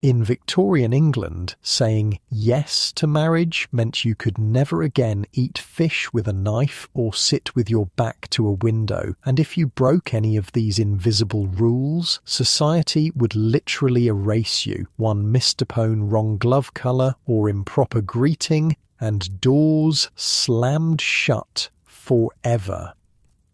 In Victorian England, saying yes to marriage meant you could never again eat fish with a knife or sit with your back to a window, and if you broke any of these invisible rules, society would literally erase you. One mistopone wrong glove colour or improper greeting, and doors slammed shut forever.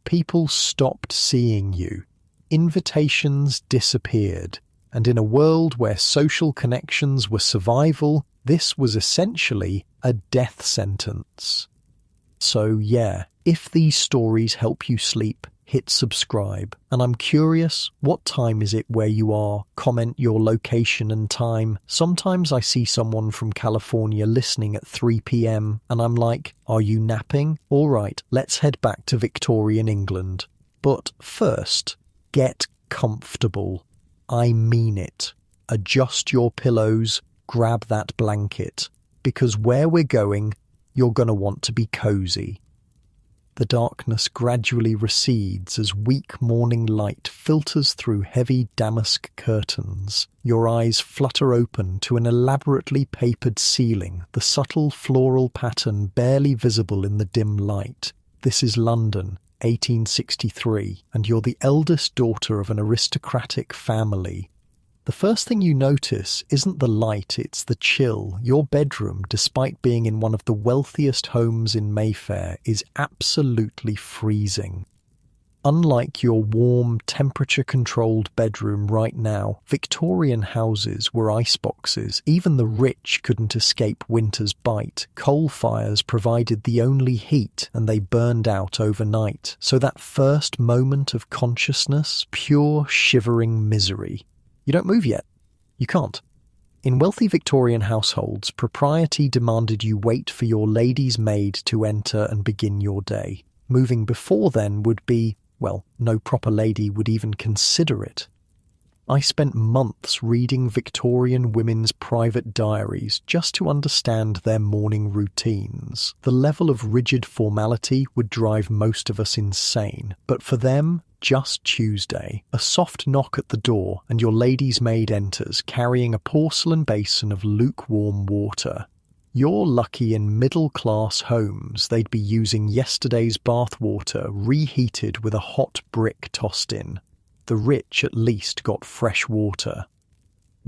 People stopped seeing you. Invitations disappeared. And in a world where social connections were survival, this was essentially a death sentence. So yeah, if these stories help you sleep, hit subscribe. And I'm curious, what time is it where you are? Comment your location and time. Sometimes I see someone from California listening at 3 p.m. and I'm like, are you napping? All right, let's head back to Victorian England. But first, get comfortable. I mean it. Adjust your pillows, grab that blanket, because where we're going, you're going to want to be cozy. The darkness gradually recedes as weak morning light filters through heavy damask curtains. Your eyes flutter open to an elaborately papered ceiling, the subtle floral pattern barely visible in the dim light. This is London, 1863, and you're the eldest daughter of an aristocratic family. The first thing you notice isn't the light, it's the chill. Your bedroom, despite being in one of the wealthiest homes in Mayfair, is absolutely freezing. Unlike your warm, temperature-controlled bedroom right now, Victorian houses were iceboxes. Even the rich couldn't escape winter's bite. Coal fires provided the only heat, and they burned out overnight. So that first moment of consciousness, pure shivering misery. You don't move yet. You can't. In wealthy Victorian households, propriety demanded you wait for your lady's maid to enter and begin your day. Moving before then would be, well, no proper lady would even consider it. I spent months reading Victorian women's private diaries just to understand their morning routines. The level of rigid formality would drive most of us insane, but for them, just Tuesday. A soft knock at the door and your lady's maid enters, carrying a porcelain basin of lukewarm water. You're lucky in middle-class homes they'd be using yesterday's bathwater reheated with a hot brick tossed in. The rich at least got fresh water.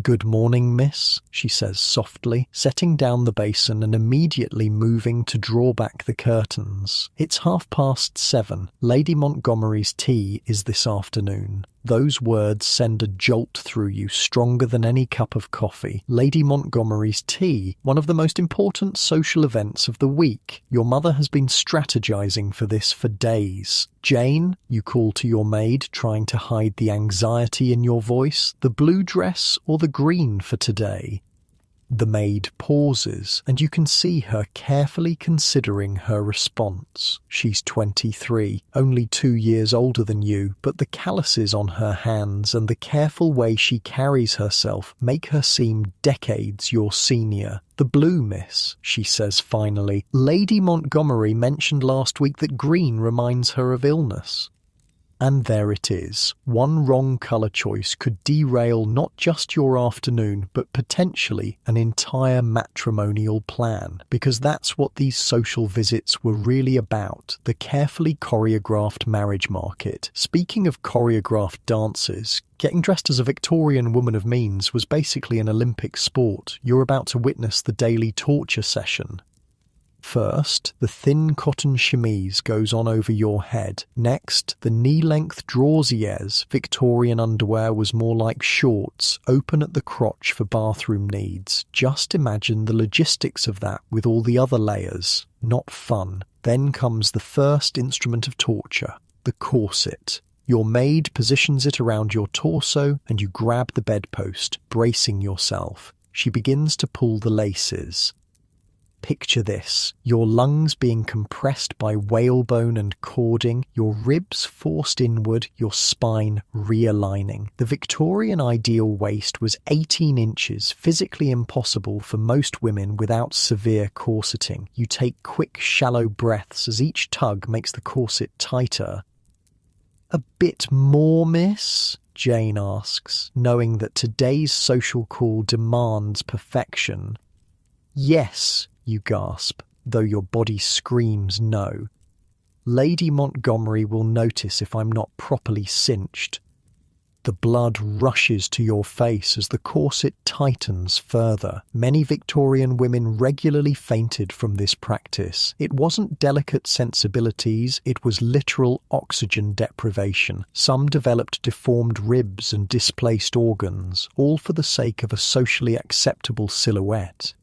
"Good morning, miss," she says softly, setting down the basin and immediately moving to draw back the curtains. "It's 7:30. Lady Montgomery's tea is this afternoon." Those words send a jolt through you stronger than any cup of coffee. Lady Montgomery's tea, one of the most important social events of the week. Your mother has been strategizing for this for days. "Jane," you call to your maid, trying to hide the anxiety in your voice, "the blue dress or the green for today?" The maid pauses, and you can see her carefully considering her response. She's 23, only 2 years older than you, but the calluses on her hands and the careful way she carries herself make her seem decades your senior. "The blue, miss," she says finally. "Lady Montgomery mentioned last week that green reminds her of illness." And there it is. One wrong colour choice could derail not just your afternoon, but potentially an entire matrimonial plan. Because that's what these social visits were really about, the carefully choreographed marriage market. Speaking of choreographed dances, getting dressed as a Victorian woman of means was basically an Olympic sport. You're about to witness the daily torture session. First, the thin cotton chemise goes on over your head. Next, the knee-length drawsieres. Victorian underwear was more like shorts, open at the crotch for bathroom needs. Just imagine the logistics of that with all the other layers. Not fun. Then comes the first instrument of torture, the corset. Your maid positions it around your torso and you grab the bedpost, bracing yourself. She begins to pull the laces. Picture this, your lungs being compressed by whalebone and cording, your ribs forced inward, your spine realigning. The Victorian ideal waist was 18 inches, physically impossible for most women without severe corseting. You take quick, shallow breaths as each tug makes the corset tighter. "A bit more, miss?" Jane asks, knowing that today's social call demands perfection. Yes, you gasp, though your body screams no. Lady Montgomery will notice if I'm not properly cinched. The blood rushes to your face as the corset tightens further. Many Victorian women regularly fainted from this practice. It wasn't delicate sensibilities, it was literal oxygen deprivation. Some developed deformed ribs and displaced organs, all for the sake of a socially acceptable silhouette.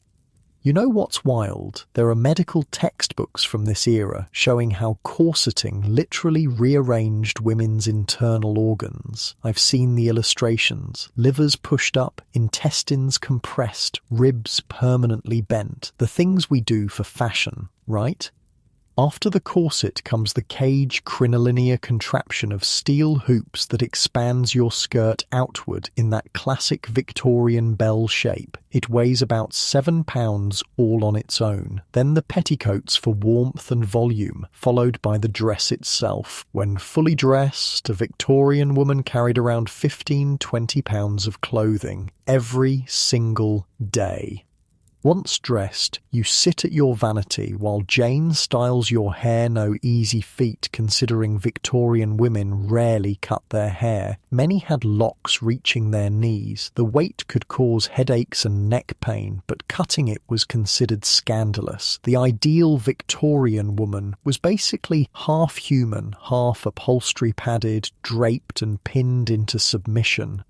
You know what's wild? There are medical textbooks from this era showing how corseting literally rearranged women's internal organs. I've seen the illustrations. Livers pushed up, intestines compressed, ribs permanently bent. The things we do for fashion, right? After the corset comes the cage crinolinea contraption of steel hoops that expands your skirt outward in that classic Victorian bell shape. It weighs about 7 pounds all on its own. Then the petticoats for warmth and volume, followed by the dress itself. When fully dressed, a Victorian woman carried around 15-20 pounds of clothing every single day. Once dressed, you sit at your vanity while Jane styles your hair no easy feat considering Victorian women rarely cut their hair. Many had locks reaching their knees. The weight could cause headaches and neck pain, but cutting it was considered scandalous. The ideal Victorian woman was basically half human, half upholstery padded, draped and pinned into submission.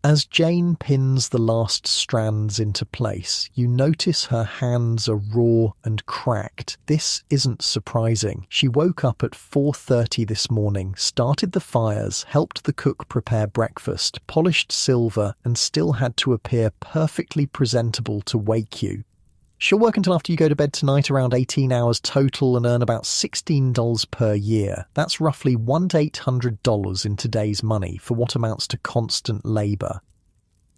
As Jane pins the last strands into place, you notice her hands are raw and cracked. This isn't surprising. She woke up at 4:30 this morning, started the fires, helped the cook prepare breakfast, polished silver, and still had to appear perfectly presentable to wake you. She'll work until after you go to bed tonight, around 18 hours total, and earn about $16 per year. That's roughly $100 to $800 in today's money for what amounts to constant labour.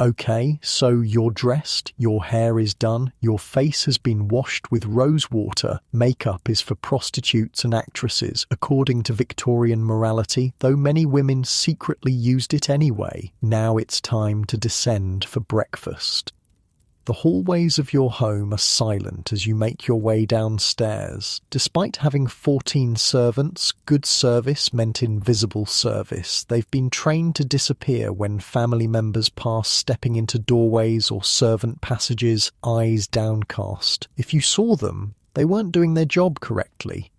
Okay, so you're dressed, your hair is done, your face has been washed with rose water. Makeup is for prostitutes and actresses, according to Victorian morality, though many women secretly used it anyway. Now it's time to descend for breakfast. The hallways of your home are silent as you make your way downstairs. Despite having 14 servants, good service meant invisible service. They've been trained to disappear when family members pass, stepping into doorways or servant passages, eyes downcast. If you saw them, they weren't doing their job correctly.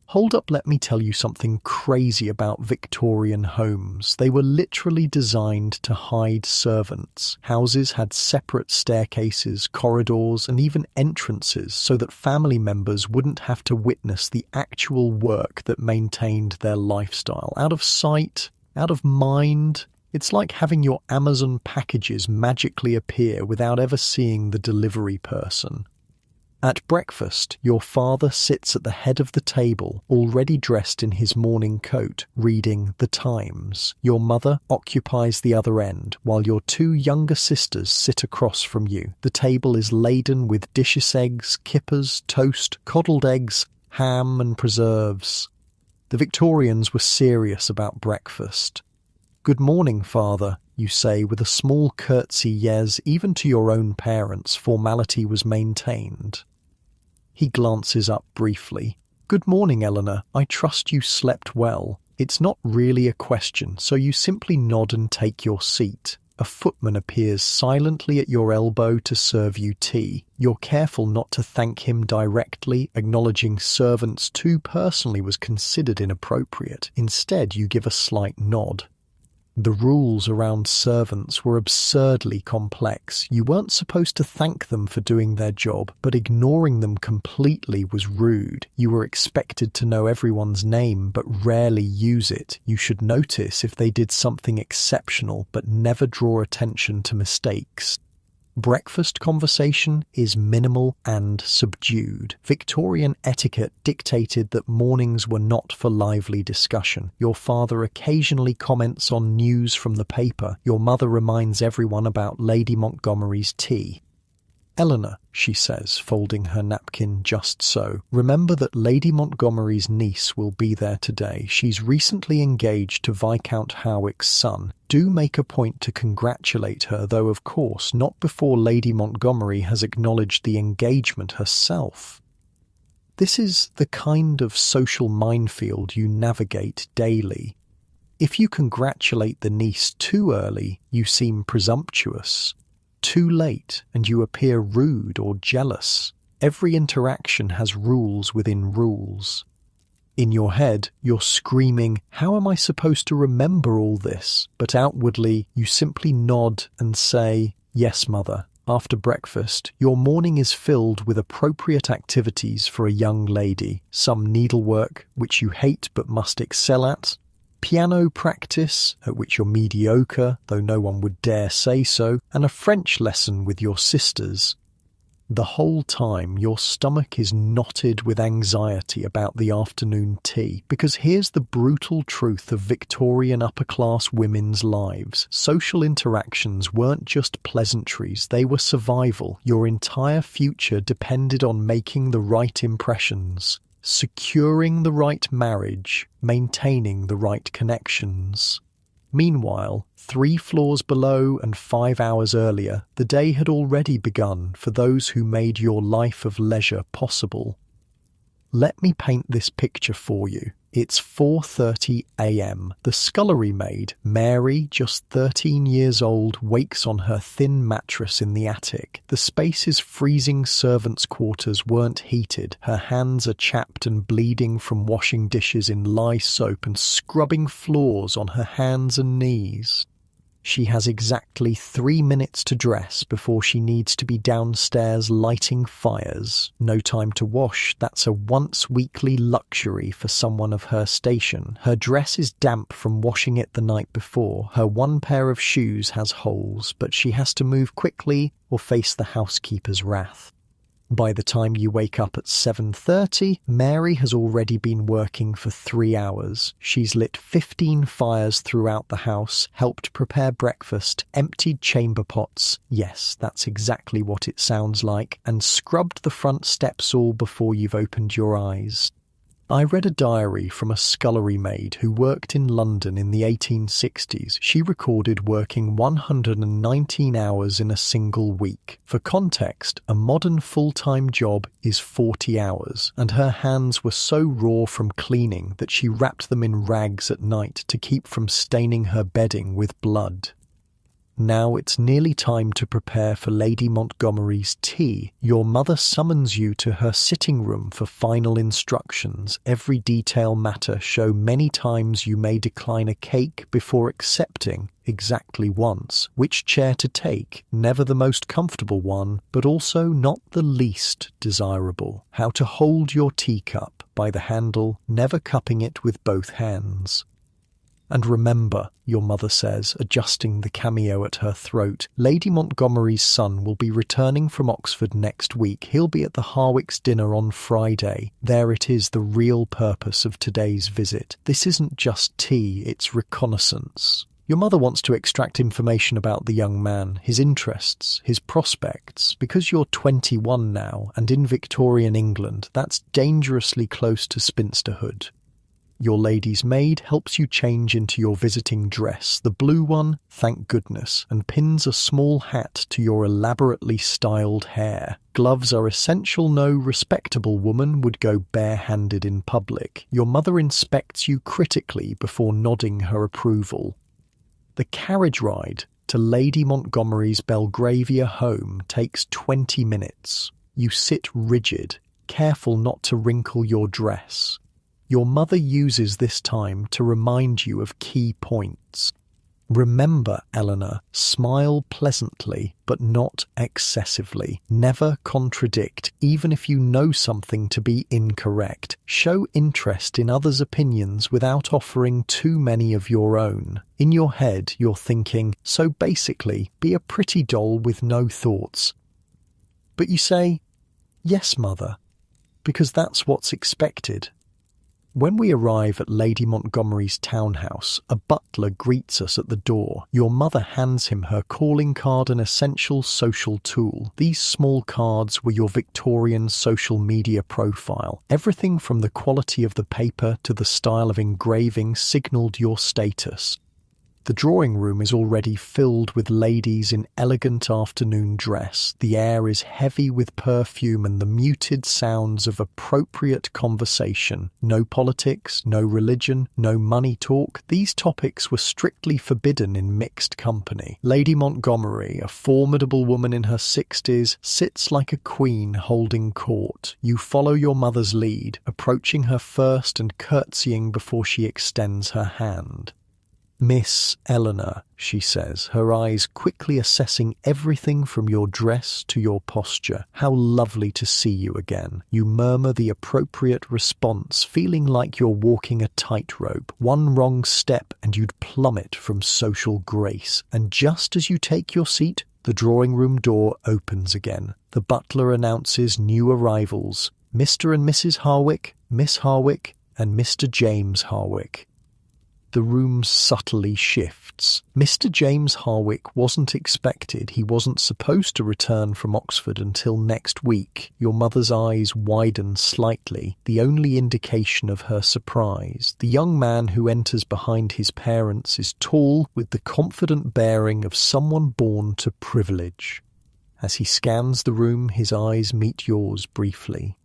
Hold up, let me tell you something crazy about Victorian homes. They were literally designed to hide servants. Houses had separate staircases, corridors, and even entrances so that family members wouldn't have to witness the actual work that maintained their lifestyle. Out of sight, out of mind. It's like having your Amazon packages magically appear without ever seeing the delivery person. At breakfast, your father sits at the head of the table, already dressed in his morning coat, reading The Times. Your mother occupies the other end, while your two younger sisters sit across from you. The table is laden with dishes eggs, kippers, toast, coddled eggs, ham and preserves. The Victorians were serious about breakfast. "Good morning, father," you say with a small curtsy. Yes, even to your own parents, formality was maintained. He glances up briefly. "Good morning, Eleanor. I trust you slept well." It's not really a question, so you simply nod and take your seat. A footman appears silently at your elbow to serve you tea. You're careful not to thank him directly. Acknowledging servants too personally was considered inappropriate. Instead, you give a slight nod. The rules around servants were absurdly complex. You weren't supposed to thank them for doing their job, but ignoring them completely was rude. You were expected to know everyone's name, but rarely use it. You should notice if they did something exceptional, but never draw attention to mistakes. Breakfast conversation is minimal and subdued. Victorian etiquette dictated that mornings were not for lively discussion. Your father occasionally comments on news from the paper. Your mother reminds everyone about Lady Montgomery's tea. Eleanor, she says, folding her napkin just so, remember that Lady Montgomery's niece will be there today. She's recently engaged to Viscount Howick's son. Do make a point to congratulate her, though of course not before Lady Montgomery has acknowledged the engagement herself. This is the kind of social minefield you navigate daily. If you congratulate the niece too early, you seem presumptuous. Too late, and you appear rude or jealous. Every interaction has rules within rules. In your head, you're screaming, "How am I supposed to remember all this?" But outwardly, you simply nod and say, "Yes, mother." After breakfast, your morning is filled with appropriate activities for a young lady. Some needlework, which you hate but must excel at. Piano practice, at which you're mediocre, though no one would dare say so, and a French lesson with your sisters. The whole time your stomach is knotted with anxiety about the afternoon tea, because here's the brutal truth of Victorian upper-class women's lives. Social interactions weren't just pleasantries, they were survival. Your entire future depended on making the right impressions, securing the right marriage, maintaining the right connections. Meanwhile, 3 floors below and 5 hours earlier, the day had already begun for those who made your life of leisure possible. Let me paint this picture for you. It's 4:30 a.m. The scullery maid, Mary, just 13 years old, wakes on her thin mattress in the attic. The space's freezing servants' quarters weren't heated. Her hands are chapped and bleeding from washing dishes in lye soap and scrubbing floors on her hands and knees. She has exactly 3 minutes to dress before she needs to be downstairs lighting fires. No time to wash, that's a once-weekly luxury for someone of her station. Her dress is damp from washing it the night before. Her one pair of shoes has holes, but she has to move quickly or face the housekeeper's wrath. By the time you wake up at 7:30, Mary has already been working for 3 hours. She's lit 15 fires throughout the house, helped prepare breakfast, emptied chamber pots, yes, that's exactly what it sounds like, and scrubbed the front steps all before you've opened your eyes. I read a diary from a scullery maid who worked in London in the 1860s. She recorded working 119 hours in a single week. For context, a modern full-time job is 40 hours, and her hands were so raw from cleaning that she wrapped them in rags at night to keep from staining her bedding with blood. Now it's nearly time to prepare for Lady Montgomery's tea. Your mother summons you to her sitting room for final instructions. Every detail matter. Show many times you may decline a cake before accepting, exactly once. Which chair to take, never the most comfortable one, but also not the least desirable. How to hold your teacup by the handle, never cupping it with both hands. And remember, your mother says, adjusting the cameo at her throat, Lady Montgomery's son will be returning from Oxford next week. He'll be at the Harwicks' dinner on Friday. There it is, the real purpose of today's visit. This isn't just tea, it's reconnaissance. Your mother wants to extract information about the young man, his interests, his prospects. Because you're 21 now, and in Victorian England, that's dangerously close to spinsterhood. Your lady's maid helps you change into your visiting dress, the blue one, thank goodness, and pins a small hat to your elaborately styled hair. Gloves are essential. No respectable woman would go bare-handed in public. Your mother inspects you critically before nodding her approval. The carriage ride to Lady Montgomery's Belgravia home takes 20 minutes. You sit rigid, careful not to wrinkle your dress. Your mother uses this time to remind you of key points. Remember, Eleanor, smile pleasantly, but not excessively. Never contradict, even if you know something to be incorrect. Show interest in others' opinions without offering too many of your own. In your head, you're thinking, so basically, be a pretty doll with no thoughts. But you say, yes, mother, because that's what's expected. When we arrive at Lady Montgomery's townhouse, a butler greets us at the door. Your mother hands him her calling card, an essential social tool. These small cards were your Victorian social media profile. Everything from the quality of the paper to the style of engraving signalled your status. The drawing room is already filled with ladies in elegant afternoon dress. The air is heavy with perfume and the muted sounds of appropriate conversation. No politics, no religion, no money talk. These topics were strictly forbidden in mixed company. Lady Montgomery, a formidable woman in her 60s, sits like a queen holding court. You follow your mother's lead, approaching her first and curtsying before she extends her hand. "Miss Eleanor," she says, her eyes quickly assessing everything from your dress to your posture. "How lovely to see you again." You murmur the appropriate response, feeling like you're walking a tightrope. One wrong step and you'd plummet from social grace. And just as you take your seat, the drawing room door opens again. The butler announces new arrivals: Mr. and Mrs. Harwick, Miss Harwick, and Mr. James Harwick. The room subtly shifts. Mr. James Harwick wasn't expected. He wasn't supposed to return from Oxford until next week. Your mother's eyes widen slightly, the only indication of her surprise. The young man who enters behind his parents is tall, with the confident bearing of someone born to privilege. As he scans the room, his eyes meet yours briefly.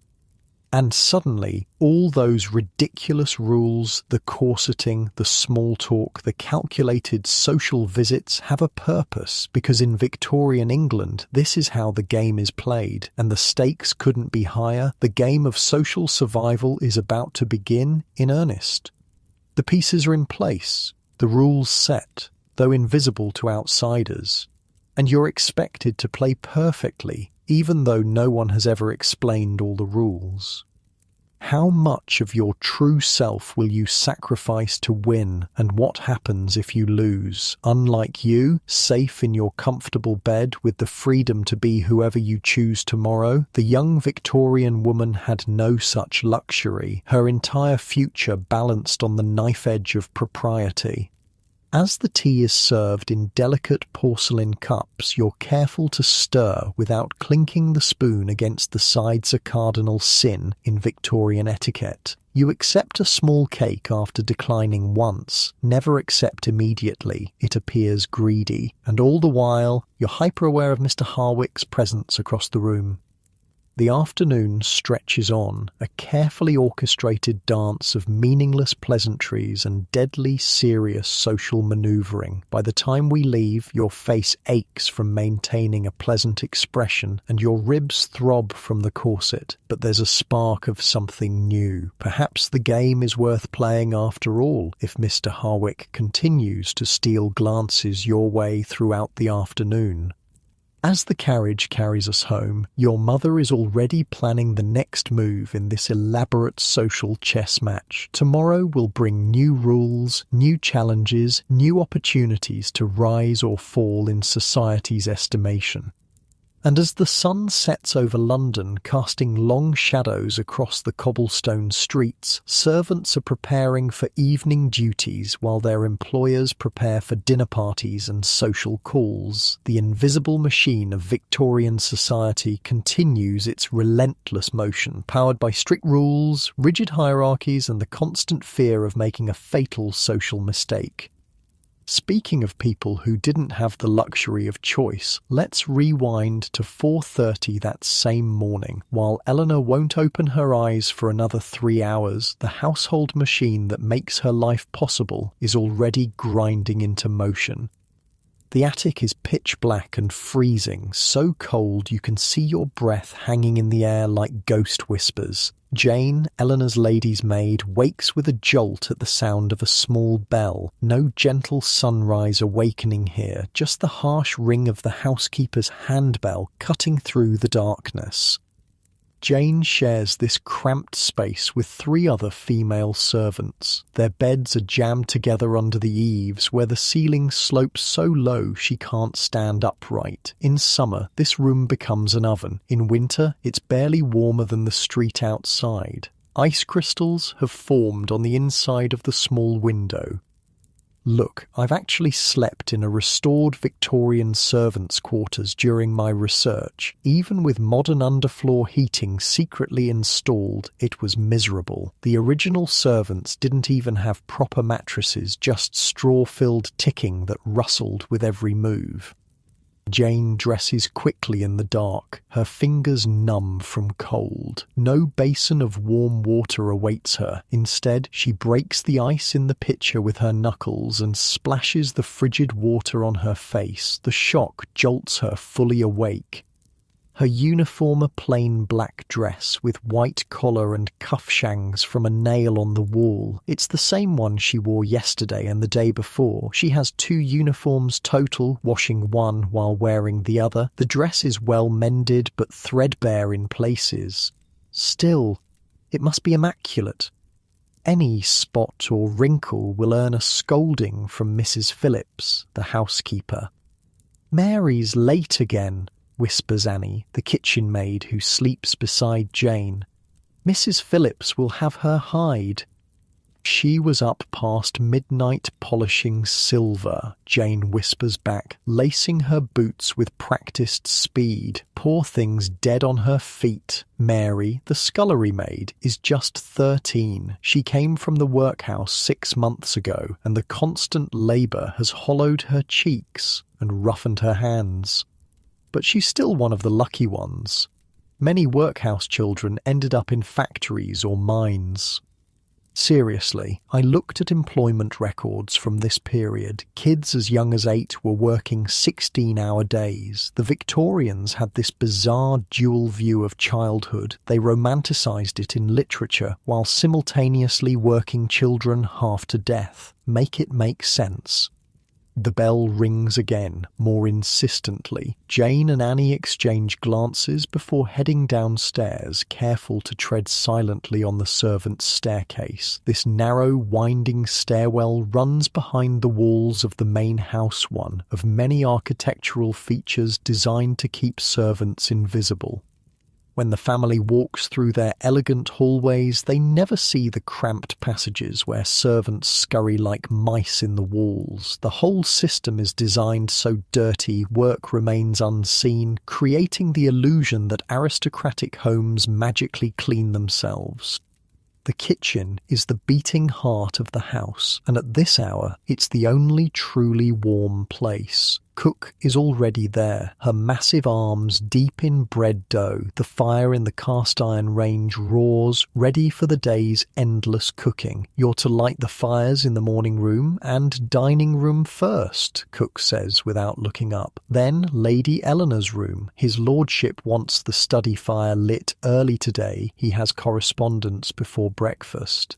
And suddenly, all those ridiculous rules, the corseting, the small talk, the calculated social visits have a purpose, because in Victorian England, this is how the game is played, and the stakes couldn't be higher. The game of social survival is about to begin in earnest. The pieces are in place, the rules set, though invisible to outsiders, and you're expected to play perfectly, even though no one has ever explained all the rules. How much of your true self will you sacrifice to win, and what happens if you lose? Unlike you, safe in your comfortable bed with the freedom to be whoever you choose tomorrow, the young Victorian woman had no such luxury. Her entire future balanced on the knife edge of propriety. As the tea is served in delicate porcelain cups, you're careful to stir without clinking the spoon against the sides, a cardinal sin in Victorian etiquette. You accept a small cake after declining once, never accept immediately. It appears greedy. And all the while, you're hyper-aware of Mr. Harwick's presence across the room. The afternoon stretches on, a carefully orchestrated dance of meaningless pleasantries and deadly serious social manoeuvring. By the time we leave, your face aches from maintaining a pleasant expression and your ribs throb from the corset. But there's a spark of something new. Perhaps the game is worth playing after all, if Mr. Harwick continues to steal glances your way throughout the afternoon. As the carriage carries us home, your mother is already planning the next move in this elaborate social chess match. Tomorrow will bring new rules, new challenges, new opportunities to rise or fall in society's estimation. And as the sun sets over London, casting long shadows across the cobblestone streets, servants are preparing for evening duties while their employers prepare for dinner parties and social calls. The invisible machine of Victorian society continues its relentless motion, powered by strict rules, rigid hierarchies, and the constant fear of making a fatal social mistake. Speaking of people who didn't have the luxury of choice, let's rewind to 4:30 that same morning. While Eleanor won't open her eyes for another 3 hours, the household machine that makes her life possible is already grinding into motion. The attic is pitch black and freezing, so cold you can see your breath hanging in the air like ghost whispers. Jane, Eleanor's lady's maid, wakes with a jolt at the sound of a small bell. No gentle sunrise awakening here, just the harsh ring of the housekeeper's handbell cutting through the darkness. Jane shares this cramped space with 3 other female servants. Their beds are jammed together under the eaves, where the ceiling slopes so low she can't stand upright. In summer, this room becomes an oven. In winter, it's barely warmer than the street outside. Ice crystals have formed on the inside of the small window. Look, I've actually slept in a restored Victorian servants' quarters during my research. Even with modern underfloor heating secretly installed, it was miserable. The original servants didn't even have proper mattresses, just straw-filled ticking that rustled with every move. Jane dresses quickly in the dark, her fingers numb from cold. No basin of warm water awaits her. Instead, she breaks the ice in the pitcher with her knuckles and splashes the frigid water on her face. The shock jolts her fully awake. Her uniform a plain black dress with white collar and cuff shangs from a nail on the wall. It's the same one she wore yesterday and the day before. She has 2 uniforms total, washing one while wearing the other. The dress is well mended but threadbare in places. Still, it must be immaculate. Any spot or wrinkle will earn a scolding from Mrs. Phillips, the housekeeper. "Mary's late again," whispers Annie, the kitchen maid who sleeps beside Jane. "Mrs. Phillips will have her hide." "She was up past midnight polishing silver," Jane whispers back, lacing her boots with practiced speed. "Poor thing's dead on her feet." Mary, the scullery maid, is just 13. She came from the workhouse 6 months ago, and the constant labour has hollowed her cheeks and roughened her hands. But she's still one of the lucky ones. Many workhouse children ended up in factories or mines. Seriously, I looked at employment records from this period. Kids as young as 8 were working 16-hour days. The Victorians had this bizarre dual view of childhood. They romanticised it in literature while simultaneously working children half to death. Make it make sense. The bell rings again, more insistently. Jane and Annie exchange glances before heading downstairs, careful to tread silently on the servants' staircase. This narrow, winding stairwell runs behind the walls of the main house, one of many architectural features designed to keep servants invisible. When the family walks through their elegant hallways, they never see the cramped passages where servants scurry like mice in the walls. The whole system is designed so dirty, work remains unseen, creating the illusion that aristocratic homes magically clean themselves. The kitchen is the beating heart of the house, and at this hour, it's the only truly warm place. Cook is already there, her massive arms deep in bread dough. The fire in the cast-iron range roars, ready for the day's endless cooking. "You're to light the fires in the morning room and dining room first," Cook says without looking up. "Then Lady Eleanor's room. His lordship wants the study fire lit early today. He has correspondence before breakfast."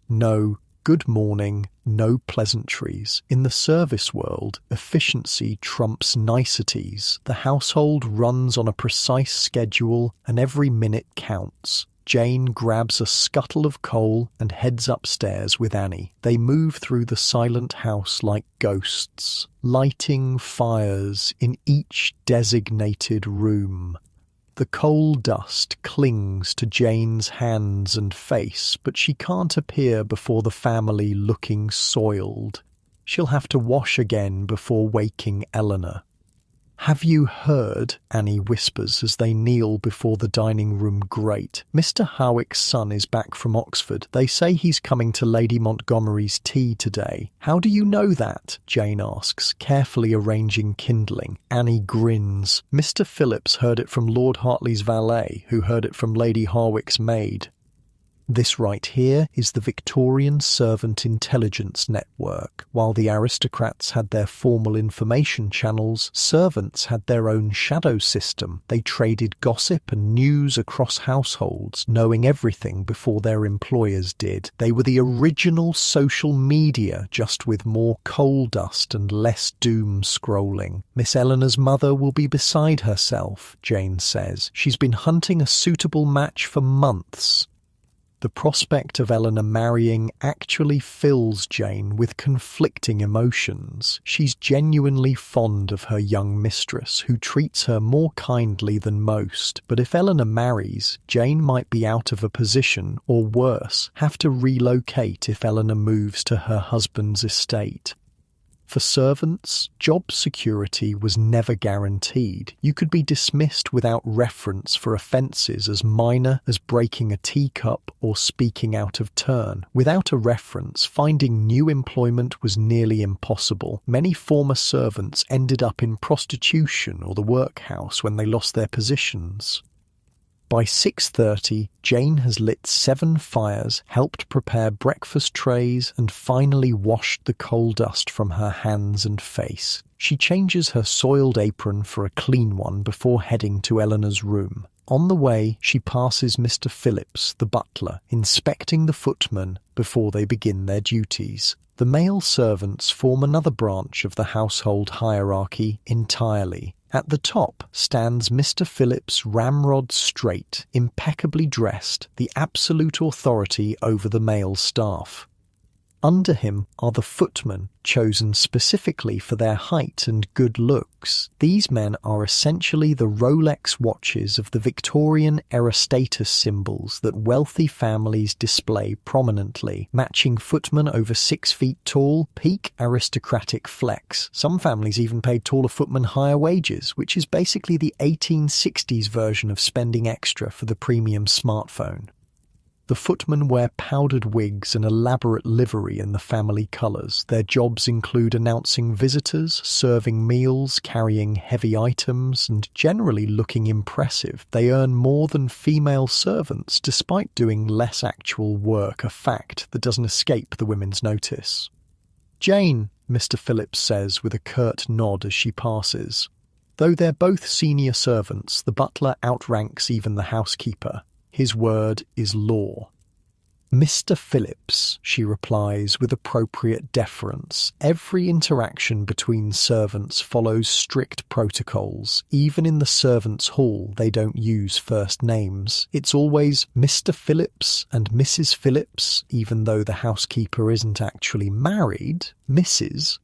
No good morning, no pleasantries. In the service world, efficiency trumps niceties. The household runs on a precise schedule and every minute counts. Jane grabs a scuttle of coal and heads upstairs with Annie. They move through the silent house like ghosts, lighting fires in each designated room. The coal dust clings to Jane's hands and face, but she can't appear before the family looking soiled. She'll have to wash again before waking Eleanor. "Have you heard?" Annie whispers as they kneel before the dining room grate. "Mr. Howick's son is back from Oxford. They say he's coming to Lady Montgomery's tea today." "How do you know that?" Jane asks, carefully arranging kindling. Annie grins. "Mr. Phillips heard it from Lord Hartley's valet, who heard it from Lady Harwick's maid." This right here is the Victorian Servant Intelligence Network. While the aristocrats had their formal information channels, servants had their own shadow system. They traded gossip and news across households, knowing everything before their employers did. They were the original social media, just with more coal dust and less doom scrolling. "Miss Eleanor's mother will be beside herself," Jane says. "She's been hunting a suitable match for months." The prospect of Eleanor marrying actually fills Jane with conflicting emotions. She's genuinely fond of her young mistress, who treats her more kindly than most, but if Eleanor marries, Jane might be out of a position, or worse, have to relocate if Eleanor moves to her husband's estate. For servants, job security was never guaranteed. You could be dismissed without reference for offences as minor as breaking a teacup or speaking out of turn. Without a reference, finding new employment was nearly impossible. Many former servants ended up in prostitution or the workhouse when they lost their positions. By 6:30, Jane has lit 7 fires, helped prepare breakfast trays, and finally washed the coal dust from her hands and face. She changes her soiled apron for a clean one before heading to Eleanor's room. On the way, she passes Mr. Phillips, the butler, inspecting the footmen before they begin their duties. The male servants form another branch of the household hierarchy entirely. At the top stands Mr. Phillips, ramrod straight, impeccably dressed, the absolute authority over the male staff. Under him are the footmen, chosen specifically for their height and good looks. These men are essentially the Rolex watches of the Victorian era status symbols that wealthy families display prominently, matching footmen over 6 feet tall, peak aristocratic flex. Some families even paid taller footmen higher wages, which is basically the 1860s version of spending extra for the premium smartphone. The footmen wear powdered wigs and elaborate livery in the family colours. Their jobs include announcing visitors, serving meals, carrying heavy items, and generally looking impressive. They earn more than female servants, despite doing less actual work, a fact that doesn't escape the women's notice. "Jane," Mr. Phillips says with a curt nod as she passes. Though they're both senior servants, the butler outranks even the housekeeper. His word is law. "Mr. Phillips," she replies with appropriate deference. Every interaction between servants follows strict protocols. Even in the servants' hall, they don't use first names. It's always Mr. Phillips and Mrs. Phillips, even though the housekeeper isn't actually married. Mrs.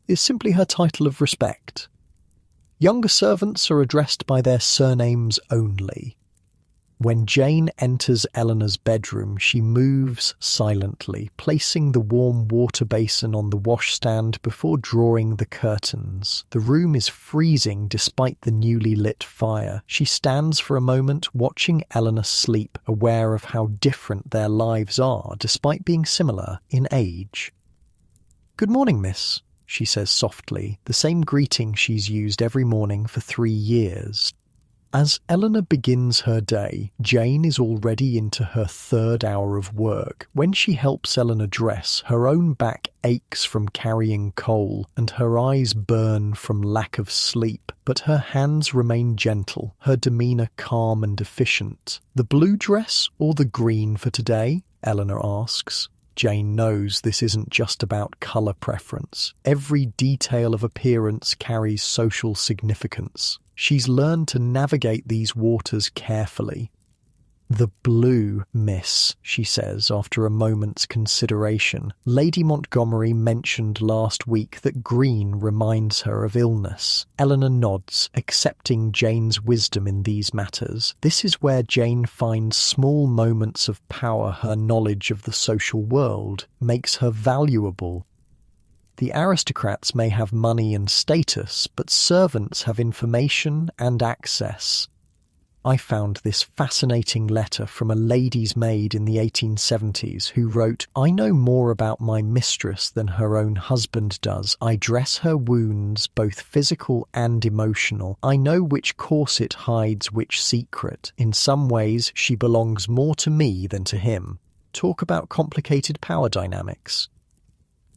is simply her title of respect. Younger servants are addressed by their surnames only. When Jane enters Eleanor's bedroom, she moves silently, placing the warm water basin on the washstand before drawing the curtains. The room is freezing despite the newly lit fire. She stands for a moment, watching Eleanor sleep, aware of how different their lives are, despite being similar in age. "Good morning, miss," she says softly, the same greeting she's used every morning for 3 years. As Eleanor begins her day, Jane is already into her 3rd hour of work. When she helps Eleanor dress, her own back aches from carrying coal, and her eyes burn from lack of sleep, but her hands remain gentle, her demeanour calm and efficient. "The blue dress or the green for today?" Eleanor asks. Jane knows this isn't just about colour preference. Every detail of appearance carries social significance. She's learned to navigate these waters carefully. "The blue, miss," she says after a moment's consideration. Lady Montgomery mentioned last week that green reminds her of illness. Eleanor nods, accepting Jane's wisdom in these matters. This is where Jane finds small moments of power. Her knowledge of the social world makes her valuable. The aristocrats may have money and status, but servants have information and access. I found this fascinating letter from a lady's maid in the 1870s who wrote, "I know more about my mistress than her own husband does. I dress her wounds, both physical and emotional. I know which corset hides which secret. In some ways, she belongs more to me than to him." Talk about complicated power dynamics.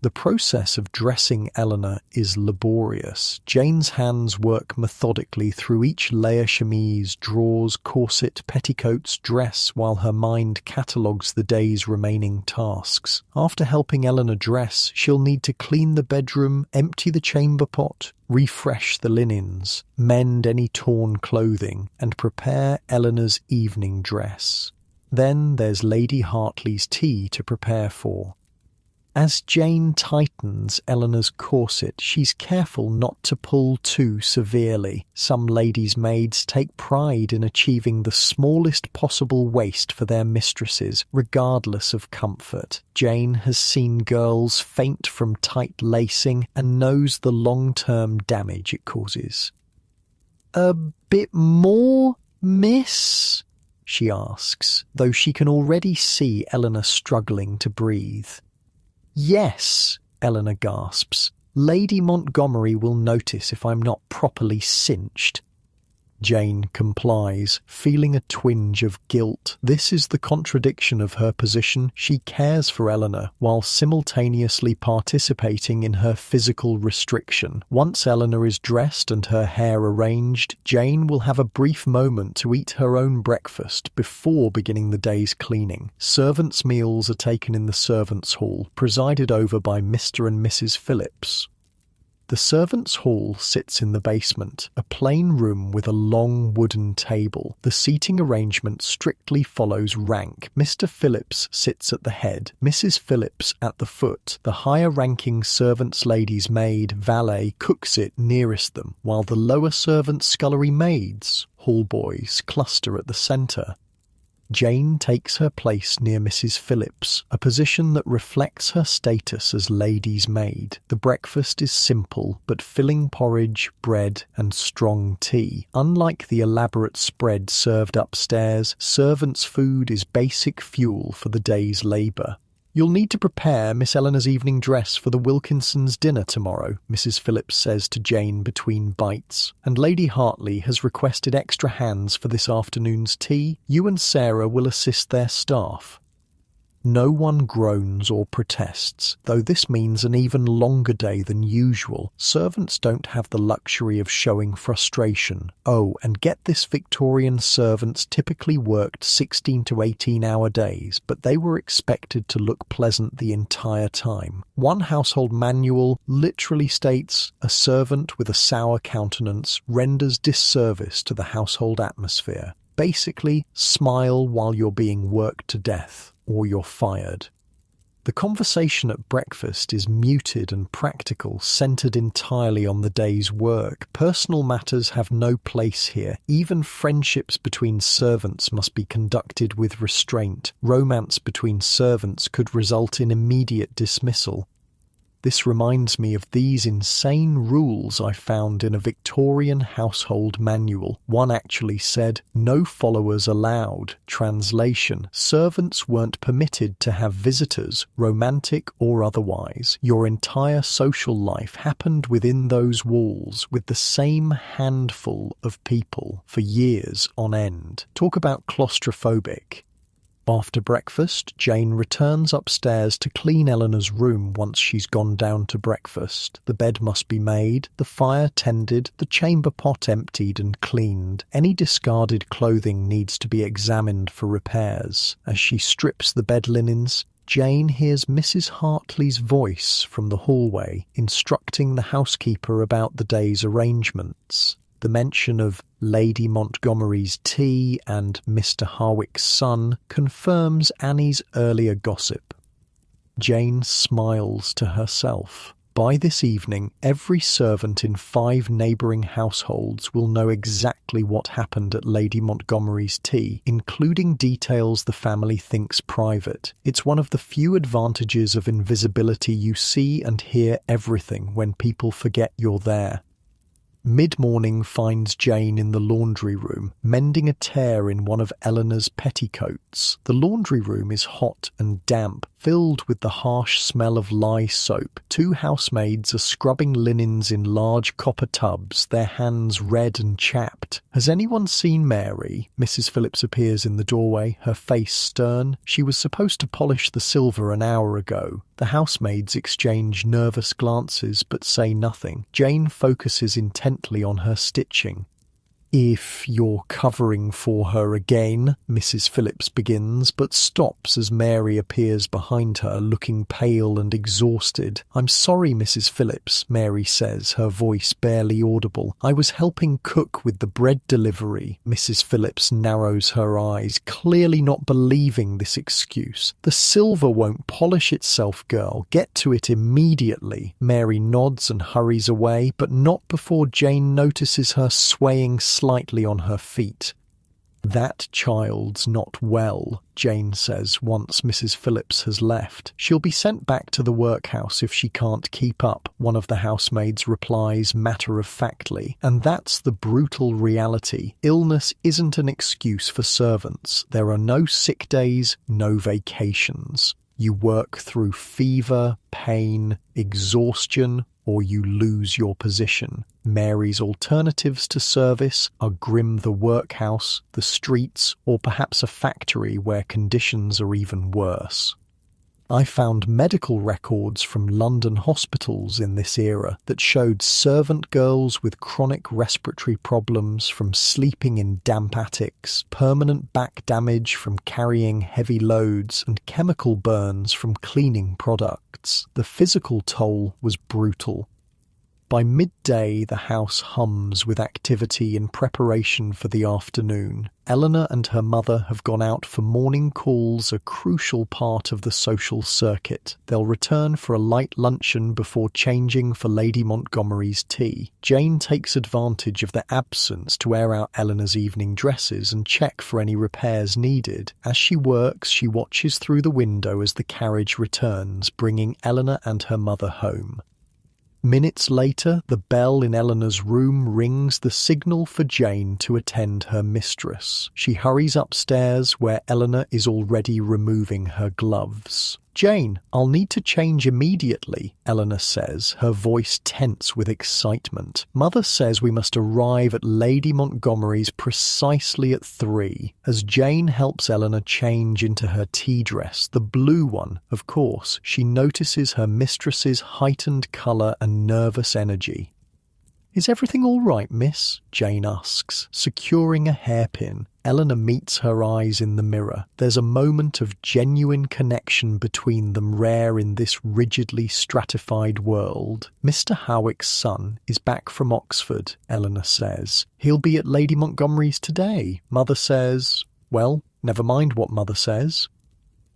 The process of dressing Eleanor is laborious. Jane's hands work methodically through each layer: chemise, drawers, corset, petticoats, dress, while her mind catalogues the day's remaining tasks. After helping Eleanor dress, she'll need to clean the bedroom, empty the chamber pot, refresh the linens, mend any torn clothing, and prepare Eleanor's evening dress. Then there's Lady Hartley's tea to prepare for. As Jane tightens Eleanor's corset, she's careful not to pull too severely. Some ladies' maids take pride in achieving the smallest possible waist for their mistresses, regardless of comfort. Jane has seen girls faint from tight lacing and knows the long-term damage it causes. "A bit more, miss?" she asks, though she can already see Eleanor struggling to breathe. "Yes," Eleanor gasps. "Lady Montgomery will notice if I'm not properly cinched." Jane complies, feeling a twinge of guilt. This is the contradiction of her position. She cares for Eleanor while simultaneously participating in her physical restriction. Once Eleanor is dressed and her hair arranged, Jane will have a brief moment to eat her own breakfast before beginning the day's cleaning. Servants' meals are taken in the servants' hall, presided over by Mr. and Mrs. Phillips. The servants' hall sits in the basement, a plain room with a long wooden table. The seating arrangement strictly follows rank. Mr. Phillips sits at the head, Mrs. Phillips at the foot. The higher-ranking servants' lady's maid, valet, cooks it nearest them, while the lower servants' scullery maids, hall boys, cluster at the centre. Jane takes her place near Mrs. Phillips, a position that reflects her status as lady's maid. The breakfast is simple, but filling porridge, bread, and strong tea. Unlike the elaborate spread served upstairs, servants' food is basic fuel for the day's labour. "You'll need to prepare Miss Eleanor's evening dress for the Wilkinsons' dinner tomorrow," Mrs. Phillips says to Jane between bites. "And Lady Hartley has requested extra hands for this afternoon's tea. You and Sarah will assist their staff." No one groans or protests, though this means an even longer day than usual. Servants don't have the luxury of showing frustration. Oh, and get this, Victorian servants typically worked 16 to 18-hour days, but they were expected to look pleasant the entire time. One household manual literally states, "A servant with a sour countenance renders disservice to the household atmosphere." Basically, smile while you're being worked to death, or you're fired. The conversation at breakfast is muted and practical, centred entirely on the day's work. Personal matters have no place here. Even friendships between servants must be conducted with restraint. Romance between servants could result in immediate dismissal. This reminds me of these insane rules I found in a Victorian household manual. One actually said, "No followers allowed." Translation: servants weren't permitted to have visitors, romantic or otherwise. Your entire social life happened within those walls with the same handful of people for years on end. Talk about claustrophobic. After breakfast, Jane returns upstairs to clean Eleanor's room once she's gone down to breakfast. The bed must be made, the fire tended, the chamber pot emptied and cleaned. Any discarded clothing needs to be examined for repairs. As she strips the bed linens, Jane hears Mrs. Hartley's voice from the hallway, instructing the housekeeper about the day's arrangements. The mention of Lady Montgomery's tea and Mr. Harwick's son confirms Annie's earlier gossip. Jane smiles to herself. By this evening, every servant in 5 neighbouring households will know exactly what happened at Lady Montgomery's tea, including details the family thinks private. It's one of the few advantages of invisibility. You see and hear everything when people forget you're there. Mid-morning finds Jane in the laundry room, mending a tear in one of Eleanor's petticoats. The laundry room is hot and damp, filled with the harsh smell of lye soap. 2 housemaids are scrubbing linens in large copper tubs, their hands red and chapped. "Has anyone seen Mary?" Mrs. Phillips appears in the doorway, her face stern. She was supposed to polish the silver an hour ago. The housemaids exchange nervous glances but say nothing. Jane focuses intently on her stitching. "If you're covering for her again," Mrs. Phillips begins, but stops as Mary appears behind her, looking pale and exhausted. "I'm sorry, Mrs. Phillips," Mary says, her voice barely audible. "I was helping cook with the bread delivery." Mrs. Phillips narrows her eyes, clearly not believing this excuse. "The silver won't polish itself, girl. Get to it immediately." Mary nods and hurries away, but not before Jane notices her swaying slightly on her feet. "That child's not well," Jane says once Mrs. Phillips has left. "She'll be sent back to the workhouse if she can't keep up," one of the housemaids replies matter-of-factly. And that's the brutal reality. Illness isn't an excuse for servants. There are no sick days, no vacations. You work through fever, pain, exhaustion, or you lose your position. Mary's alternatives to service are grim: the workhouse, the streets, or perhaps a factory where conditions are even worse. I found medical records from London hospitals in this era that showed servant girls with chronic respiratory problems from sleeping in damp attics, permanent back damage from carrying heavy loads, and chemical burns from cleaning products. The physical toll was brutal. By midday, the house hums with activity in preparation for the afternoon. Eleanor and her mother have gone out for morning calls, a crucial part of the social circuit. They'll return for a light luncheon before changing for Lady Montgomery's tea. Jane takes advantage of the absence to air out Eleanor's evening dresses and check for any repairs needed. As she works, she watches through the window as the carriage returns, bringing Eleanor and her mother home. Minutes later, the bell in Eleanor's room rings, the signal for Jane to attend her mistress. She hurries upstairs, where Eleanor is already removing her gloves. "Jane, I'll need to change immediately," Eleanor says, her voice tense with excitement. "Mother says we must arrive at Lady Montgomery's precisely at 3. As Jane helps Eleanor change into her tea dress, the blue one, of course, she notices her mistress's heightened colour and nervous energy. "Is everything all right, miss?" Jane asks, securing a hairpin. Eleanor meets her eyes in the mirror. There's a moment of genuine connection between them, rare in this rigidly stratified world. "Mr. Howick's son is back from Oxford," Eleanor says. "He'll be at Lady Montgomery's today." Mother says, "Well, never mind what Mother says."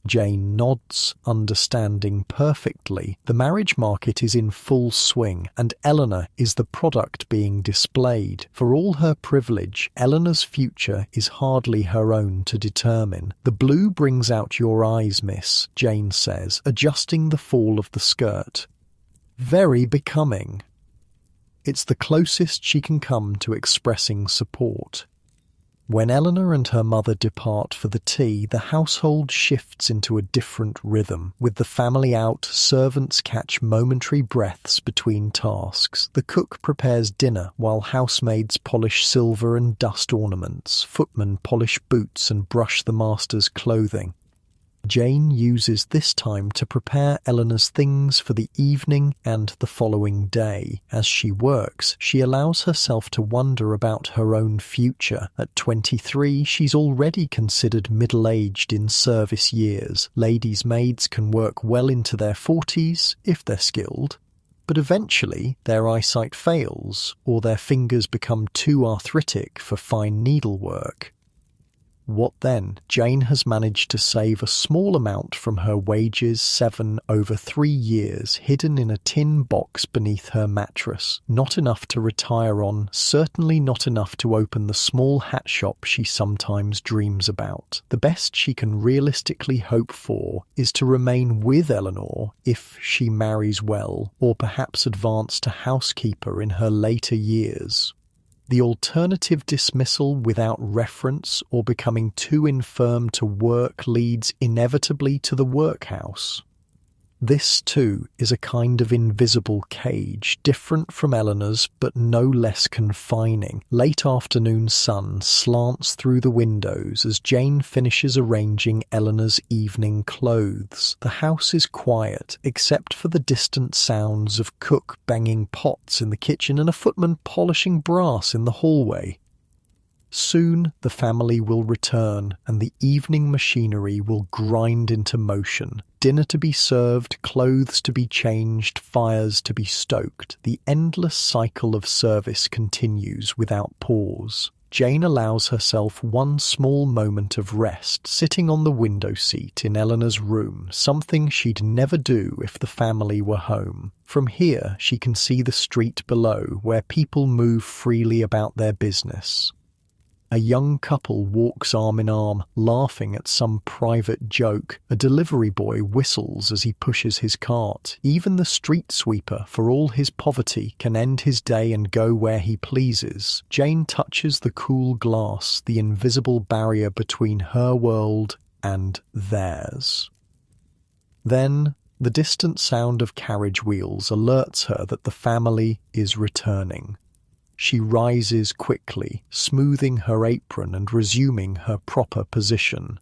Jane nods, understanding perfectly. The marriage market is in full swing, and Eleanor is the product being displayed. For all her privilege, Eleanor's future is hardly her own to determine. "The blue brings out your eyes, miss," Jane says, adjusting the fall of the skirt. "Very becoming." It's the closest she can come to expressing support. When Eleanor and her mother depart for the tea, the household shifts into a different rhythm. With the family out, servants catch momentary breaths between tasks. The cook prepares dinner, while housemaids polish silver and dust ornaments. Footmen polish boots and brush the master's clothing. Jane uses this time to prepare Eleanor's things for the evening and the following day. As she works, she allows herself to wonder about her own future. At 23, she's already considered middle-aged in service years. Ladies' maids can work well into their 40s, if they're skilled. But eventually, their eyesight fails, or their fingers become too arthritic for fine needlework. What then? Jane has managed to save a small amount from her wages, 7 over 3 years, hidden in a tin box beneath her mattress. Not enough to retire on, certainly not enough to open the small hat shop she sometimes dreams about. The best she can realistically hope for is to remain with Eleanor if she marries well, or perhaps advance to housekeeper in her later years. The alternative, dismissal without reference or becoming too infirm to work, leads inevitably to the workhouse. This, too, is a kind of invisible cage, different from Eleanor's, but no less confining. Late afternoon sun slants through the windows as Jane finishes arranging Eleanor's evening clothes. The house is quiet, except for the distant sounds of cook banging pots in the kitchen and a footman polishing brass in the hallway. Soon the family will return, and the evening machinery will grind into motion. Dinner to be served, clothes to be changed, fires to be stoked. The endless cycle of service continues without pause. Jane allows herself one small moment of rest, sitting on the window seat in Eleanor's room, something she'd never do if the family were home. From here, she can see the street below, where people move freely about their business. A young couple walks arm in arm, laughing at some private joke. A delivery boy whistles as he pushes his cart. Even the street sweeper, for all his poverty, can end his day and go where he pleases. Jane touches the cool glass, the invisible barrier between her world and theirs. Then, the distant sound of carriage wheels alerts her that the family is returning. She rises quickly, smoothing her apron and resuming her proper position.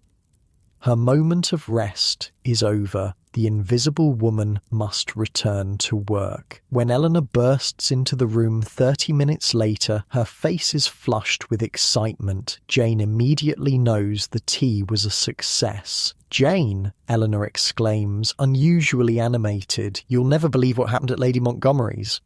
Her moment of rest is over. The invisible woman must return to work. When Eleanor bursts into the room 30 minutes later, her face is flushed with excitement. Jane immediately knows the tea was a success. "Jane," Eleanor exclaims, unusually animated, "you'll never believe what happened at Lady Montgomery's."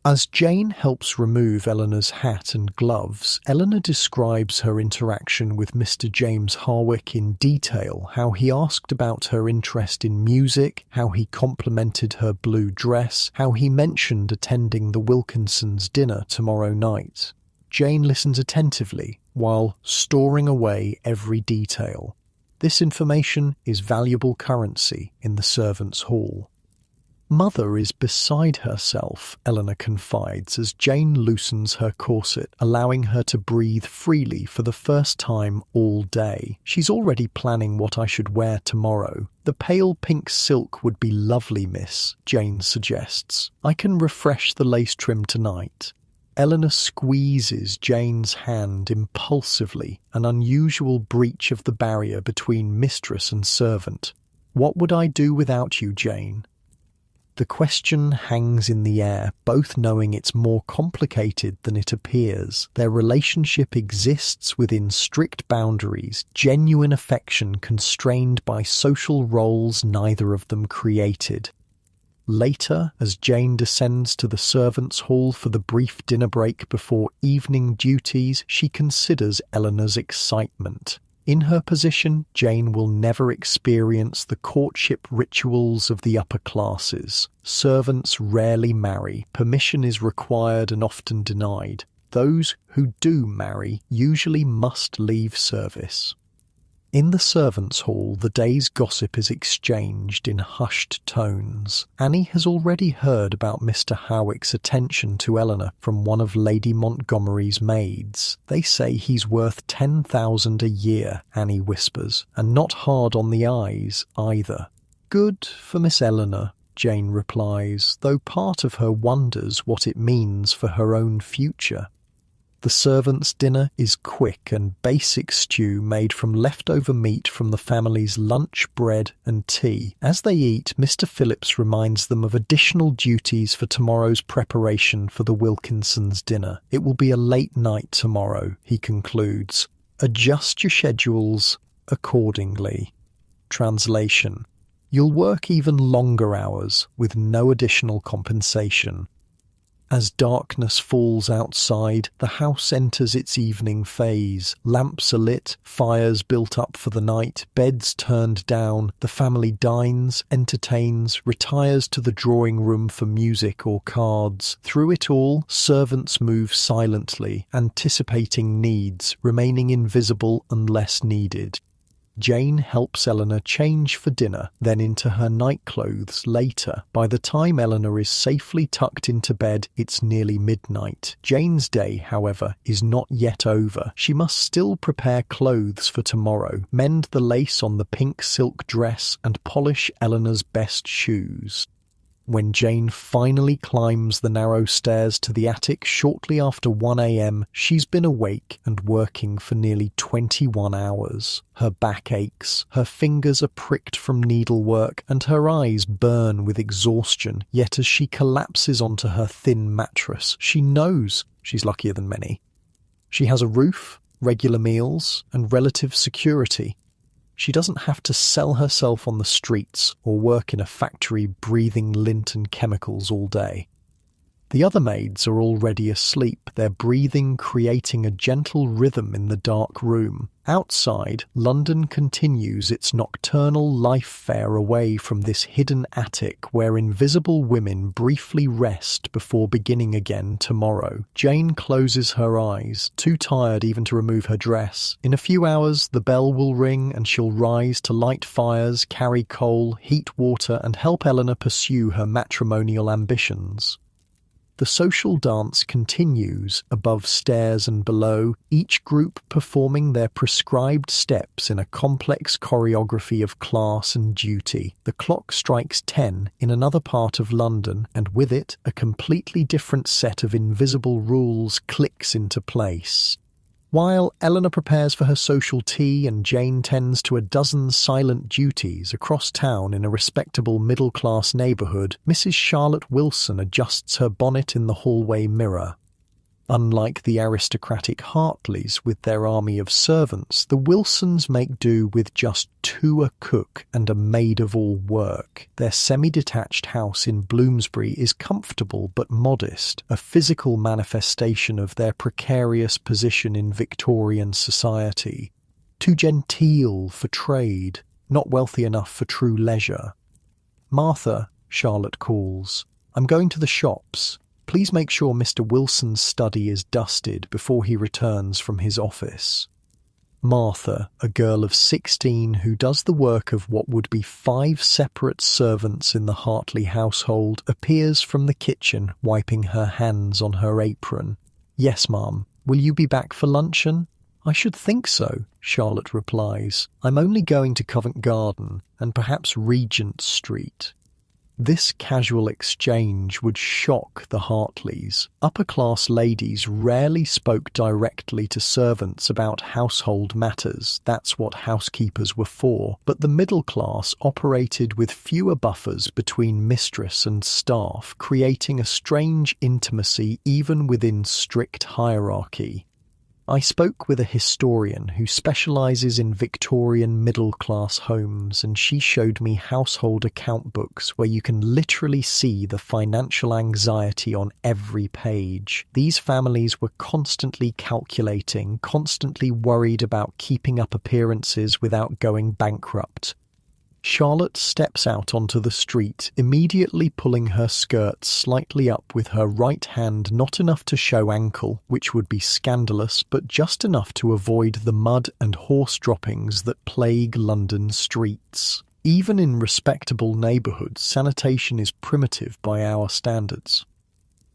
As Jane helps remove Eleanor's hat and gloves, Eleanor describes her interaction with Mr. James Harwick in detail, how he asked about her interest in music, how he complimented her blue dress, how he mentioned attending the Wilkinsons' dinner tomorrow night. Jane listens attentively, while storing away every detail. This information is valuable currency in the servants' hall. "Mother is beside herself," Eleanor confides as Jane loosens her corset, allowing her to breathe freely for the first time all day. "She's already planning what I should wear tomorrow." "The pale pink silk would be lovely, miss," Jane suggests. "I can refresh the lace trim tonight." Eleanor squeezes Jane's hand impulsively, an unusual breach of the barrier between mistress and servant. "What would I do without you, Jane?" The question hangs in the air, both knowing it's more complicated than it appears. Their relationship exists within strict boundaries, genuine affection constrained by social roles neither of them created. Later, as Jane descends to the servants' hall for the brief dinner break before evening duties, she considers Eleanor's excitement. In her position, Jane will never experience the courtship rituals of the upper classes. Servants rarely marry. Permission is required and often denied. Those who do marry usually must leave service. In the servants' hall, the day's gossip is exchanged in hushed tones. Annie has already heard about Mr. Howick's attention to Eleanor from one of Lady Montgomery's maids. "They say he's worth 10,000 a year," Annie whispers, "and not hard on the eyes, either." "Good for Miss Eleanor," Jane replies, though part of her wonders what it means for her own future. The servants' dinner is quick and basic stew made from leftover meat from the family's lunch, bread and tea. As they eat, Mr. Phillips reminds them of additional duties for tomorrow's preparation for the Wilkinsons' dinner. "It will be a late night tomorrow," he concludes. "Adjust your schedules accordingly." Translation: "You'll work even longer hours with no additional compensation." As darkness falls outside, the house enters its evening phase. Lamps are lit, fires built up for the night, beds turned down. The family dines, entertains, retires to the drawing room for music or cards. Through it all, servants move silently, anticipating needs, remaining invisible unless needed. Jane helps Eleanor change for dinner, then into her nightclothes later. By the time Eleanor is safely tucked into bed, it's nearly midnight. Jane's day, however, is not yet over. She must still prepare clothes for tomorrow, mend the lace on the pink silk dress, and polish Eleanor's best shoes. When Jane finally climbs the narrow stairs to the attic shortly after 1 a.m, she's been awake and working for nearly 21 hours. Her back aches, her fingers are pricked from needlework, and her eyes burn with exhaustion. Yet as she collapses onto her thin mattress, she knows she's luckier than many. She has a roof, regular meals, and relative security. She doesn't have to sell herself on the streets or work in a factory breathing lint and chemicals all day. The other maids are already asleep, their breathing creating a gentle rhythm in the dark room. Outside, London continues its nocturnal life fare away from this hidden attic where invisible women briefly rest before beginning again tomorrow. Jane closes her eyes, too tired even to remove her dress. In a few hours, the bell will ring and she'll rise to light fires, carry coal, heat water, and help Eleanor pursue her matrimonial ambitions. The social dance continues, above stairs and below, each group performing their prescribed steps in a complex choreography of class and duty. The clock strikes 10 in another part of London, and with it, a completely different set of invisible rules clicks into place. While Eleanor prepares for her social tea and Jane tends to a dozen silent duties across town in a respectable middle-class neighbourhood, Mrs. Charlotte Wilson adjusts her bonnet in the hallway mirror. Unlike the aristocratic Hartleys with their army of servants, the Wilsons make do with just a cook and a maid-of-all-work. Their semi-detached house in Bloomsbury is comfortable but modest, a physical manifestation of their precarious position in Victorian society. Too genteel for trade, not wealthy enough for true leisure. "Martha," Charlotte calls, "I'm going to the shops. Please make sure Mr. Wilson's study is dusted before he returns from his office." Martha, a girl of 16 who does the work of what would be 5 separate servants in the Hartley household, appears from the kitchen, wiping her hands on her apron. "Yes, ma'am. Will you be back for luncheon?" "I should think so," Charlotte replies. "I'm only going to Covent Garden and perhaps Regent Street." This casual exchange would shock the Hartleys. Upper-class ladies rarely spoke directly to servants about household matters. That's what housekeepers were for. But the middle class operated with fewer buffers between mistress and staff, creating a strange intimacy even within strict hierarchy. I spoke with a historian who specialises in Victorian middle-class homes, and she showed me household account books where you can literally see the financial anxiety on every page. These families were constantly calculating, constantly worried about keeping up appearances without going bankrupt. Charlotte steps out onto the street, immediately pulling her skirt slightly up with her right hand, not enough to show ankle, which would be scandalous, but just enough to avoid the mud and horse droppings that plague London streets. Even in respectable neighbourhoods, sanitation is primitive by our standards.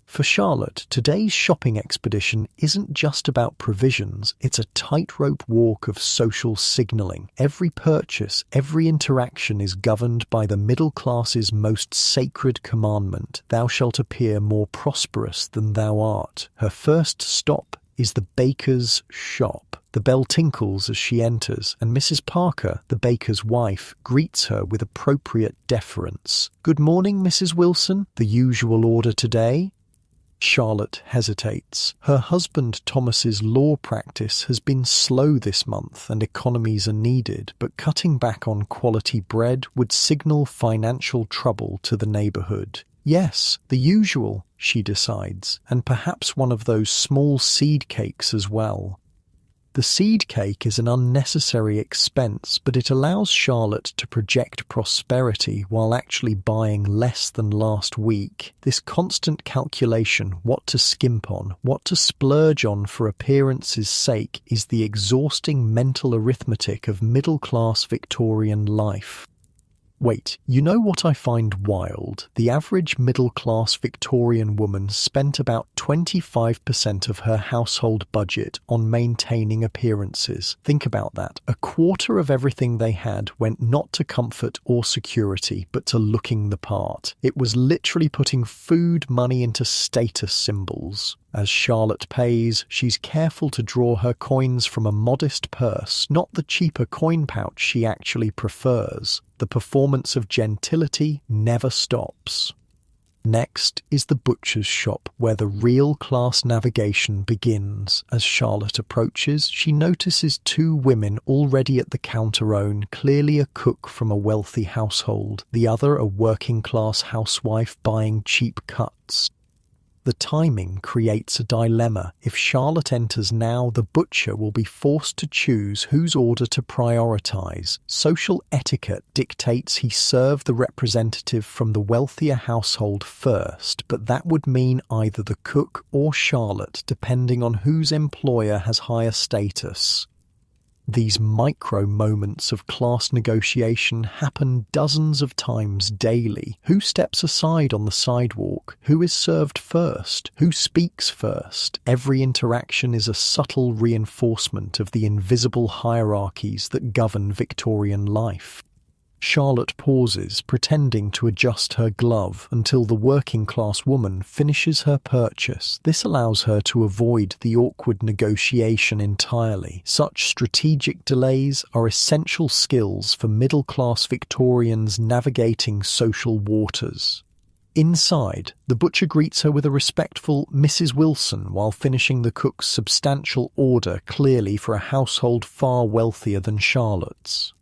For Charlotte, today's shopping expedition isn't just about provisions, it's a tightrope walk of social signalling. Every purchase, every interaction is governed by the middle class's most sacred commandment, "Thou shalt appear more prosperous than thou art." Her first stop is the baker's shop. The bell tinkles as she enters, and Mrs. Parker, the baker's wife, greets her with appropriate deference. "Good morning, Mrs. Wilson. The usual order today?" Charlotte hesitates. Her husband Thomas's law practice has been slow this month and economies are needed, but cutting back on quality bread would signal financial trouble to the neighbourhood. "Yes, the usual," she decides, "and perhaps one of those small seed cakes as well." The seed cake is an unnecessary expense, but it allows Charlotte to project prosperity while actually buying less than last week. This constant calculation, what to skimp on, what to splurge on for appearance's sake, is the exhausting mental arithmetic of middle-class Victorian life. Wait, you know what I find wild? The average middle-class Victorian woman spent about 25% of her household budget on maintaining appearances. Think about that. A quarter of everything they had went not to comfort or security, but to looking the part. It was literally putting food money into status symbols. As Charlotte pays, she's careful to draw her coins from a modest purse, not the cheaper coin pouch she actually prefers. The performance of gentility never stops. Next is the butcher's shop, where the real class navigation begins. As Charlotte approaches, she notices two women already at the counter own, clearly a cook from a wealthy household, the other a working-class housewife buying cheap cuts. The timing creates a dilemma. If Charlotte enters now, the butcher will be forced to choose whose order to prioritize. Social etiquette dictates he serve the representative from the wealthier household first, but that would mean either the cook or Charlotte, depending on whose employer has higher status. These micro moments of class negotiation happen dozens of times daily. Who steps aside on the sidewalk? Who is served first? Who speaks first? Every interaction is a subtle reinforcement of the invisible hierarchies that govern Victorian life. Charlotte pauses, pretending to adjust her glove until the working-class woman finishes her purchase. This allows her to avoid the awkward negotiation entirely. Such strategic delays are essential skills for middle-class Victorians navigating social waters. Inside, the butcher greets her with a respectful "Mrs. Wilson" while finishing the cook's substantial order, clearly for a household far wealthier than Charlotte's.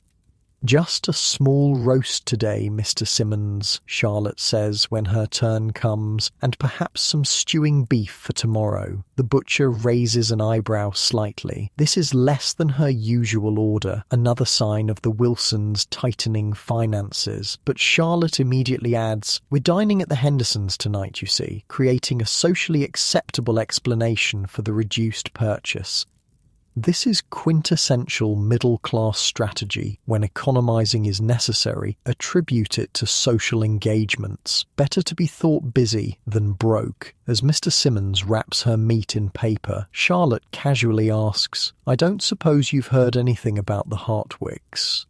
"Just a small roast today, Mr. Simmons," Charlotte says when her turn comes, "and perhaps some stewing beef for tomorrow." The butcher raises an eyebrow slightly. This is less than her usual order, another sign of the Wilsons' tightening finances. But Charlotte immediately adds, "We're dining at the Hendersons tonight, you see," creating a socially acceptable explanation for the reduced purchase. This is quintessential middle-class strategy. When economizing is necessary, attribute it to social engagements. Better to be thought busy than broke. As Mr. Simmons wraps her meat in paper, Charlotte casually asks, "I don't suppose you've heard anything about the Hartwicks?"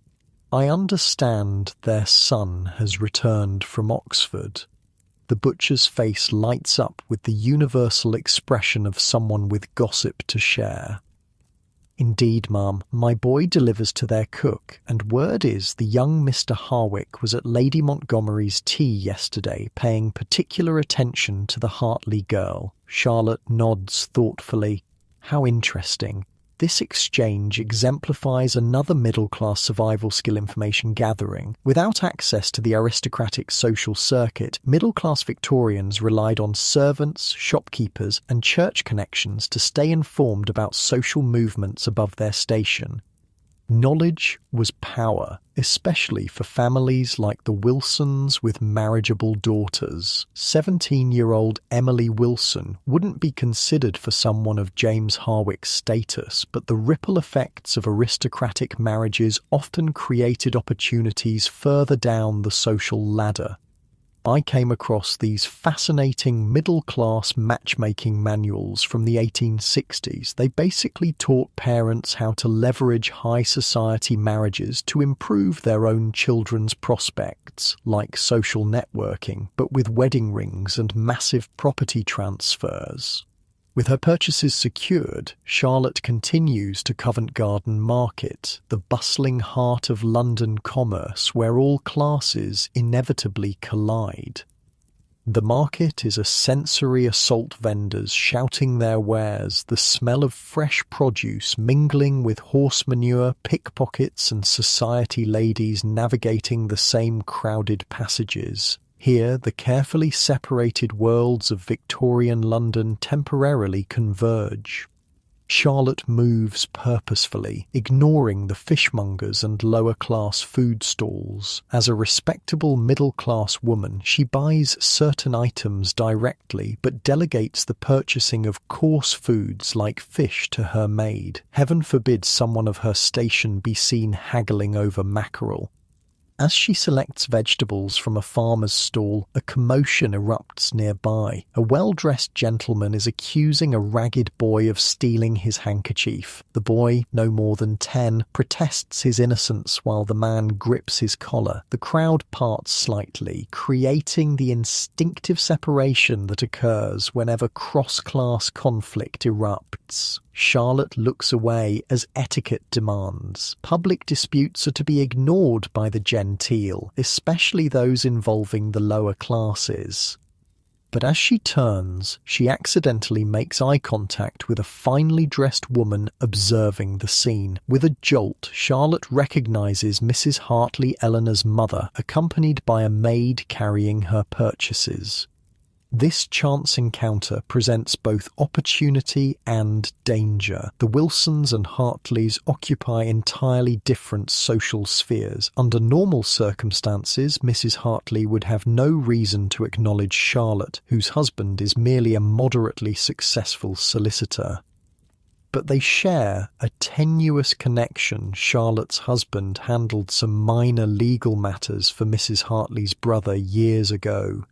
"I understand their son has returned from Oxford." The butcher's face lights up with the universal expression of someone with gossip to share. "Indeed, ma'am, my boy delivers to their cook, and word is the young Mr. Harwick was at Lady Montgomery's tea yesterday, paying particular attention to the Hartley girl." Charlotte nods thoughtfully. How interesting. This exchange exemplifies another middle-class survival skill information gathering. Without access to the aristocratic social circuit, middle-class Victorians relied on servants, shopkeepers, and church connections to stay informed about social movements above their station. Knowledge was power, especially for families like the Wilsons with marriageable daughters. 17-year-old Emily Wilson wouldn't be considered for someone of James Harwick's status, but the ripple effects of aristocratic marriages often created opportunities further down the social ladder. I came across these fascinating middle-class matchmaking manuals from the 1860s. They basically taught parents how to leverage high society marriages to improve their own children's prospects, like social networking, but with wedding rings and massive property transfers. With her purchases secured, Charlotte continues to Covent Garden Market, the bustling heart of London commerce where all classes inevitably collide. The market is a sensory assault vendors shouting their wares, the smell of fresh produce mingling with horse manure, pickpockets and society ladies navigating the same crowded passages. Here, the carefully separated worlds of Victorian London temporarily converge. Charlotte moves purposefully, ignoring the fishmongers and lower-class food stalls. As a respectable middle-class woman, she buys certain items directly, but delegates the purchasing of coarse foods like fish to her maid. Heaven forbid someone of her station be seen haggling over mackerel. As she selects vegetables from a farmer's stall, a commotion erupts nearby. A well-dressed gentleman is accusing a ragged boy of stealing his handkerchief. The boy, no more than 10, protests his innocence while the man grips his collar. The crowd parts slightly, creating the instinctive separation that occurs whenever cross-class conflict erupts. Charlotte looks away as etiquette demands. Public disputes are to be ignored by the genteel, especially those involving the lower classes. But as she turns, she accidentally makes eye contact with a finely dressed woman observing the scene. With a jolt, Charlotte recognizes Mrs. Hartley Eleanor's mother, accompanied by a maid carrying her purchases. This chance encounter presents both opportunity and danger. The Wilsons and Hartleys occupy entirely different social spheres. Under normal circumstances, Mrs. Hartley would have no reason to acknowledge Charlotte, whose husband is merely a moderately successful solicitor. But they share a tenuous connection. Charlotte's husband handled some minor legal matters for Mrs. Hartley's brother years ago.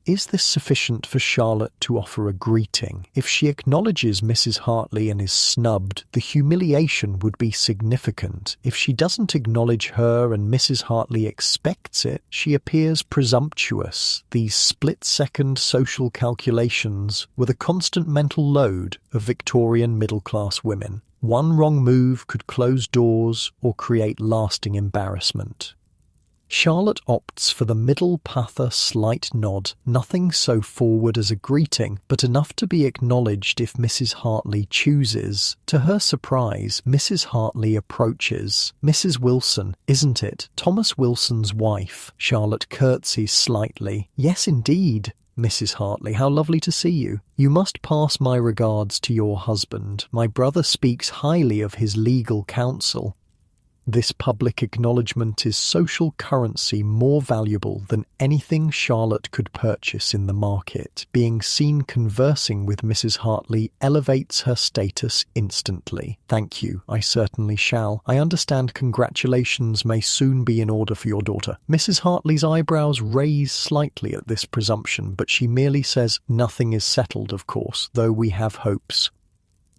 Is this sufficient for Charlotte to offer a greeting? If she acknowledges Mrs. Hartley and is snubbed, the humiliation would be significant. If she doesn't acknowledge her and Mrs. Hartley expects it, she appears presumptuous. These split-second social calculations were the constant mental load of Victorian middle-class women. One wrong move could close doors or create lasting embarrassment. Charlotte opts for the middle-pather slight nod, nothing so forward as a greeting, but enough to be acknowledged if Mrs. Hartley chooses. To her surprise, Mrs. Hartley approaches. "Mrs. Wilson, isn't it? Thomas Wilson's wife." Charlotte curtsies slightly. "Yes, indeed. Mrs. Hartley, how lovely to see you. You must pass my regards to your husband. My brother speaks highly of his legal counsel." This public acknowledgement is social currency more valuable than anything Charlotte could purchase in the market. Being seen conversing with Mrs. Hartley elevates her status instantly. "Thank you, I certainly shall. I understand congratulations may soon be in order for your daughter." Mrs. Hartley's eyebrows raise slightly at this presumption, but she merely says, "Nothing is settled, of course, though we have hopes."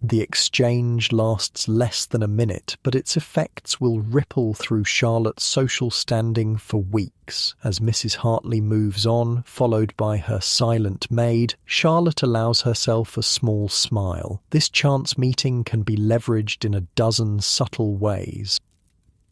The exchange lasts less than a minute, but its effects will ripple through Charlotte's social standing for weeks. As Mrs. Hartley moves on, followed by her silent maid, Charlotte allows herself a small smile. This chance meeting can be leveraged in a dozen subtle ways.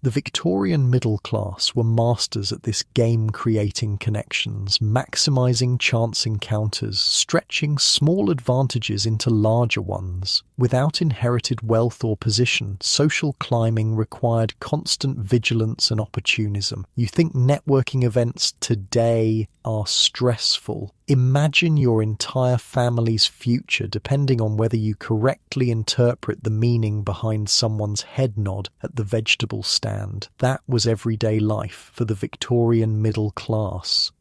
The Victorian middle class were masters at this game-creating connections, maximising chance encounters, stretching small advantages into larger ones. Without inherited wealth or position, social climbing required constant vigilance and opportunism. You think networking events today are stressful? Imagine your entire family's future depending on whether you correctly interpret the meaning behind someone's head nod at the vegetable stand. That was everyday life for the Victorian middle class.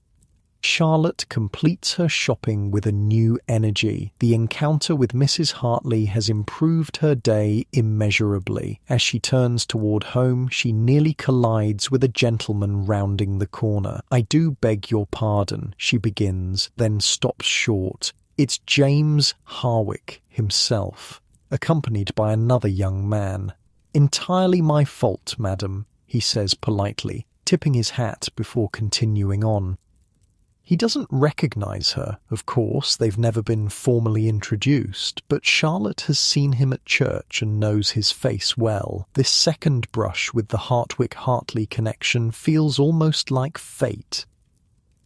Charlotte completes her shopping with a new energy. The encounter with Mrs. Hartley has improved her day immeasurably. As she turns toward home, she nearly collides with a gentleman rounding the corner. "I do beg your pardon," she begins, then stops short. It's James Harwick himself, accompanied by another young man. "Entirely my fault, madam," he says politely, tipping his hat before continuing on. He doesn't recognise her, of course, they've never been formally introduced, but Charlotte has seen him at church and knows his face well. This second brush with the Hartwick-Hartley connection feels almost like fate.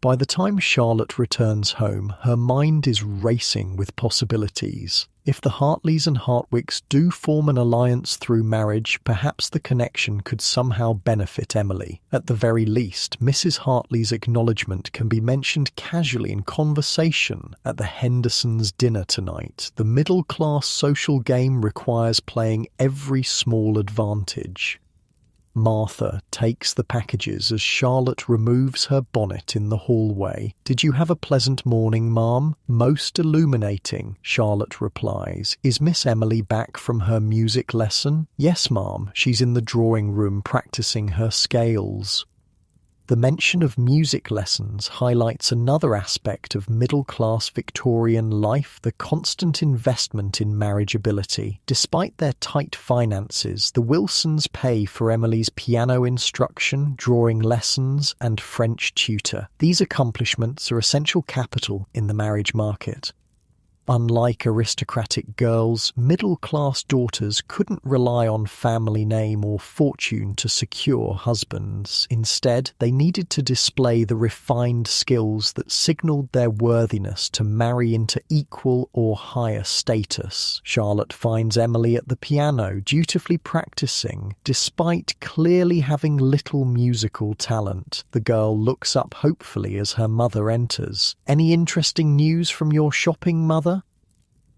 By the time Charlotte returns home, her mind is racing with possibilities. If the Hartleys and Hartwicks do form an alliance through marriage, perhaps the connection could somehow benefit Emily. At the very least, Mrs. Hartley's acknowledgement can be mentioned casually in conversation at the Hendersons' dinner tonight. The middle-class social game requires playing every small advantage. Martha takes the packages as Charlotte removes her bonnet in the hallway. "Did you have a pleasant morning, ma'am?" "Most illuminating," Charlotte replies. "Is Miss Emily back from her music lesson?" "Yes, ma'am. She's in the drawing room practising her scales." The mention of music lessons highlights another aspect of middle-class Victorian life, the constant investment in marriageability. Despite their tight finances, the Wilsons pay for Emily's piano instruction, drawing lessons, and French tutor. These accomplishments are essential capital in the marriage market. Unlike aristocratic girls, middle-class daughters couldn't rely on family name or fortune to secure husbands. Instead, they needed to display the refined skills that signaled their worthiness to marry into equal or higher status. Charlotte finds Emily at the piano, dutifully practicing. Despite clearly having little musical talent, the girl looks up hopefully as her mother enters. "Any interesting news from your shopping, mother?"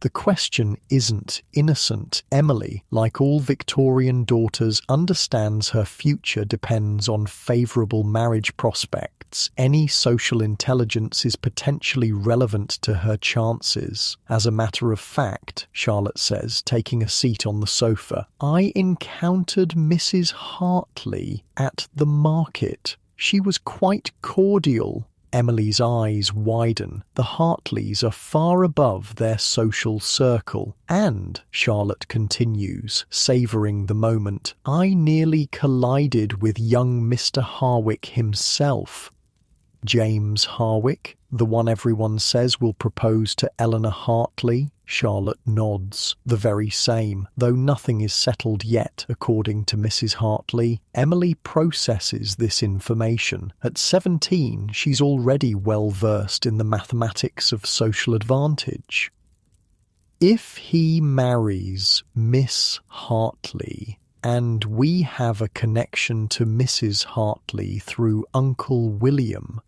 The question isn't innocent. Emily, like all Victorian daughters, understands her future depends on favourable marriage prospects. Any social intelligence is potentially relevant to her chances. "As a matter of fact," Charlotte says, taking a seat on the sofa, "I encountered Mrs. Hartley at the market. She was quite cordial." Emily's eyes widen. The Hartleys are far above their social circle. "And," Charlotte continues, savouring the moment, "I nearly collided with young Mr. Harwick himself." James Harwick, the one everyone says will propose to Eleanor Hartley? Charlotte nods. The very same, though nothing is settled yet, according to Mrs. Hartley. Emily processes this information. At 17, she's already well versed in the mathematics of social advantage. If he marries Miss Hartley, and we have a connection to Mrs. Hartley through Uncle William.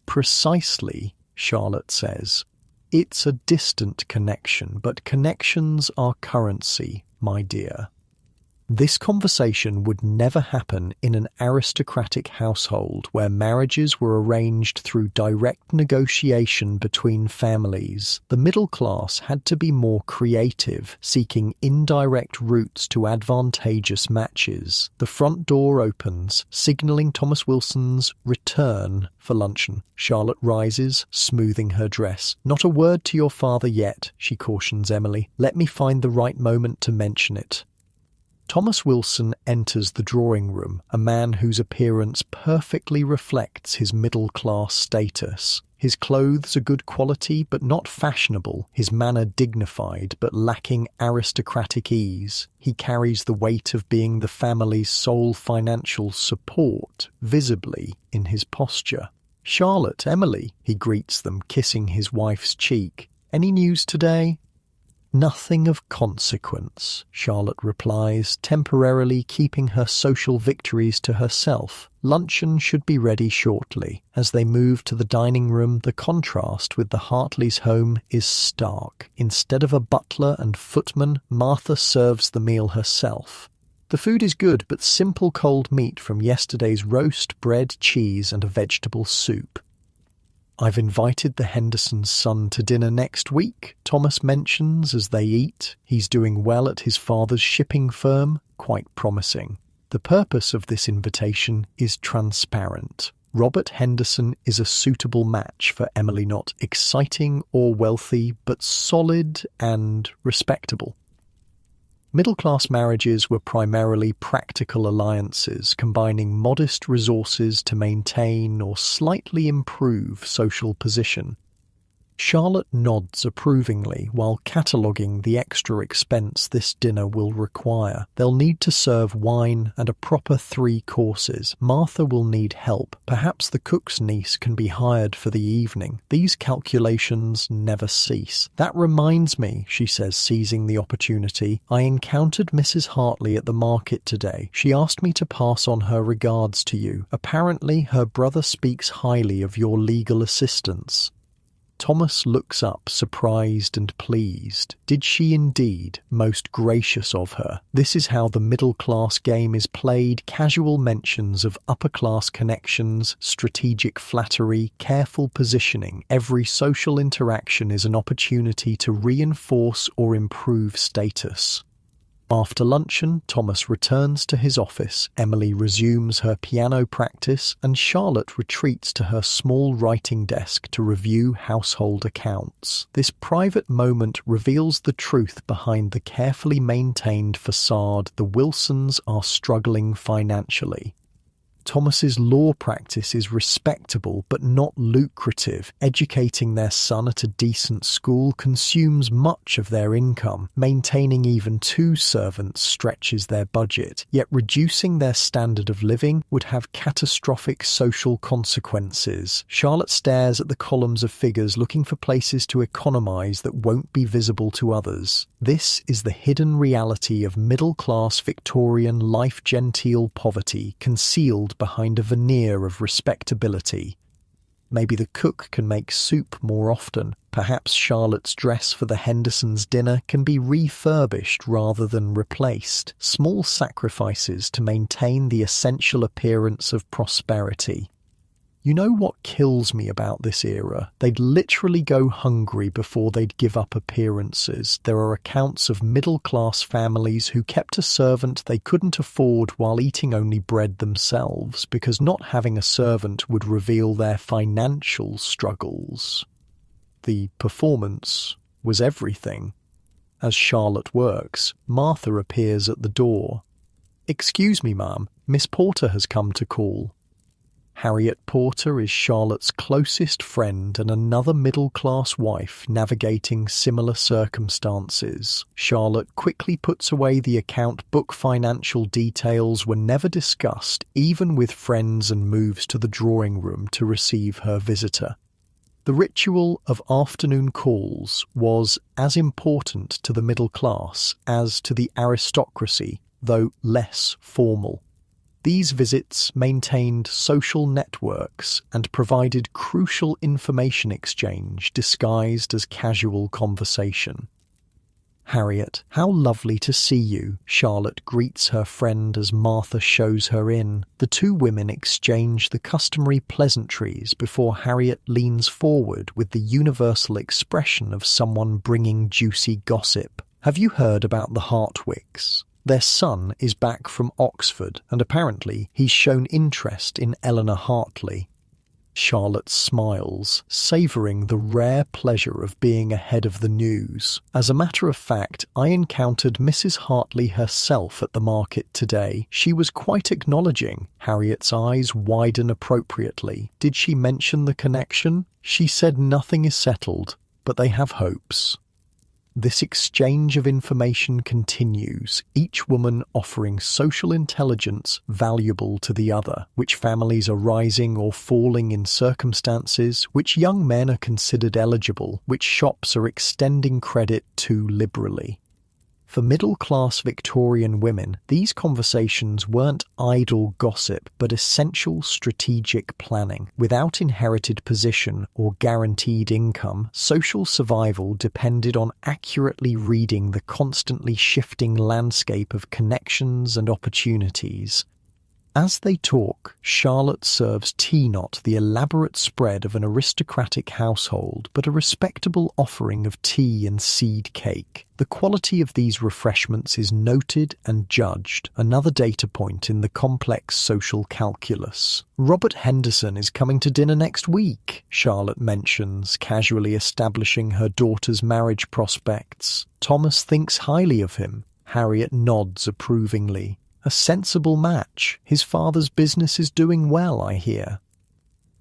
Precisely, Charlotte says. It's a distant connection, but connections are currency, my dear. This conversation would never happen in an aristocratic household where marriages were arranged through direct negotiation between families. The middle class had to be more creative, seeking indirect routes to advantageous matches. The front door opens, signalling Thomas Wilson's return for luncheon. Charlotte rises, smoothing her dress. "Not a word to your father yet," she cautions Emily. "Let me find the right moment to mention it." Thomas Wilson enters the drawing room, a man whose appearance perfectly reflects his middle-class status. His clothes are good quality but not fashionable, his manner dignified but lacking aristocratic ease. He carries the weight of being the family's sole financial support, visibly in his posture. "Charlotte, Emily," he greets them, kissing his wife's cheek. "Any news today?" "Nothing of consequence," Charlotte replies, temporarily keeping her social victories to herself. Luncheon should be ready shortly. As they move to the dining room, the contrast with the Hartleys' home is stark. Instead of a butler and footman, Martha serves the meal herself. The food is good, but simple cold meat from yesterday's roast, bread, cheese, and a vegetable soup. "I've invited the Hendersons' son to dinner next week," Thomas mentions as they eat. He's doing well at his father's shipping firm, quite promising. The purpose of this invitation is transparent. Robert Henderson is a suitable match for Emily, not exciting or wealthy, but solid and respectable. Middle-class marriages were primarily practical alliances, combining modest resources to maintain or slightly improve social position. Charlotte nods approvingly while cataloguing the extra expense this dinner will require. They'll need to serve wine and a proper 3 courses. Martha will need help. Perhaps the cook's niece can be hired for the evening. These calculations never cease. "That reminds me," she says, seizing the opportunity. "I encountered Mrs. Hartley at the market today. She asked me to pass on her regards to you. Apparently her brother speaks highly of your legal assistance." Thomas looks up, surprised and pleased. Did she indeed? Most gracious of her. This is how the middle-class game is played. Casual mentions of upper-class connections, strategic flattery, careful positioning. Every social interaction is an opportunity to reinforce or improve status. After luncheon, Thomas returns to his office, Emily resumes her piano practice, and Charlotte retreats to her small writing desk to review household accounts. This private moment reveals the truth behind the carefully maintained facade. The Wilsons are struggling financially. Thomas's law practice is respectable but not lucrative. Educating their son at a decent school consumes much of their income. Maintaining even 2 servants stretches their budget. Yet reducing their standard of living would have catastrophic social consequences. Charlotte stares at the columns of figures, looking for places to economize that won't be visible to others. This is the hidden reality of middle-class Victorian life-genteel poverty, concealed behind a veneer of respectability. Maybe the cook can make soup more often. Perhaps Charlotte's dress for the Hendersons' dinner can be refurbished rather than replaced. Small sacrifices to maintain the essential appearance of prosperity. You know what kills me about this era? They'd literally go hungry before they'd give up appearances. There are accounts of middle-class families who kept a servant they couldn't afford while eating only bread themselves, because not having a servant would reveal their financial struggles. The performance was everything. As Charlotte works, Martha appears at the door. "Excuse me, ma'am, Miss Porter has come to call." Harriet Porter is Charlotte's closest friend and another middle-class wife navigating similar circumstances. Charlotte quickly puts away the account book. Financial details were never discussed, even with friends, and moves to the drawing room to receive her visitor. The ritual of afternoon calls was as important to the middle class as to the aristocracy, though less formal. These visits maintained social networks and provided crucial information exchange disguised as casual conversation. "Harriet, how lovely to see you," Charlotte greets her friend as Martha shows her in. The 2 women exchange the customary pleasantries before Harriet leans forward with the universal expression of someone bringing juicy gossip. "Have you heard about the Hartwicks? Their son is back from Oxford, and apparently he's shown interest in Eleanor Hartley." Charlotte smiles, savouring the rare pleasure of being ahead of the news. "As a matter of fact, I encountered Mrs. Hartley herself at the market today. She was quite acknowledging." Harriet's eyes widen appropriately. "Did she mention the connection?" "She said nothing is settled, but they have hopes." This exchange of information continues, each woman offering social intelligence valuable to the other: which families are rising or falling in circumstances, which young men are considered eligible, which shops are extending credit too liberally. For middle-class Victorian women, these conversations weren't idle gossip, but essential strategic planning. Without inherited position or guaranteed income, social survival depended on accurately reading the constantly shifting landscape of connections and opportunities. As they talk, Charlotte serves tea, not the elaborate spread of an aristocratic household, but a respectable offering of tea and seed cake. The quality of these refreshments is noted and judged, another data point in the complex social calculus. "Robert Henderson is coming to dinner next week," Charlotte mentions, casually establishing her daughter's marriage prospects. "Thomas thinks highly of him." Harriet nods approvingly. "A sensible match. His father's business is doing well, I hear."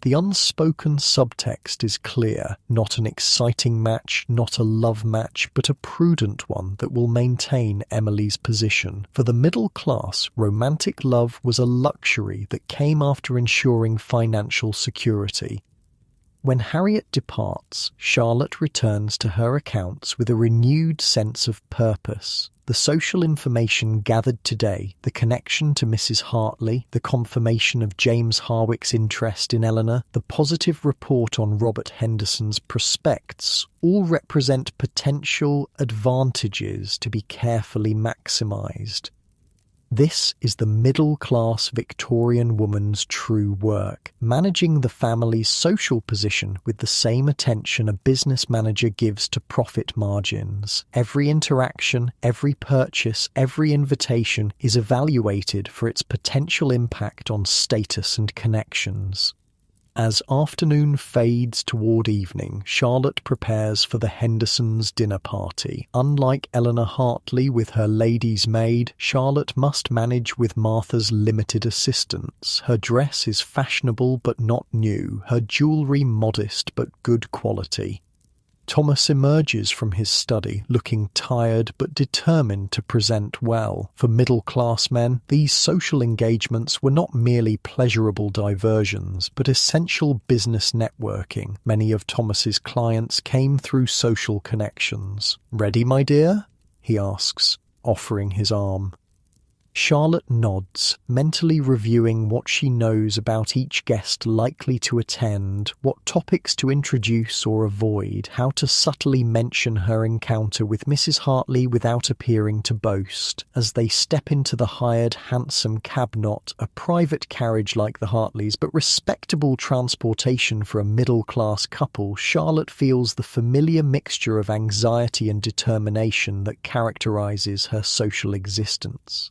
The unspoken subtext is clear. Not an exciting match, not a love match, but a prudent one that will maintain Emily's position. For the middle class, romantic love was a luxury that came after ensuring financial security. When Harriet departs, Charlotte returns to her accounts with a renewed sense of purpose. The social information gathered today, the connection to Mrs. Hartley, the confirmation of James Harwick's interest in Eleanor, the positive report on Robert Henderson's prospects, all represent potential advantages to be carefully maximised. This is the middle-class Victorian woman's true work, managing the family's social position with the same attention a business manager gives to profit margins. Every interaction, every purchase, every invitation is evaluated for its potential impact on status and connections. As afternoon fades toward evening, Charlotte prepares for the Hendersons' dinner party. Unlike Eleanor Hartley with her lady's maid, Charlotte must manage with Martha's limited assistance. Her dress is fashionable but not new, her jewellery modest but good quality. Thomas emerges from his study, looking tired but determined to present well. For middle-class men, these social engagements were not merely pleasurable diversions, but essential business networking. Many of Thomas's clients came through social connections. "Ready, my dear?" he asks, offering his arm. Charlotte nods, mentally reviewing what she knows about each guest likely to attend, what topics to introduce or avoid, how to subtly mention her encounter with Mrs. Hartley without appearing to boast. As they step into the hired hansom cab, not a private carriage like the Hartleys, but respectable transportation for a middle-class couple, Charlotte feels the familiar mixture of anxiety and determination that characterises her social existence.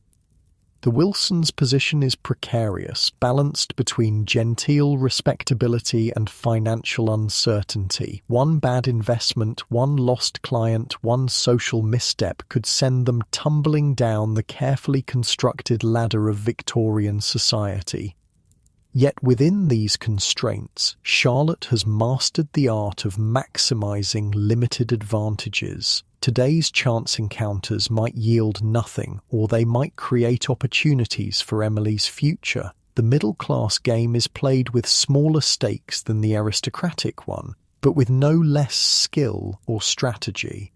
The Wilsons' position is precarious, balanced between genteel respectability and financial uncertainty. One bad investment, one lost client, one social misstep could send them tumbling down the carefully constructed ladder of Victorian society. Yet within these constraints, Charlotte has mastered the art of maximising limited advantages. Today's chance encounters might yield nothing, or they might create opportunities for Emily's future. The middle-class game is played with smaller stakes than the aristocratic one, but with no less skill or strategy.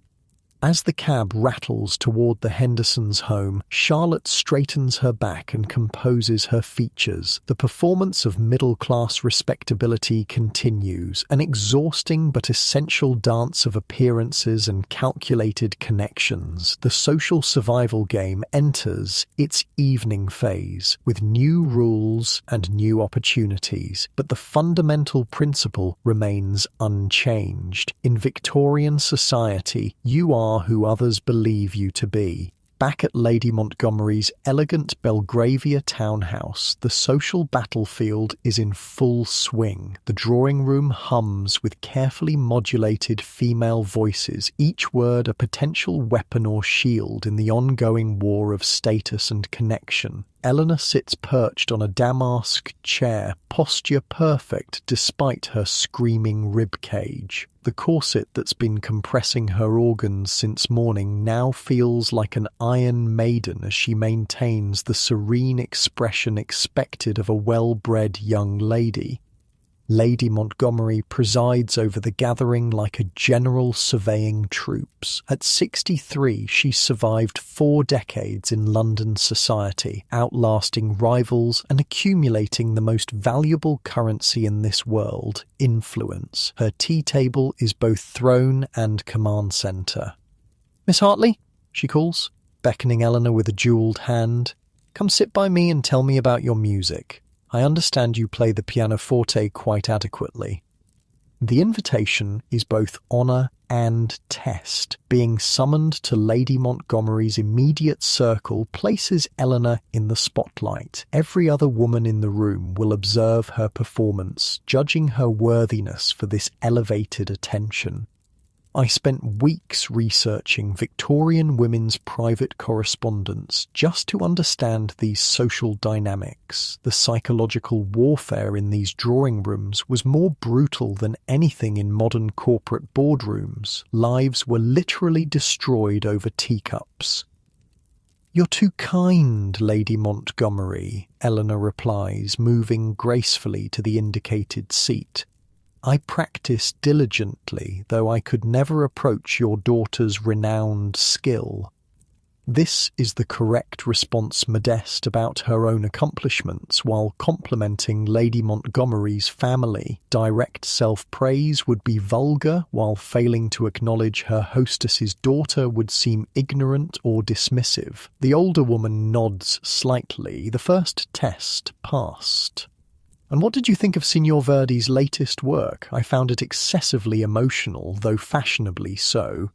As the cab rattles toward the Hendersons' home, Charlotte straightens her back and composes her features. The performance of middle-class respectability continues, an exhausting but essential dance of appearances and calculated connections. The social survival game enters its evening phase, with new rules and new opportunities, but the fundamental principle remains unchanged. In Victorian society, you are who others believe you to be. Back at Lady Montgomery's elegant Belgravia townhouse, the social battlefield is in full swing. The drawing room hums with carefully modulated female voices, each word a potential weapon or shield in the ongoing war of status and connection. Eleanor sits perched on a damask chair, posture perfect despite her screaming rib cage. The corset that's been compressing her organs since morning now feels like an iron maiden as she maintains the serene expression expected of a well-bred young lady. Lady Montgomery presides over the gathering like a general surveying troops. At 63, she survived 4 decades in London society, outlasting rivals and accumulating the most valuable currency in this world, influence. Her tea table is both throne and command centre. "Miss Hartley," she calls, beckoning Eleanor with a jewelled hand. "Come sit by me and tell me about your music. I understand you play the pianoforte quite adequately." The invitation is both honour and test. Being summoned to Lady Montgomery's immediate circle places Eleanor in the spotlight. Every other woman in the room will observe her performance, judging her worthiness for this elevated attention. I spent weeks researching Victorian women's private correspondence just to understand these social dynamics. The psychological warfare in these drawing rooms was more brutal than anything in modern corporate boardrooms. Lives were literally destroyed over teacups. "You're too kind, Lady Montgomery," Eleanor replies, moving gracefully to the indicated seat. "I practice diligently, though I could never approach your daughter's renowned skill." This is the correct response, modest about her own accomplishments, while complimenting Lady Montgomery's family. Direct self-praise would be vulgar, while failing to acknowledge her hostess's daughter would seem ignorant or dismissive. The older woman nods slightly. The first test passed. "And what did you think of Signor Verdi's latest work? I found it excessively emotional, though fashionably so."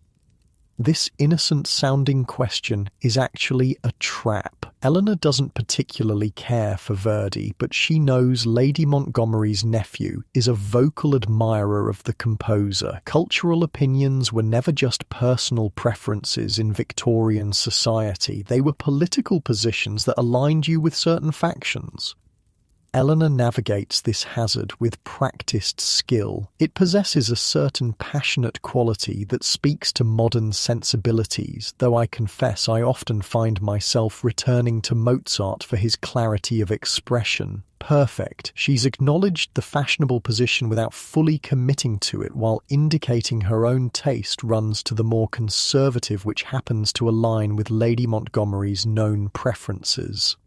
This innocent-sounding question is actually a trap. Eleanor doesn't particularly care for Verdi, but she knows Lady Montgomery's nephew is a vocal admirer of the composer. Cultural opinions were never just personal preferences in Victorian society, they were political positions that aligned you with certain factions. Eleanor navigates this hazard with practiced skill. It possesses a certain passionate quality that speaks to modern sensibilities, though I confess I often find myself returning to Mozart for his clarity of expression. Perfect. She's acknowledged the fashionable position without fully committing to it, while indicating her own taste runs to the more conservative, which happens to align with Lady Montgomery's known preferences.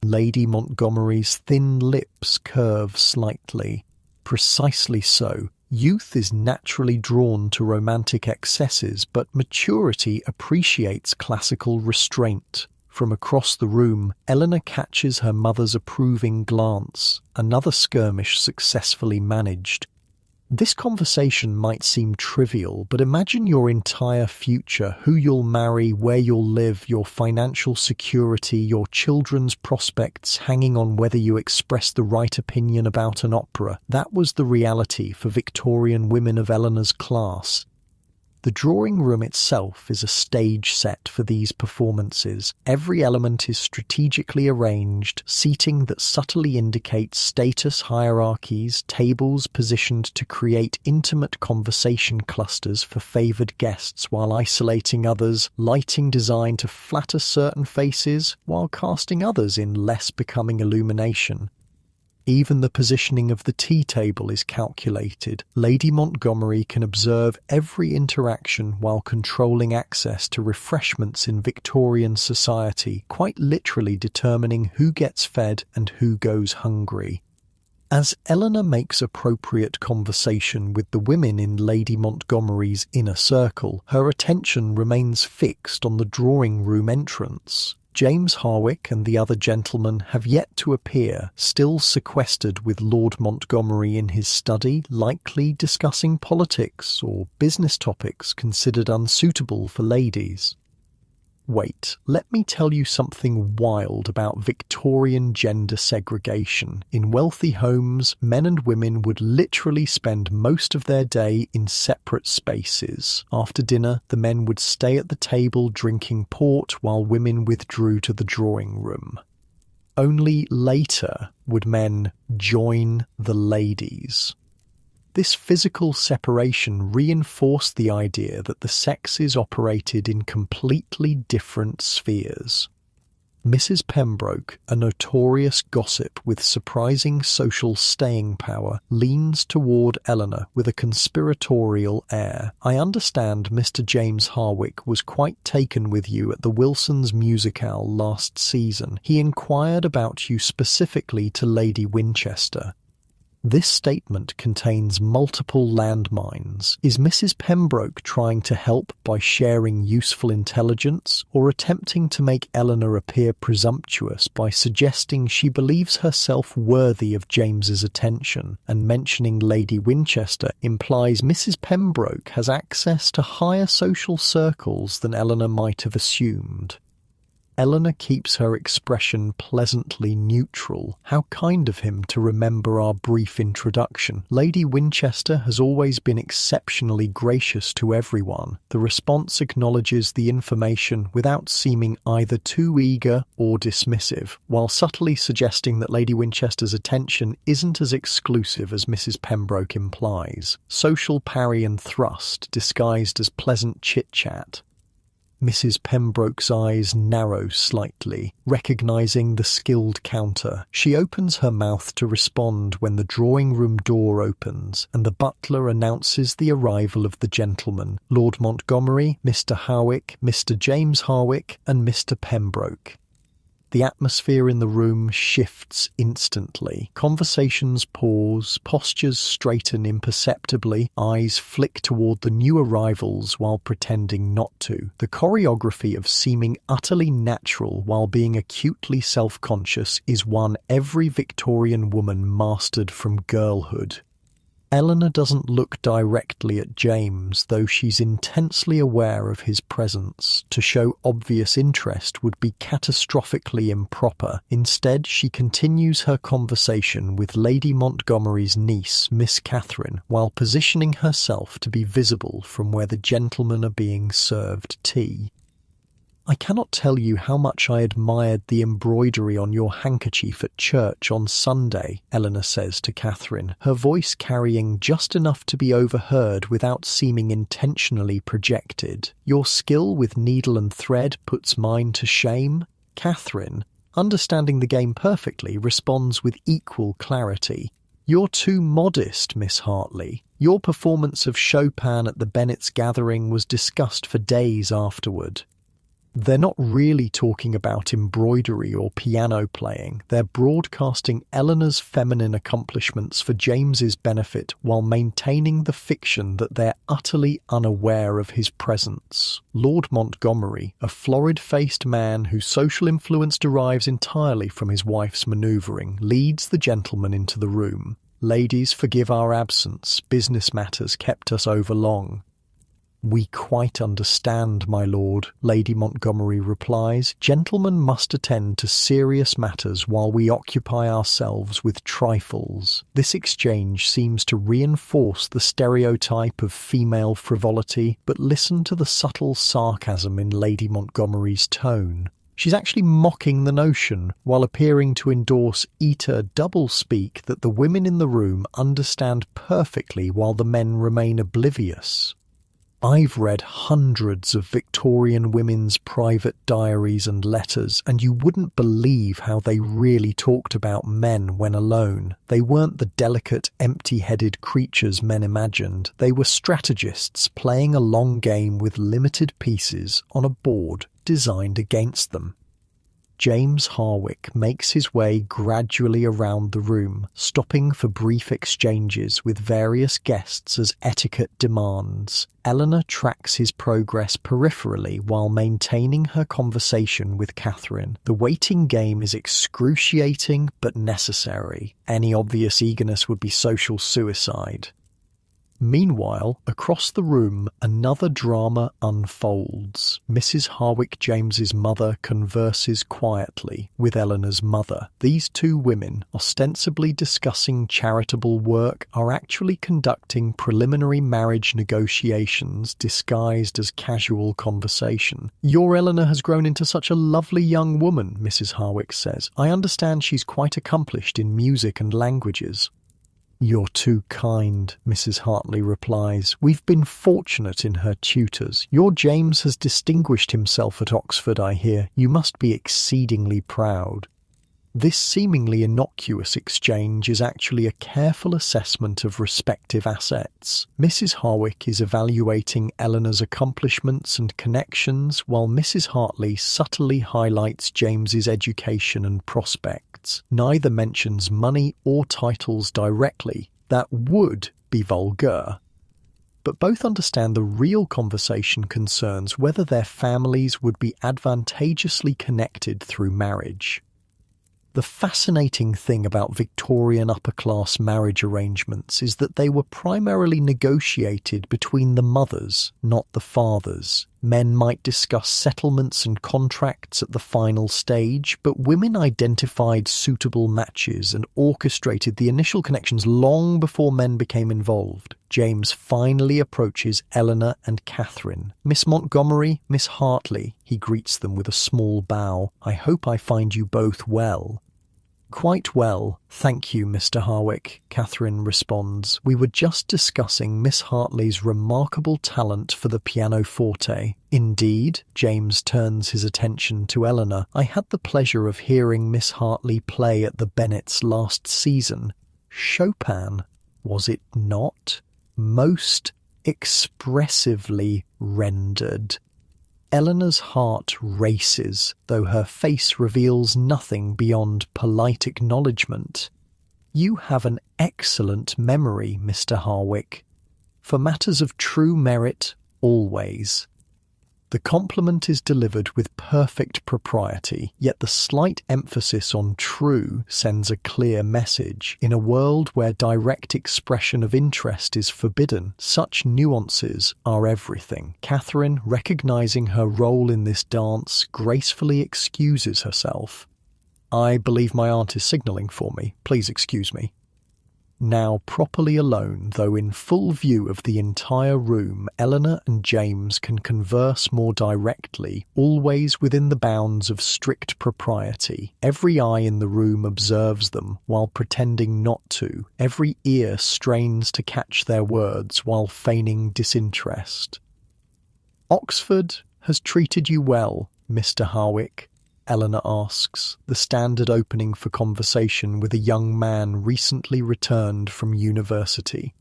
Lady Montgomery's thin lips curve slightly. Precisely so. Youth is naturally drawn to romantic excesses, but maturity appreciates classical restraint. From across the room, Eleanor catches her mother's approving glance, another skirmish successfully managed. This conversation might seem trivial, but imagine your entire future, who you'll marry, where you'll live, your financial security, your children's prospects hanging on whether you express the right opinion about an opera. That was the reality for Victorian women of Eleanor's class. The drawing room itself is a stage set for these performances. Every element is strategically arranged, seating that subtly indicates status hierarchies, tables positioned to create intimate conversation clusters for favoured guests while isolating others, lighting designed to flatter certain faces while casting others in less becoming illumination. Even the positioning of the tea table is calculated. Lady Montgomery can observe every interaction while controlling access to refreshments in Victorian society, quite literally determining who gets fed and who goes hungry. As Eleanor makes appropriate conversation with the women in Lady Montgomery's inner circle, her attention remains fixed on the drawing room entrance. James Harwick and the other gentlemen have yet to appear, still sequestered with Lord Montgomery in his study, likely discussing politics or business topics considered unsuitable for ladies. Wait, let me tell you something wild about Victorian gender segregation. In wealthy homes, men and women would literally spend most of their day in separate spaces. After dinner, the men would stay at the table drinking port while women withdrew to the drawing room. Only later would men join the ladies. This physical separation reinforced the idea that the sexes operated in completely different spheres. Mrs. Pembroke, a notorious gossip with surprising social staying power, leans toward Eleanor with a conspiratorial air. "I understand Mr. James Harwick was quite taken with you at the Wilsons' musicale last season. He inquired about you specifically to Lady Winchester." This statement contains multiple landmines. Is Mrs. Pembroke trying to help by sharing useful intelligence, or attempting to make Eleanor appear presumptuous by suggesting she believes herself worthy of James's attention, and mentioning Lady Winchester implies Mrs. Pembroke has access to higher social circles than Eleanor might have assumed? Eleanor keeps her expression pleasantly neutral. How kind of him to remember our brief introduction. Lady Winchester has always been exceptionally gracious to everyone. The response acknowledges the information without seeming either too eager or dismissive, while subtly suggesting that Lady Winchester's attention isn't as exclusive as Mrs. Pembroke implies. Social parry and thrust disguised as pleasant chit-chat. Mrs. Pembroke's eyes narrow slightly, recognizing the skilled counter. She opens her mouth to respond when the drawing-room door opens, and the butler announces the arrival of the gentlemen, Lord Montgomery, Mr. Harwick, Mr. James Harwick, and Mr. Pembroke. The atmosphere in the room shifts instantly. Conversations pause, postures straighten imperceptibly, eyes flick toward the new arrivals while pretending not to. The choreography of seeming utterly natural while being acutely self-conscious is one every Victorian woman mastered from girlhood. Eleanor doesn't look directly at James, though she's intensely aware of his presence. To show obvious interest would be catastrophically improper. Instead, she continues her conversation with Lady Montgomery's niece, Miss Catherine, while positioning herself to be visible from where the gentlemen are being served tea. "I cannot tell you how much I admired the embroidery on your handkerchief at church on Sunday," Eleanor says to Catherine, her voice carrying just enough to be overheard without seeming intentionally projected. "Your skill with needle and thread puts mine to shame." Catherine, understanding the game perfectly, responds with equal clarity. "You're too modest, Miss Hartley. Your performance of Chopin at the Bennets' gathering was discussed for days afterward." They're not really talking about embroidery or piano playing. They're broadcasting Eleanor's feminine accomplishments for James's benefit while maintaining the fiction that they're utterly unaware of his presence. Lord Montgomery, a florid-faced man whose social influence derives entirely from his wife's manoeuvring, leads the gentlemen into the room. "Ladies, forgive our absence. Business matters kept us over long." "We quite understand, my lord," Lady Montgomery replies. "Gentlemen must attend to serious matters while we occupy ourselves with trifles." This exchange seems to reinforce the stereotype of female frivolity, but listen to the subtle sarcasm in Lady Montgomery's tone. She's actually mocking the notion, while appearing to endorse utter doublespeak that the women in the room understand perfectly while the men remain oblivious. "I've read hundreds of Victorian women's private diaries and letters, and you wouldn't believe how they really talked about men when alone. They weren't the delicate, empty-headed creatures men imagined. They were strategists playing a long game with limited pieces on a board designed against them." James Harwick makes his way gradually around the room, stopping for brief exchanges with various guests as etiquette demands. Eleanor tracks his progress peripherally while maintaining her conversation with Catherine. The waiting game is excruciating but necessary. Any obvious eagerness would be social suicide. Meanwhile, across the room, another drama unfolds. Mrs. Harwick James's mother converses quietly with Eleanor's mother. These two women, ostensibly discussing charitable work, are actually conducting preliminary marriage negotiations disguised as casual conversation. "Your Eleanor has grown into such a lovely young woman," Mrs. Harwick says. "I understand she's quite accomplished in music and languages." "You're too kind," Mrs. Hartley replies. "We've been fortunate in her tutors. Your James has distinguished himself at Oxford, I hear. You must be exceedingly proud." This seemingly innocuous exchange is actually a careful assessment of respective assets. Mrs. Harwick is evaluating Eleanor's accomplishments and connections, while Mrs. Hartley subtly highlights James's education and prospects. Neither mentions money or titles directly. That would be vulgar. But both understand the real conversation concerns whether their families would be advantageously connected through marriage. The fascinating thing about Victorian upper-class marriage arrangements is that they were primarily negotiated between the mothers, not the fathers. Men might discuss settlements and contracts at the final stage, but women identified suitable matches and orchestrated the initial connections long before men became involved. James finally approaches Eleanor and Catherine. "Miss Montgomery, Miss Hartley," he greets them with a small bow. "I hope I find you both well." "Quite well, thank you, Mr. Harwick," Catherine responds. "We were just discussing Miss Hartley's remarkable talent for the pianoforte." "Indeed?" James turns his attention to Eleanor. "I had the pleasure of hearing Miss Hartley play at the Bennets last season. Chopin, was it not? Most expressively rendered." Eleanor's heart races, though her face reveals nothing beyond polite acknowledgement. "You have an excellent memory, Mr. Harwick. For matters of true merit, always." The The compliment is delivered with perfect propriety, yet the slight emphasis on true sends a clear message. In a world where direct expression of interest is forbidden, such nuances are everything. Catherine, recognizing her role in this dance, gracefully excuses herself. "I believe my aunt is signalling for me. Please excuse me." Now properly alone, though in full view of the entire room, Eleanor and James can converse more directly, always within the bounds of strict propriety. Every eye in the room observes them, while pretending not to. Every ear strains to catch their words, while feigning disinterest. "Oxford has treated you well, Mr. Harwick?" Eleanor asks, the standard opening for conversation with a young man recently returned from university.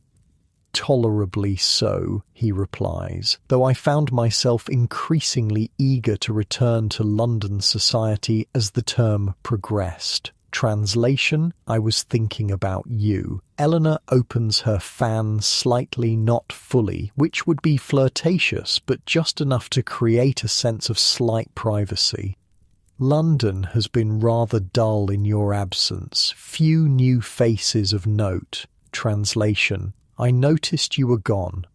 "Tolerably so," he replies, "though I found myself increasingly eager to return to London society as the term progressed." Translation: I was thinking about you. Eleanor opens her fan slightly, not fully, which would be flirtatious, but just enough to create a sense of slight privacy. "London has been rather dull in your absence. Few new faces of note." Translation: I noticed you were gone.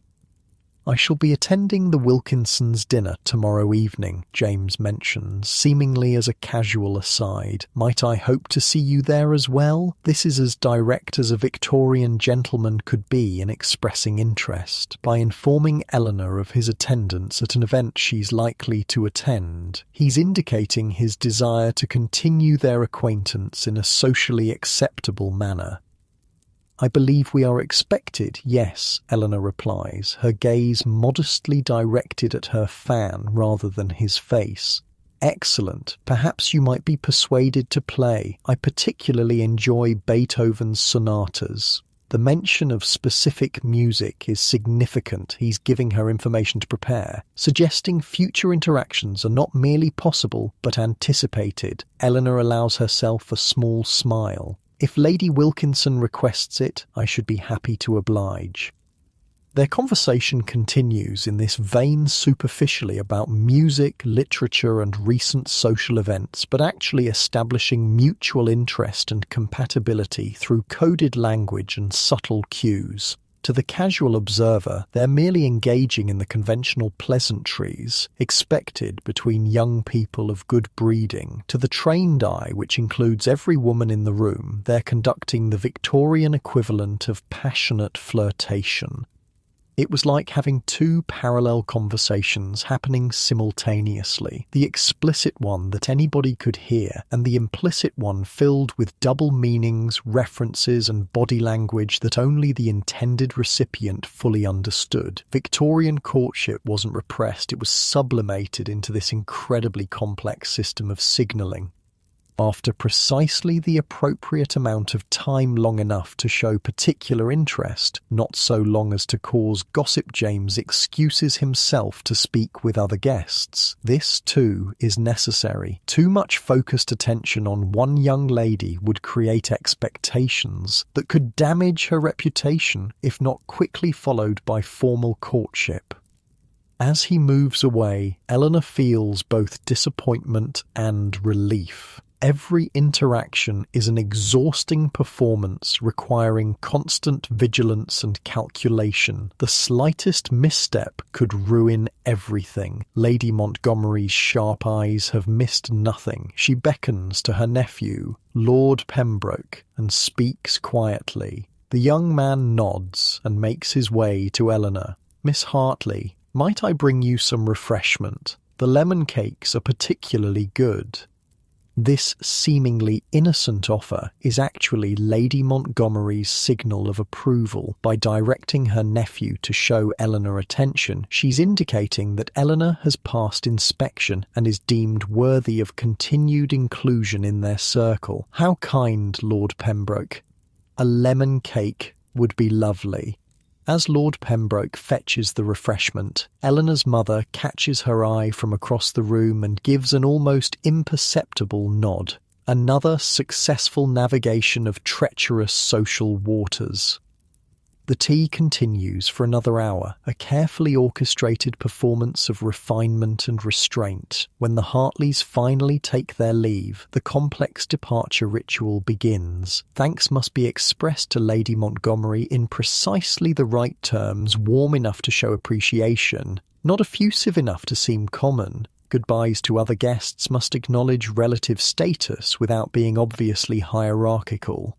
"I shall be attending the Wilkinsons' dinner tomorrow evening," James mentions, seemingly as a casual aside. "Might I hope to see you there as well?" This is as direct as a Victorian gentleman could be in expressing interest. By informing Eleanor of his attendance at an event she's likely to attend, he's indicating his desire to continue their acquaintance in a socially acceptable manner. "I believe we are expected, yes," Eleanor replies, her gaze modestly directed at her fan rather than his face. "Excellent. Perhaps you might be persuaded to play. I particularly enjoy Beethoven's sonatas." The mention of specific music is significant. He's giving her information to prepare, suggesting future interactions are not merely possible but anticipated. Eleanor allows herself a small smile. "If Lady Wilkinson requests it, I should be happy to oblige." Their conversation continues in this vein superficially about music, literature and recent social events, but actually establishing mutual interest and compatibility through coded language and subtle cues. To the casual observer, they're merely engaging in the conventional pleasantries expected between young people of good breeding. To the trained eye, which includes every woman in the room, they're conducting the Victorian equivalent of passionate flirtation. It was like having two parallel conversations happening simultaneously, the explicit one that anybody could hear, and the implicit one filled with double meanings, references, and body language that only the intended recipient fully understood. Victorian courtship wasn't repressed, it was sublimated into this incredibly complex system of signalling. After precisely the appropriate amount of time, long enough to show particular interest, not so long as to cause gossip, James excuses himself to speak with other guests. This, too, is necessary. Too much focused attention on one young lady would create expectations that could damage her reputation if not quickly followed by formal courtship. As he moves away, Eleanor feels both disappointment and relief. Every interaction is an exhausting performance requiring constant vigilance and calculation. The slightest misstep could ruin everything. Lady Montgomery's sharp eyes have missed nothing. She beckons to her nephew, Lord Pembroke, and speaks quietly. The young man nods and makes his way to Eleanor. "Miss Hartley, might I bring you some refreshment? The lemon cakes are particularly good." This seemingly innocent offer is actually Lady Montgomery's signal of approval. By directing her nephew to show Eleanor attention, she's indicating that Eleanor has passed inspection and is deemed worthy of continued inclusion in their circle. "How kind, Lord Pembroke. A lemon cake would be lovely." As Lord Pembroke fetches the refreshment, Eleanor's mother catches her eye from across the room and gives an almost imperceptible nod. Another successful navigation of treacherous social waters. The tea continues for another hour, a carefully orchestrated performance of refinement and restraint. When the Hartleys finally take their leave, the complex departure ritual begins. Thanks must be expressed to Lady Montgomery in precisely the right terms, warm enough to show appreciation, not effusive enough to seem common. Goodbyes to other guests must acknowledge relative status without being obviously hierarchical.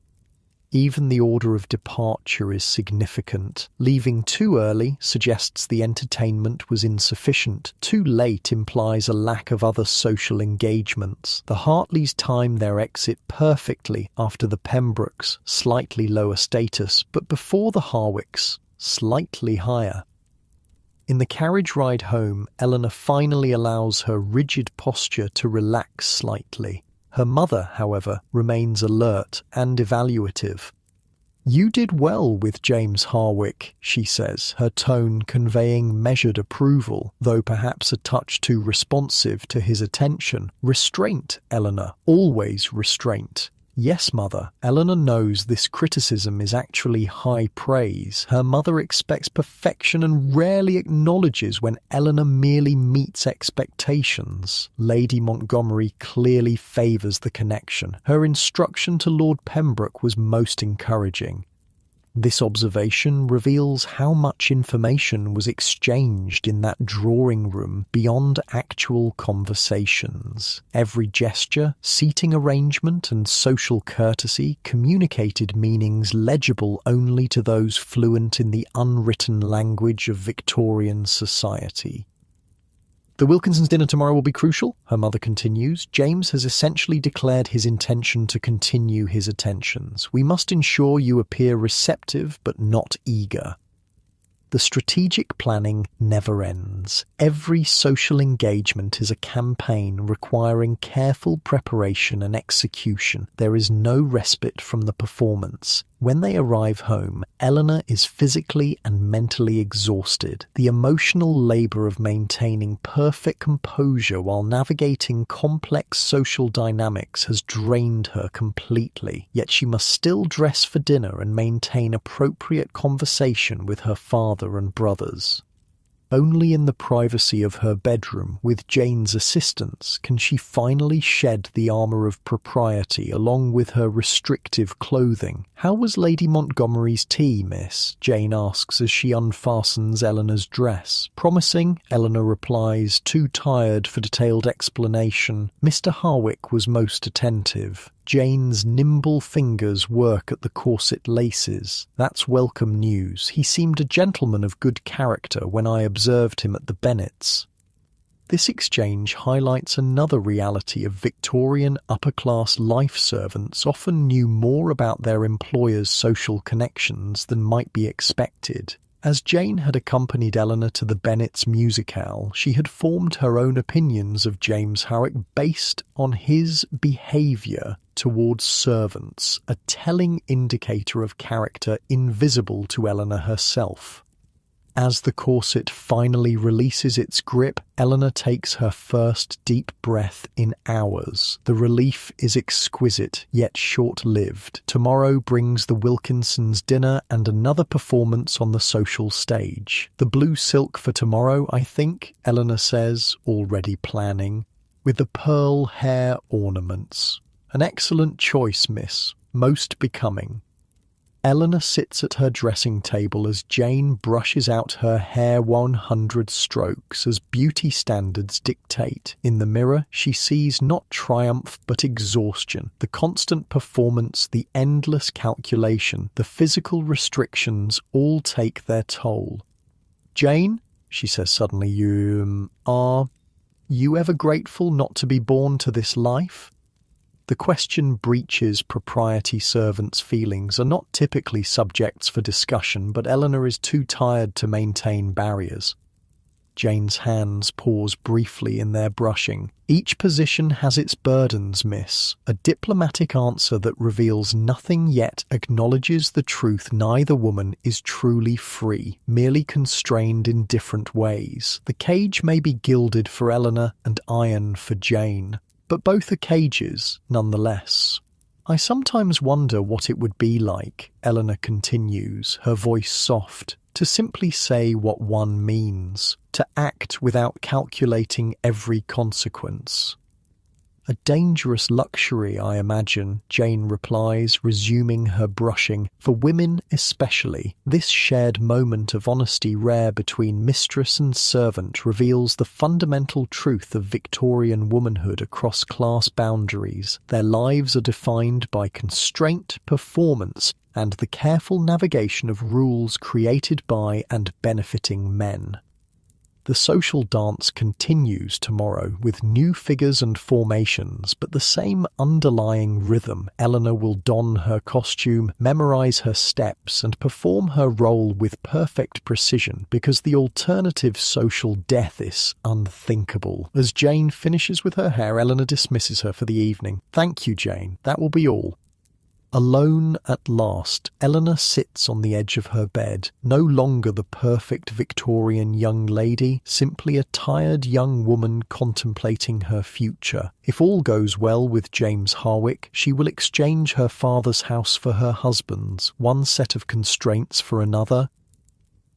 Even the order of departure is significant. Leaving too early suggests the entertainment was insufficient. Too late implies a lack of other social engagements. The Hartleys time their exit perfectly after the Pembrokes, slightly lower status, but before the Harwicks, slightly higher. In the carriage ride home, Eleanor finally allows her rigid posture to relax slightly. Her mother, however, remains alert and evaluative. "You did well with James Harwick," she says, her tone conveying measured approval, though perhaps a touch too responsive to his attention. "Restraint, Eleanor, always restraint." "Yes, mother." Eleanor knows this criticism is actually high praise. Her mother expects perfection and rarely acknowledges when Eleanor merely meets expectations. Lady Montgomery clearly favours the connection. Her instruction to Lord Pembroke was most encouraging. This observation reveals how much information was exchanged in that drawing room beyond actual conversations. Every gesture, seating arrangement, and social courtesy communicated meanings legible only to those fluent in the unwritten language of Victorian society. "The Wilkinsons' dinner tomorrow will be crucial," her mother continues. "James has essentially declared his intention to continue his attentions. We must ensure you appear receptive but not eager." The strategic planning never ends. Every social engagement is a campaign requiring careful preparation and execution. There is no respite from the performance. When they arrive home, Eleanor is physically and mentally exhausted. The emotional labour of maintaining perfect composure while navigating complex social dynamics has drained her completely. Yet she must still dress for dinner and maintain appropriate conversation with her father and brothers. Only in the privacy of her bedroom, with Jane's assistance, can she finally shed the armour of propriety along with her restrictive clothing. "How was Lady Montgomery's tea, miss?" Jane asks as she unfastens Eleanor's dress. Promising, Eleanor replies, too tired for detailed explanation. "Mr. Harwick was most attentive." Jane's nimble fingers work at the corset laces. "That's welcome news. He seemed a gentleman of good character when I observed him at the Bennets." This exchange highlights another reality of Victorian upper-class life servants often knew more about their employers' social connections than might be expected. As Jane had accompanied Eleanor to the Bennets musicale, she had formed her own opinions of James Harwick based on his behaviour towards servants, a telling indicator of character invisible to Eleanor herself. As the corset finally releases its grip, Eleanor takes her first deep breath in hours. The relief is exquisite, yet short-lived. Tomorrow brings the Wilkinsons' dinner and another performance on the social stage. "The blue silk for tomorrow, I think," Eleanor says, already planning, "with the pearl hair ornaments." "An excellent choice, miss. Most becoming." Eleanor sits at her dressing table as Jane brushes out her hair 100 strokes as beauty standards dictate. In the mirror, she sees not triumph but exhaustion. The constant performance, the endless calculation, the physical restrictions all take their toll. "Jane," she says suddenly, are you ever grateful not to be born to this life?" The question breaches propriety servants' feelings are not typically subjects for discussion, but Eleanor is too tired to maintain barriers. Jane's hands pause briefly in their brushing. "Each position has its burdens, miss." A diplomatic answer that reveals nothing yet acknowledges the truth neither woman is truly free, merely constrained in different ways. The cage may be gilded for Eleanor and iron for Jane, but both are cages nonetheless. I sometimes wonder what it would be like, Eleanor continues, her voice soft, to simply say what one means, to act without calculating every consequence. A dangerous luxury, I imagine, Jane replies, resuming her brushing. For women especially, this shared moment of honesty rare between mistress and servant reveals the fundamental truth of Victorian womanhood across class boundaries. Their lives are defined by constraint, performance, and the careful navigation of rules created by and benefiting men. The social dance continues tomorrow with new figures and formations, but the same underlying rhythm. Eleanor will don her costume, memorize her steps, and perform her role with perfect precision because the alternative social death is unthinkable. As Jane finishes with her hair, Eleanor dismisses her for the evening. Thank you, Jane. That will be all. Alone at last, Eleanor sits on the edge of her bed, no longer the perfect Victorian young lady, simply a tired young woman contemplating her future. If all goes well with James Harwick, she will exchange her father's house for her husband's, one set of constraints for another.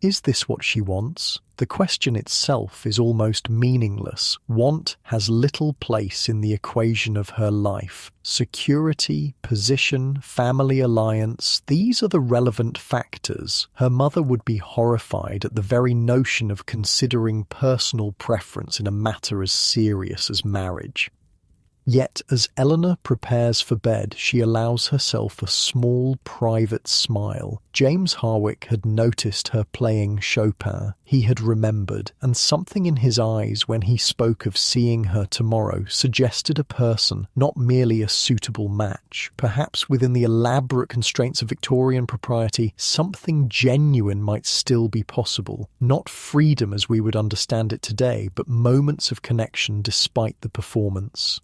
Is this what she wants? The question itself is almost meaningless. Want has little place in the equation of her life. Security, position, family alliance, these are the relevant factors. Her mother would be horrified at the very notion of considering personal preference in a matter as serious as marriage. Yet, as Eleanor prepares for bed, she allows herself a small, private smile. James Harwick had noticed her playing Chopin. He had remembered, and something in his eyes when he spoke of seeing her tomorrow suggested a person, not merely a suitable match. Perhaps within the elaborate constraints of Victorian propriety, something genuine might still be possible. Not freedom as we would understand it today, but moments of connection despite the performance.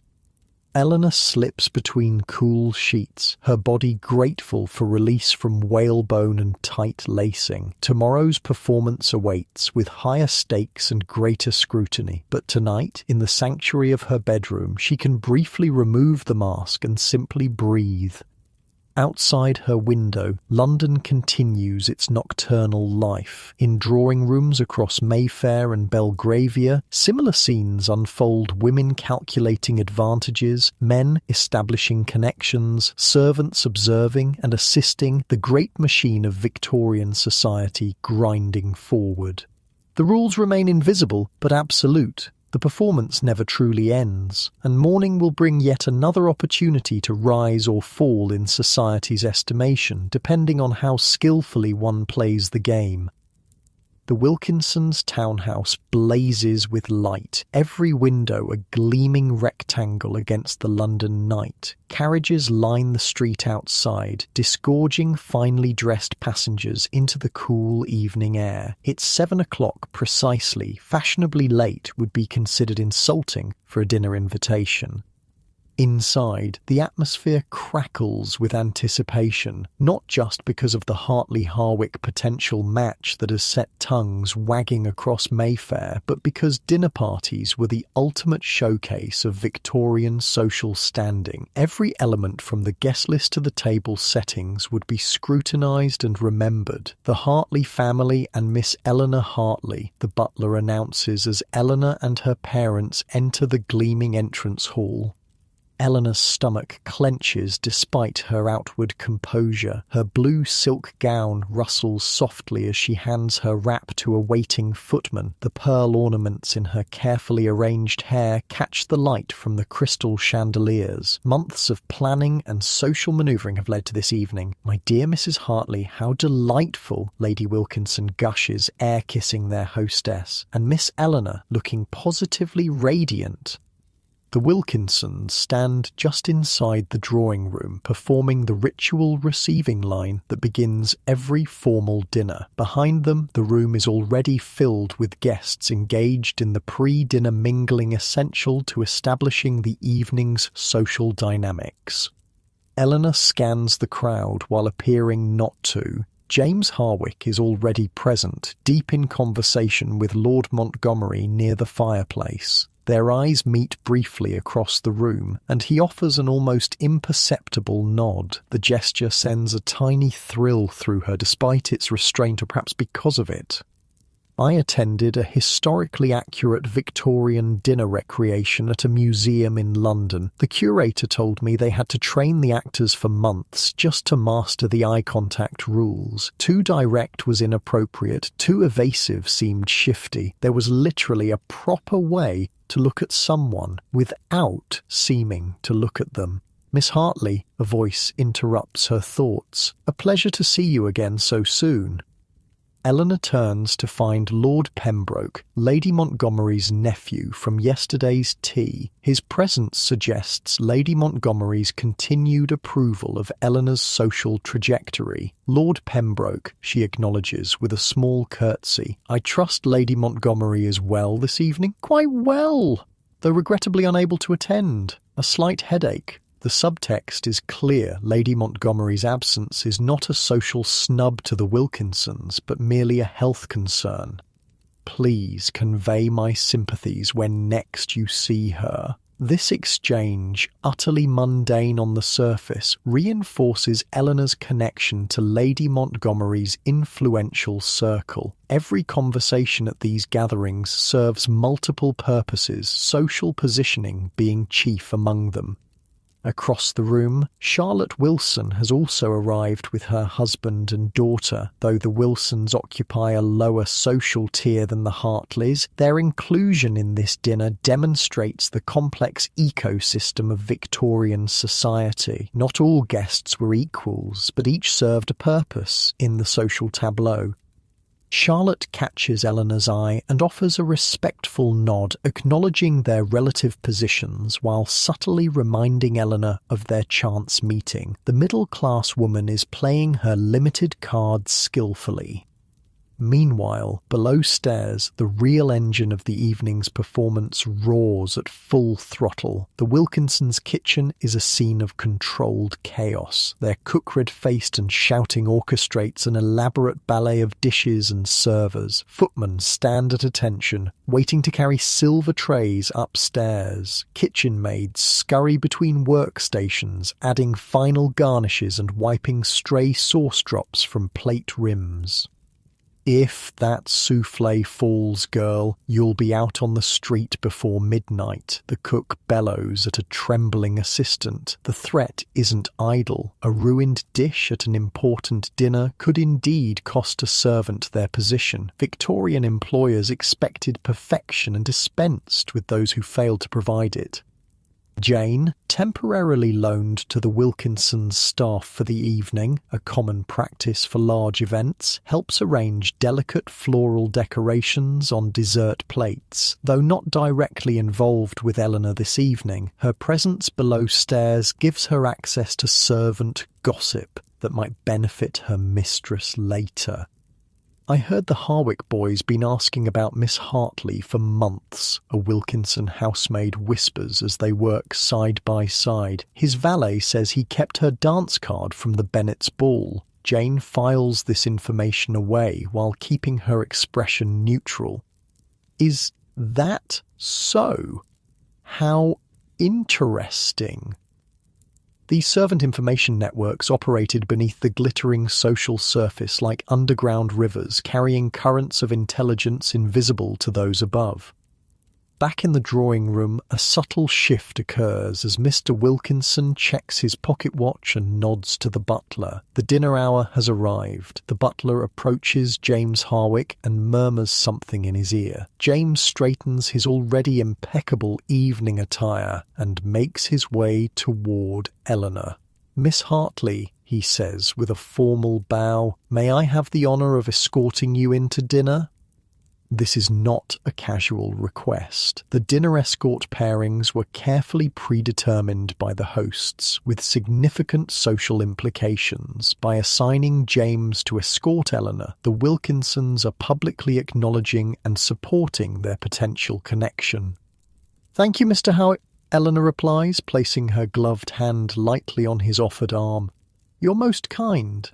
Eleanor slips between cool sheets, her body grateful for release from whalebone and tight lacing. Tomorrow's performance awaits, with higher stakes and greater scrutiny. But tonight, in the sanctuary of her bedroom, she can briefly remove the mask and simply breathe. Outside her window, London continues its nocturnal life. In drawing rooms across Mayfair and Belgravia, similar scenes unfold: women calculating advantages, men establishing connections, servants observing and assisting, the great machine of Victorian society grinding forward. The rules remain invisible but absolute. The performance never truly ends, and morning will bring yet another opportunity to rise or fall in society's estimation, depending on how skillfully one plays the game. The Wilkinsons' townhouse blazes with light, every window a gleaming rectangle against the London night. Carriages line the street outside, disgorging finely dressed passengers into the cool evening air. It's 7 o'clock precisely. Fashionably late would be considered insulting for a dinner invitation. Inside, the atmosphere crackles with anticipation, not just because of the Hartley-Harwick potential match that has set tongues wagging across Mayfair, but because dinner parties were the ultimate showcase of Victorian social standing. Every element from the guest list to the table settings would be scrutinised and remembered. The Hartley family and Miss Eleanor Hartley, the butler announces as Eleanor and her parents enter the gleaming entrance hall. Eleanor's stomach clenches despite her outward composure. Her blue silk gown rustles softly as she hands her wrap to a waiting footman. The pearl ornaments in her carefully arranged hair catch the light from the crystal chandeliers. Months of planning and social manoeuvring have led to this evening. "My dear Mrs. Hartley, how delightful," Lady Wilkinson gushes, air-kissing their hostess, and Miss Eleanor looking positively radiant. The Wilkinsons stand just inside the drawing room, performing the ritual receiving line that begins every formal dinner. Behind them, the room is already filled with guests engaged in the pre-dinner mingling essential to establishing the evening's social dynamics. Eleanor scans the crowd while appearing not to. James Harwick is already present, deep in conversation with Lord Montgomery near the fireplace. Their eyes meet briefly across the room, and he offers an almost imperceptible nod. The gesture sends a tiny thrill through her despite its restraint, or perhaps because of it. I attended a historically accurate Victorian dinner recreation at a museum in London. The curator told me they had to train the actors for months just to master the eye contact rules. Too direct was inappropriate, too evasive seemed shifty. There was literally a proper way to look at someone without seeming to look at them. Miss Hartley, a voice interrupts her thoughts. A pleasure to see you again so soon. Eleanor turns to find Lord Pembroke, Lady Montgomery's nephew from yesterday's tea. His presence suggests Lady Montgomery's continued approval of Eleanor's social trajectory. Lord Pembroke, she acknowledges with a small curtsy. I trust Lady Montgomery is well this evening? Quite well, though regrettably unable to attend. A slight headache. The subtext is clear. Lady Montgomery's absence is not a social snub to the Wilkinsons, but merely a health concern. Please convey my sympathies when next you see her. This exchange, utterly mundane on the surface, reinforces Eleanor's connection to Lady Montgomery's influential circle. Every conversation at these gatherings serves multiple purposes, social positioning being chief among them. Across the room, Charlotte Wilson has also arrived with her husband and daughter. Though the Wilsons occupy a lower social tier than the Hartleys, their inclusion in this dinner demonstrates the complex ecosystem of Victorian society. Not all guests were equals, but each served a purpose in the social tableau. Charlotte catches Eleanor's eye and offers a respectful nod, acknowledging their relative positions while subtly reminding Eleanor of their chance meeting. The middle-class woman is playing her limited cards skillfully. Meanwhile, below stairs, the real engine of the evening's performance roars at full throttle. The Wilkinsons' kitchen is a scene of controlled chaos. Their cook red-faced and shouting orchestrates an elaborate ballet of dishes and servers. Footmen stand at attention, waiting to carry silver trays upstairs. Kitchen maids scurry between workstations, adding final garnishes and wiping stray sauce drops from plate rims. If that soufflé falls, girl, you'll be out on the street before midnight, the cook bellows at a trembling assistant. The threat isn't idle. A ruined dish at an important dinner could indeed cost a servant their position. Victorian employers expected perfection and dispensed with those who failed to provide it. Jane, temporarily loaned to the Wilkinsons' staff for the evening, a common practice for large events, helps arrange delicate floral decorations on dessert plates. Though not directly involved with Eleanor this evening, her presence below stairs gives her access to servant gossip that might benefit her mistress later. I heard the Harwick boys been asking about Miss Hartley for months, a Wilkinson housemaid whispers as they work side by side. His valet says he kept her dance card from the Bennets' ball. Jane files this information away while keeping her expression neutral. Is that so? How interesting. These servant information networks operated beneath the glittering social surface like underground rivers, carrying currents of intelligence invisible to those above. Back in the drawing room, a subtle shift occurs as Mr. Wilkinson checks his pocket watch and nods to the butler. The dinner hour has arrived. The butler approaches James Harwick and murmurs something in his ear. James straightens his already impeccable evening attire and makes his way toward Eleanor. "Miss Hartley," he says with a formal bow, "may I have the honour of escorting you into dinner?" This is not a casual request. The dinner escort pairings were carefully predetermined by the hosts, with significant social implications. By assigning James to escort Eleanor, the Wilkinsons are publicly acknowledging and supporting their potential connection. "Thank you, Mr. Howitt," Eleanor replies, placing her gloved hand lightly on his offered arm. "You're most kind."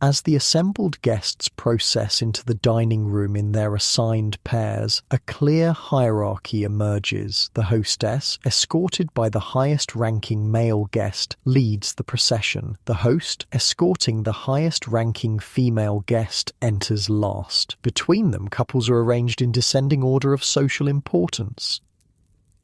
As the assembled guests process into the dining room in their assigned pairs, a clear hierarchy emerges. The hostess, escorted by the highest-ranking male guest, leads the procession. The host, escorting the highest-ranking female guest, enters last. Between them, couples are arranged in descending order of social importance.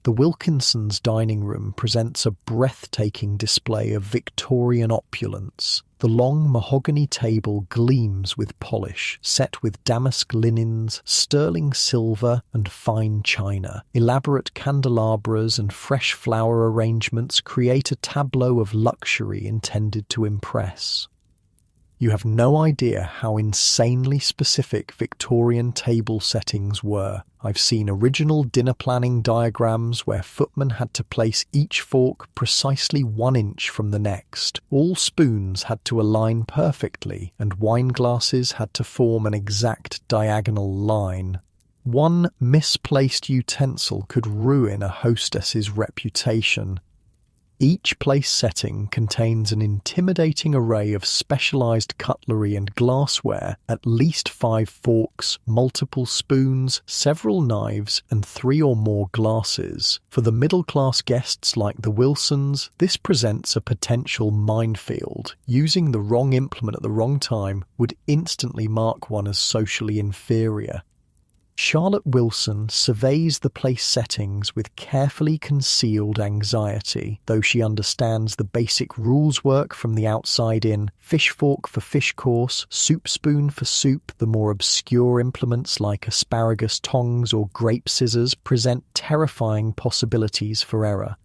The Wilkinsons' dining room presents a breathtaking display of Victorian opulence. The long mahogany table gleams with polish, set with damask linens, sterling silver, and fine china. Elaborate candelabras and fresh flower arrangements create a tableau of luxury intended to impress. You have no idea how insanely specific Victorian table settings were. I've seen original dinner planning diagrams where footmen had to place each fork precisely 1 inch from the next. All spoons had to align perfectly, and wine glasses had to form an exact diagonal line. One misplaced utensil could ruin a hostess's reputation. Each place setting contains an intimidating array of specialized cutlery and glassware, at least 5 forks, multiple spoons, several knives, and 3 or more glasses. For the middle-class guests like the Wilsons, this presents a potential minefield. Using the wrong implement at the wrong time would instantly mark one as socially inferior. Charlotte Wilson surveys the place settings with carefully concealed anxiety. Though she understands the basic rules work from the outside in, fish fork for fish course, soup spoon for soup, the more obscure implements like asparagus tongs or grape scissors present terrifying possibilities for error.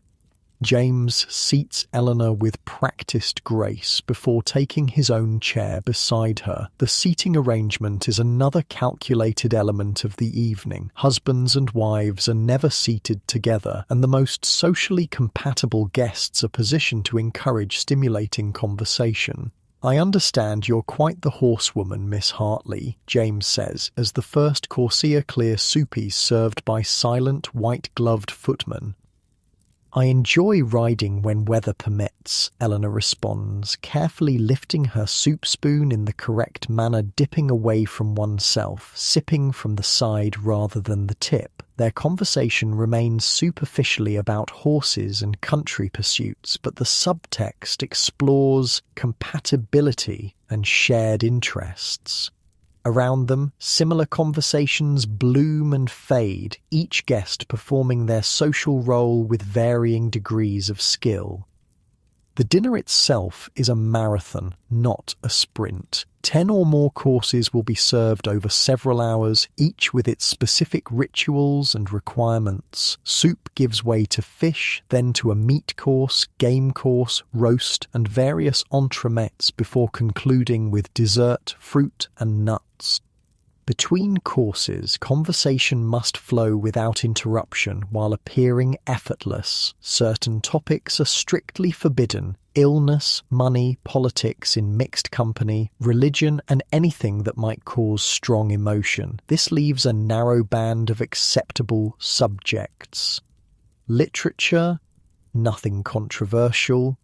James seats Eleanor with practiced grace before taking his own chair beside her. The seating arrangement is another calculated element of the evening. Husbands and wives are never seated together, and the most socially compatible guests are positioned to encourage stimulating conversation. "I understand you're quite the horsewoman, Miss Hartley," James says, as the first Corsair Clear soupies served by silent, white-gloved footmen. "I enjoy riding when weather permits," Eleanor responds, carefully lifting her soup spoon in the correct manner, dipping away from oneself, sipping from the side rather than the tip. Their conversation remains superficially about horses and country pursuits, but the subtext explores compatibility and shared interests. Around them, similar conversations bloom and fade, each guest performing their social role with varying degrees of skill. The dinner itself is a marathon, not a sprint. 10 or more courses will be served over several hours, each with its specific rituals and requirements. Soup gives way to fish, then to a meat course, game course, roast, and various entremets before concluding with dessert, fruit, and nuts. Between courses, conversation must flow without interruption while appearing effortless. Certain topics are strictly forbidden: illness, money, politics in mixed company, religion, and anything that might cause strong emotion. This leaves a narrow band of acceptable subjects. Literature, nothing controversial.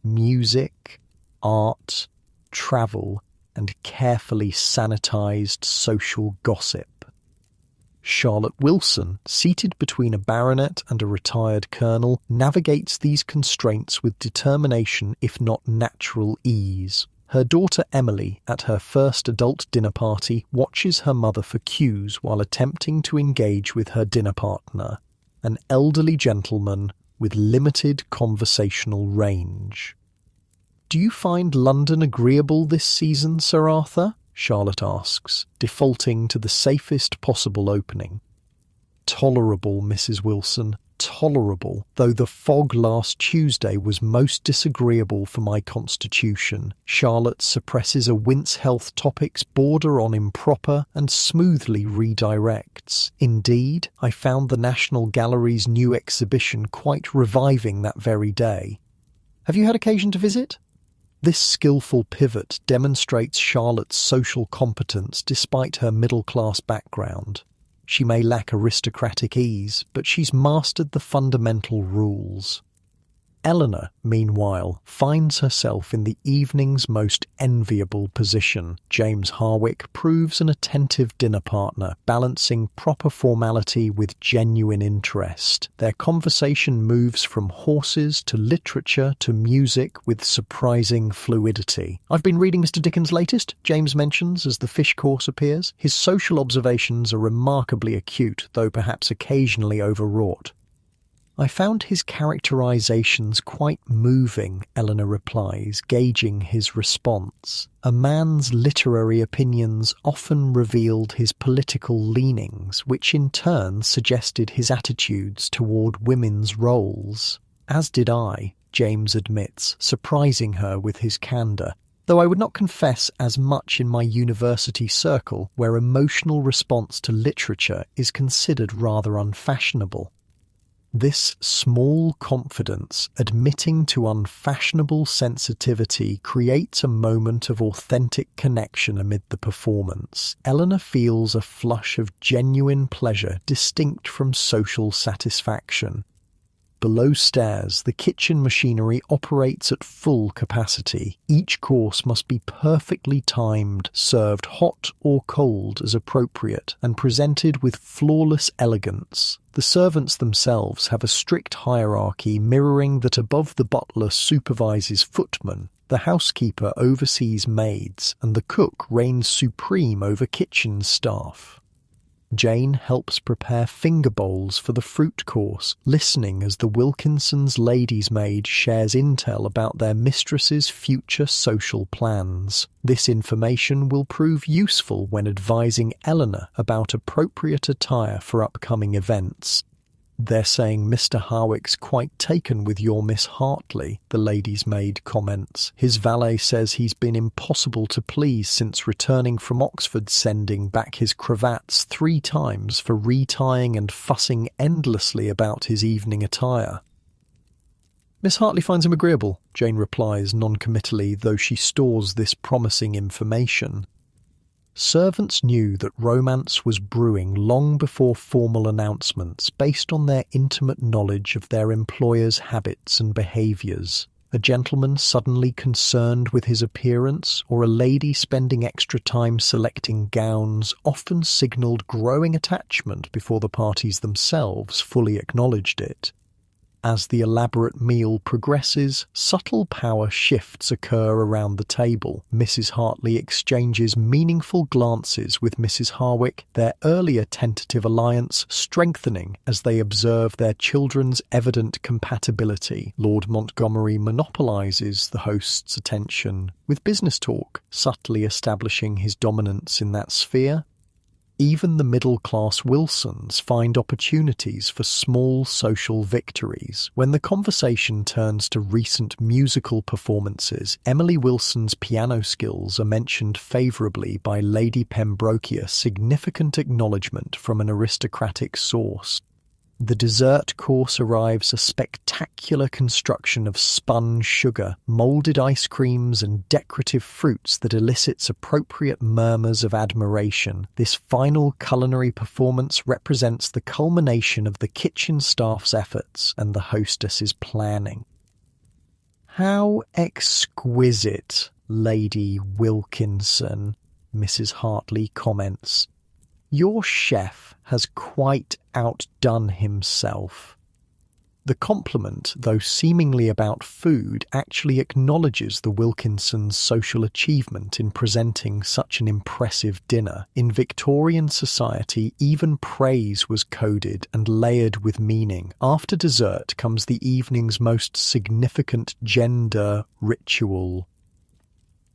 Music, art, travel, and carefully sanitized social gossip. Charlotte Wilson, seated between a baronet and a retired colonel, navigates these constraints with determination if not natural ease. Her daughter Emily, at her first adult dinner party, watches her mother for cues while attempting to engage with her dinner partner, an elderly gentleman with limited conversational range. "Do you find London agreeable this season, Sir Arthur?" Charlotte asks, defaulting to the safest possible opening. "Tolerable, Mrs. Wilson, tolerable, though the fog last Tuesday was most disagreeable for my constitution." Charlotte suppresses a wince health topics border on improper and smoothly redirects. "Indeed, I found the National Gallery's new exhibition quite reviving that very day. Have you had occasion to visit?" This skillful pivot demonstrates Charlotte's social competence despite her middle-class background. She may lack aristocratic ease, but she's mastered the fundamental rules. Eleanor, meanwhile, finds herself in the evening's most enviable position. James Harwick proves an attentive dinner partner, balancing proper formality with genuine interest. Their conversation moves from horses to literature to music with surprising fluidity. "I've been reading Mr. Dickens' latest," James mentions as the fish course appears. His social observations are remarkably acute, though perhaps occasionally overwrought. "I found his characterizations quite moving," Eleanor replies, gauging his response. A man's literary opinions often revealed his political leanings, which in turn suggested his attitudes toward women's roles. "As did I," James admits, surprising her with his candour, "though I would not confess as much in my university circle, where emotional response to literature is considered rather unfashionable." This small confidence, admitting to unfashionable sensitivity, creates a moment of authentic connection amid the performance. Eleanor feels a flush of genuine pleasure distinct from social satisfaction. Below stairs, the kitchen machinery operates at full capacity. Each course must be perfectly timed, served hot or cold as appropriate, and presented with flawless elegance. The servants themselves have a strict hierarchy mirroring that above the butler supervises footmen, the housekeeper oversees maids, and the cook reigns supreme over kitchen staff. Jane helps prepare finger bowls for the fruit course, listening as the Wilkinsons' lady's maid shares intel about their mistress's future social plans. This information will prove useful when advising Eleanor about appropriate attire for upcoming events. "They're saying Mr. Harwick's quite taken with your Miss Hartley," the lady's maid comments. "His valet says he's been impossible to please since returning from Oxford, sending back his cravats 3 times for retying and fussing endlessly about his evening attire." "Miss Hartley finds him agreeable," Jane replies noncommittally, though she stores this promising information. Servants knew that romance was brewing long before formal announcements, based on their intimate knowledge of their employer's habits and behaviours. A gentleman suddenly concerned with his appearance, or a lady spending extra time selecting gowns, often signalled growing attachment before the parties themselves fully acknowledged it. As the elaborate meal progresses, subtle power shifts occur around the table. Mrs. Hartley exchanges meaningful glances with Mrs. Harwick, their earlier tentative alliance strengthening as they observe their children's evident compatibility. Lord Montgomery monopolises the host's attention, with business talk subtly establishing his dominance in that sphere. Even the middle-class Wilsons find opportunities for small social victories. When the conversation turns to recent musical performances, Emily Wilson's piano skills are mentioned favourably by Lady Pembroke, significant acknowledgement from an aristocratic source. The dessert course arrives a spectacular construction of spun sugar, moulded ice creams and decorative fruits that elicits appropriate murmurs of admiration. This final culinary performance represents the culmination of the kitchen staff's efforts and the hostess's planning. "How exquisite, Lady Wilkinson," Mrs. Hartley comments. "Your chef has quite outdone himself." The compliment, though seemingly about food, actually acknowledges the Wilkinsons' social achievement in presenting such an impressive dinner. In Victorian society, even praise was coded and layered with meaning. After dessert comes the evening's most significant gender ritual.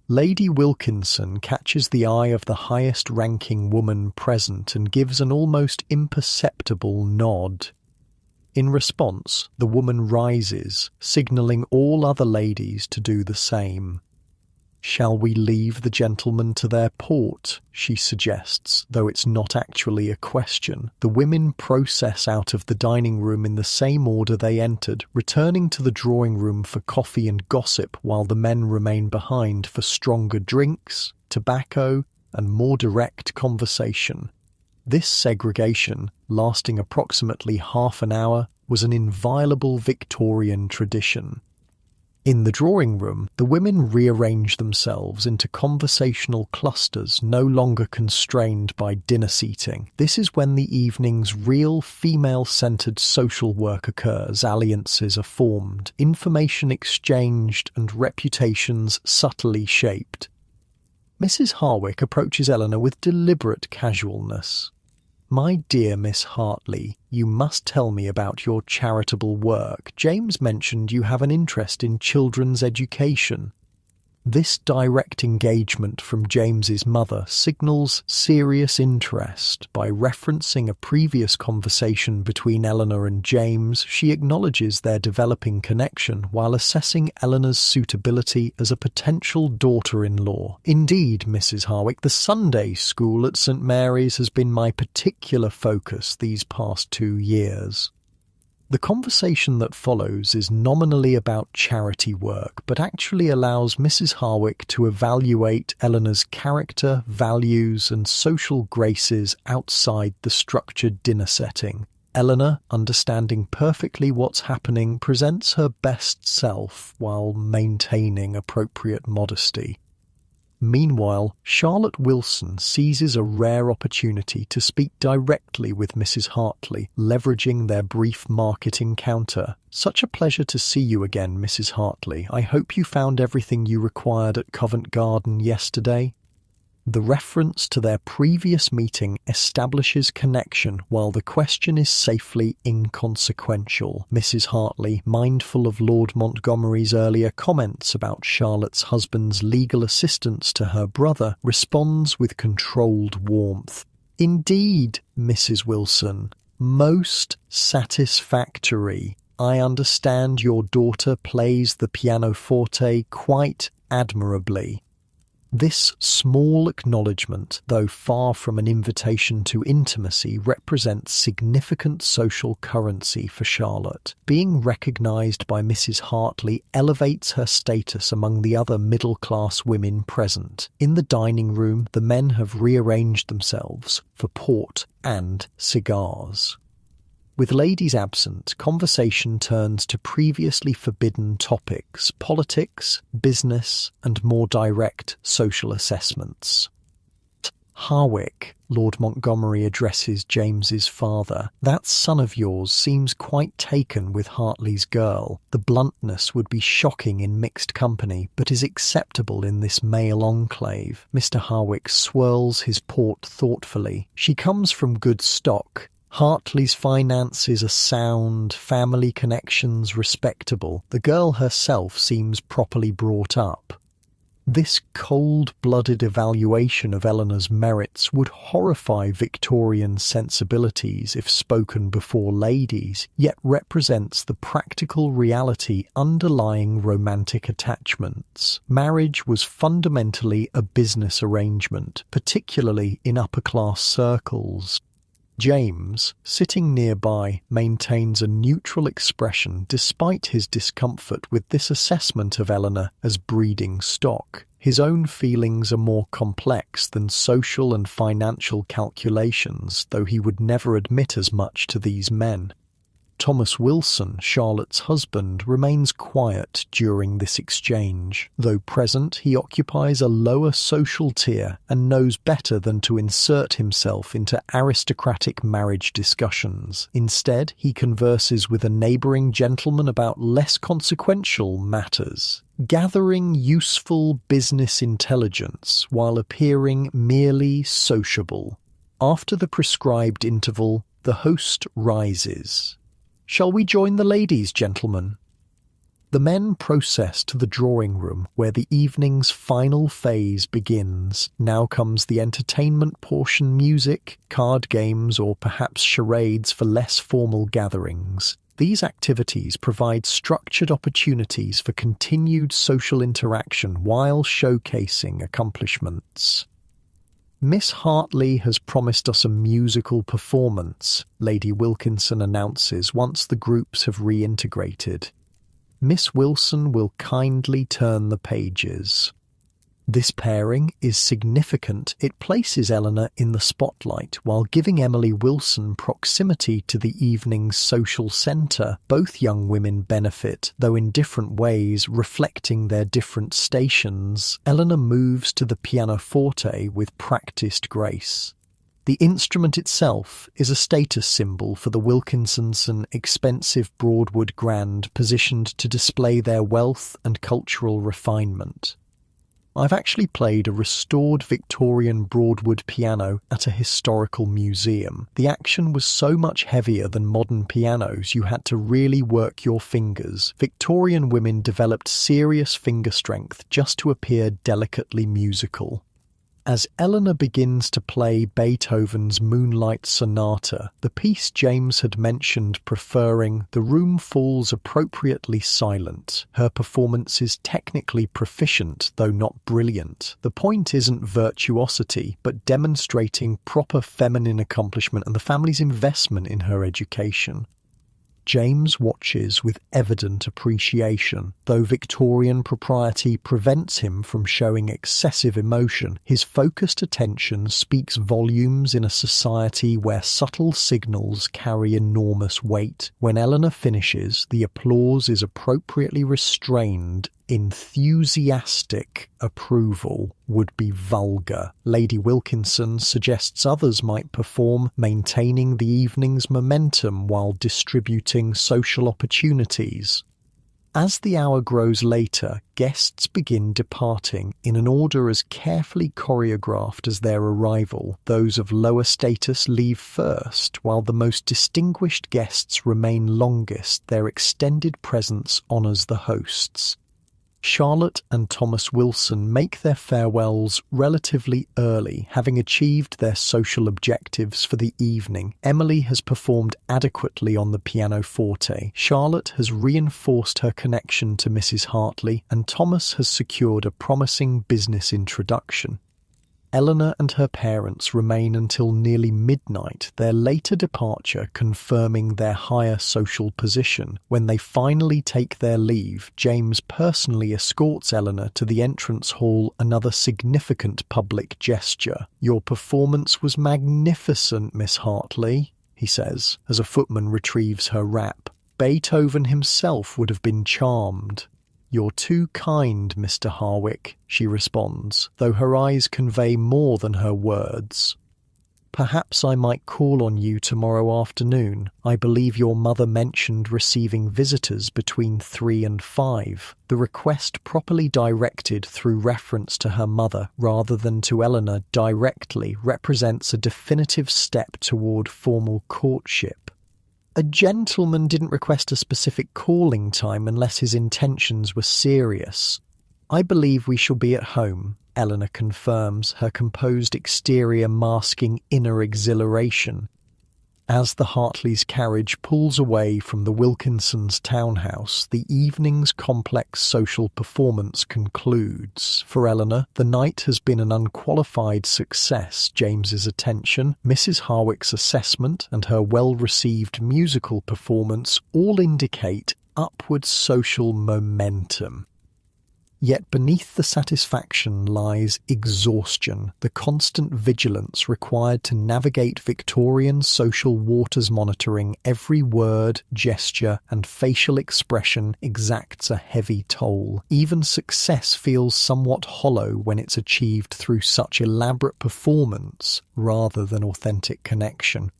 Lady Wilkinson catches the eye of the highest-ranking woman present and gives an almost imperceptible nod. In response, the woman rises, signalling all other ladies to do the same. "Shall we leave the gentlemen to their port?" she suggests, though it's not actually a question. The women process out of the dining room in the same order they entered, returning to the drawing room for coffee and gossip, while the men remain behind for stronger drinks, tobacco, and more direct conversation. This segregation, lasting approximately half an hour, was an inviolable Victorian tradition. In the drawing room, the women rearrange themselves into conversational clusters no longer constrained by dinner seating. This is when the evening's real female-centred social work occurs. Alliances are formed, information exchanged, and reputations subtly shaped. Mrs. Harwick approaches Eleanor with deliberate casualness. "My dear Miss Hartley, you must tell me about your charitable work. James mentioned you have an interest in children's education." This direct engagement from James's mother signals serious interest. By referencing a previous conversation between Eleanor and James, she acknowledges their developing connection while assessing Eleanor's suitability as a potential daughter-in-law. "Indeed, Mrs. Harwick, the Sunday school at St. Mary's has been my particular focus these past 2 years." The conversation that follows is nominally about charity work, but actually allows Mrs. Harwick to evaluate Eleanor's character, values, and social graces outside the structured dinner setting. Eleanor, understanding perfectly what's happening, presents her best self while maintaining appropriate modesty. Meanwhile, Charlotte Wilson seizes a rare opportunity to speak directly with Mrs. Hartley, leveraging their brief market encounter. "Such a pleasure to see you again, Mrs. Hartley. I hope you found everything you required at Covent Garden yesterday." The reference to their previous meeting establishes connection while the question is safely inconsequential. Mrs. Hartley, mindful of Lord Montgomery's earlier comments about Charlotte's husband's legal assistance to her brother, responds with controlled warmth. "Indeed, Mrs. Wilson, most satisfactory. I understand your daughter plays the pianoforte quite admirably." This small acknowledgement, though far from an invitation to intimacy, represents significant social currency for Charlotte. Being recognised by Mrs. Hartley elevates her status among the other middle-class women present. In the dining room, the men have rearranged themselves for port and cigars. With ladies absent, conversation turns to previously forbidden topics: politics, business, and more direct social assessments. "Harwick," Lord Montgomery addresses James's father, "that son of yours seems quite taken with Hartley's girl. The bluntness would be shocking in mixed company, but is acceptable in this male enclave." Mr. Harwick swirls his port thoughtfully. "She comes from good stock. Hartley's finances are sound, family connections respectable. The girl herself seems properly brought up." This cold-blooded evaluation of Eleanor's merits would horrify Victorian sensibilities if spoken before ladies, yet represents the practical reality underlying romantic attachments. Marriage was fundamentally a business arrangement, particularly in upper-class circles. James, sitting nearby, maintains a neutral expression despite his discomfort with this assessment of Eleanor as breeding stock. His own feelings are more complex than social and financial calculations, though he would never admit as much to these men. Thomas Wilson, Charlotte's husband, remains quiet during this exchange. Though present, he occupies a lower social tier and knows better than to insert himself into aristocratic marriage discussions. Instead, he converses with a neighbouring gentleman about less consequential matters, gathering useful business intelligence while appearing merely sociable. After the prescribed interval, the host rises. "Shall we join the ladies, gentlemen?" The men process to the drawing room where the evening's final phase begins. Now comes the entertainment portion: music, card games, or perhaps charades for less formal gatherings. These activities provide structured opportunities for continued social interaction while showcasing accomplishments. "Miss Hartley has promised us a musical performance," Lady Wilkinson announces once the groups have reintegrated. Miss Wilson will kindly turn the pages. This pairing is significant. It places Eleanor in the spotlight while giving Emily Wilson proximity to the evening's social centre. Both young women benefit, though in different ways, reflecting their different stations. Eleanor moves to the pianoforte with practiced grace. The instrument itself is a status symbol for the Wilkinson's expensive Broadwood Grand, positioned to display their wealth and cultural refinement. I've actually played a restored Victorian Broadwood piano at a historical museum. The action was so much heavier than modern pianos you had to really work your fingers. Victorian women developed serious finger strength just to appear delicately musical. As Eleanor begins to play Beethoven's Moonlight Sonata, the piece James had mentioned preferring, the room falls appropriately silent. Her performance is technically proficient, though not brilliant. The point isn't virtuosity, but demonstrating proper feminine accomplishment and the family's investment in her education. James watches with evident appreciation. Though Victorian propriety prevents him from showing excessive emotion, his focused attention speaks volumes in a society where subtle signals carry enormous weight. When Eleanor finishes, the applause is appropriately restrained. Enthusiastic approval would be vulgar. Lady Wilkinson suggests others might perform, maintaining the evening's momentum while distributing social opportunities. As the hour grows later, guests begin departing in an order as carefully choreographed as their arrival. Those of lower status leave first, while the most distinguished guests remain longest. Their extended presence honours the hosts. Charlotte and Thomas Wilson make their farewells relatively early, having achieved their social objectives for the evening. Emily has performed adequately on the pianoforte. Charlotte has reinforced her connection to Mrs. Hartley, and Thomas has secured a promising business introduction. Eleanor and her parents remain until nearly midnight, their later departure confirming their higher social position. When they finally take their leave, James personally escorts Eleanor to the entrance hall, another significant public gesture. "Your performance was magnificent, Miss Hartley," he says, as a footman retrieves her wrap. "Beethoven himself would have been charmed." "You're too kind, Mr. Harwick," she responds, though her eyes convey more than her words. "Perhaps I might call on you tomorrow afternoon. I believe your mother mentioned receiving visitors between 3 and 5. The request properly directed through reference to her mother rather than to Eleanor directly represents a definitive step toward formal courtship. A gentleman didn't request a specific calling time unless his intentions were serious. I believe we shall be at home, Eleanor confirms, her composed exterior masking inner exhilaration. As the Hartleys' carriage pulls away from the Wilkinsons' townhouse, the evening's complex social performance concludes. For Eleanor, the night has been an unqualified success. James's attention, Mrs. Harwick's assessment, and her well-received musical performance all indicate upward social momentum. Yet beneath the satisfaction lies exhaustion, the constant vigilance required to navigate Victorian social waters. Monitoring every word, gesture, and facial expression exacts a heavy toll. Even success feels somewhat hollow when it's achieved through such elaborate performance rather than authentic connection.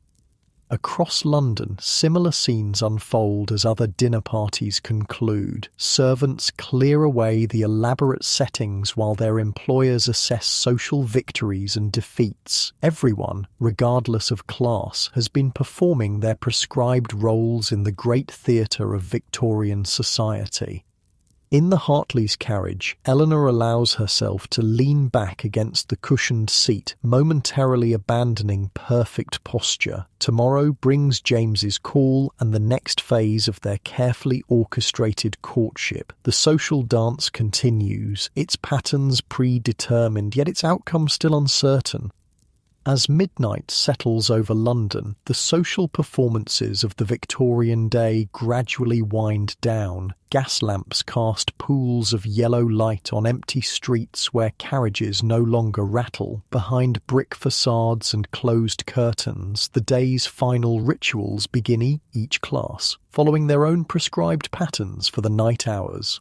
Across London, similar scenes unfold as other dinner parties conclude. Servants clear away the elaborate settings while their employers assess social victories and defeats. Everyone, regardless of class, has been performing their prescribed roles in the great theatre of Victorian society. In the Hartleys' carriage, Eleanor allows herself to lean back against the cushioned seat, momentarily abandoning perfect posture. Tomorrow brings James's call and the next phase of their carefully orchestrated courtship. The social dance continues, its patterns predetermined, yet its outcome still uncertain. As midnight settles over London, the social performances of the Victorian day gradually wind down. Gas lamps cast pools of yellow light on empty streets where carriages no longer rattle. Behind brick facades and closed curtains, the day's final rituals begin each class, following their own prescribed patterns for the night hours.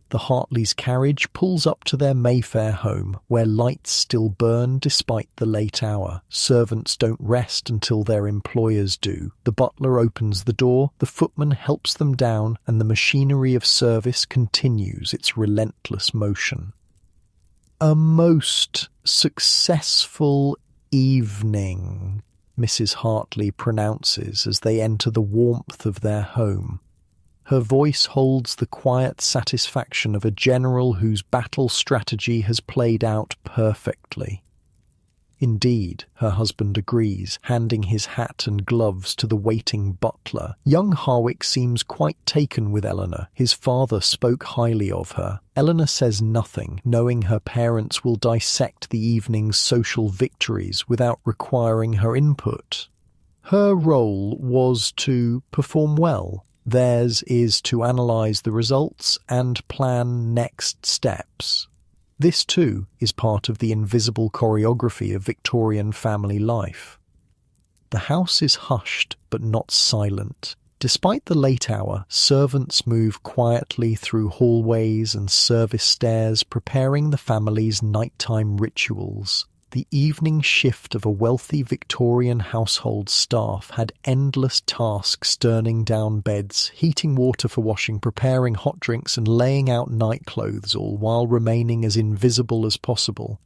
The Hartleys' carriage pulls up to their Mayfair home, where lights still burn despite the late hour. Servants don't rest until their employers do. The butler opens the door, the footman helps them down, and the machinery of service continues its relentless motion. A most successful evening, Mrs. Hartley pronounces as they enter the warmth of their home. Her voice holds the quiet satisfaction of a general whose battle strategy has played out perfectly. Indeed, her husband agrees, handing his hat and gloves to the waiting butler. Young Harwick seems quite taken with Eleanor. His father spoke highly of her. Eleanor says nothing, knowing her parents will dissect the evening's social victories without requiring her input. Her role was to perform well. Theirs is to analyse the results and plan next steps. This, too, is part of the invisible choreography of Victorian family life. The house is hushed but not silent. Despite the late hour, servants move quietly through hallways and service stairs, preparing the family's nighttime rituals. The evening shift of a wealthy Victorian household staff had endless tasks turning down beds, heating water for washing, preparing hot drinks and laying out nightclothes, all while remaining as invisible as possible.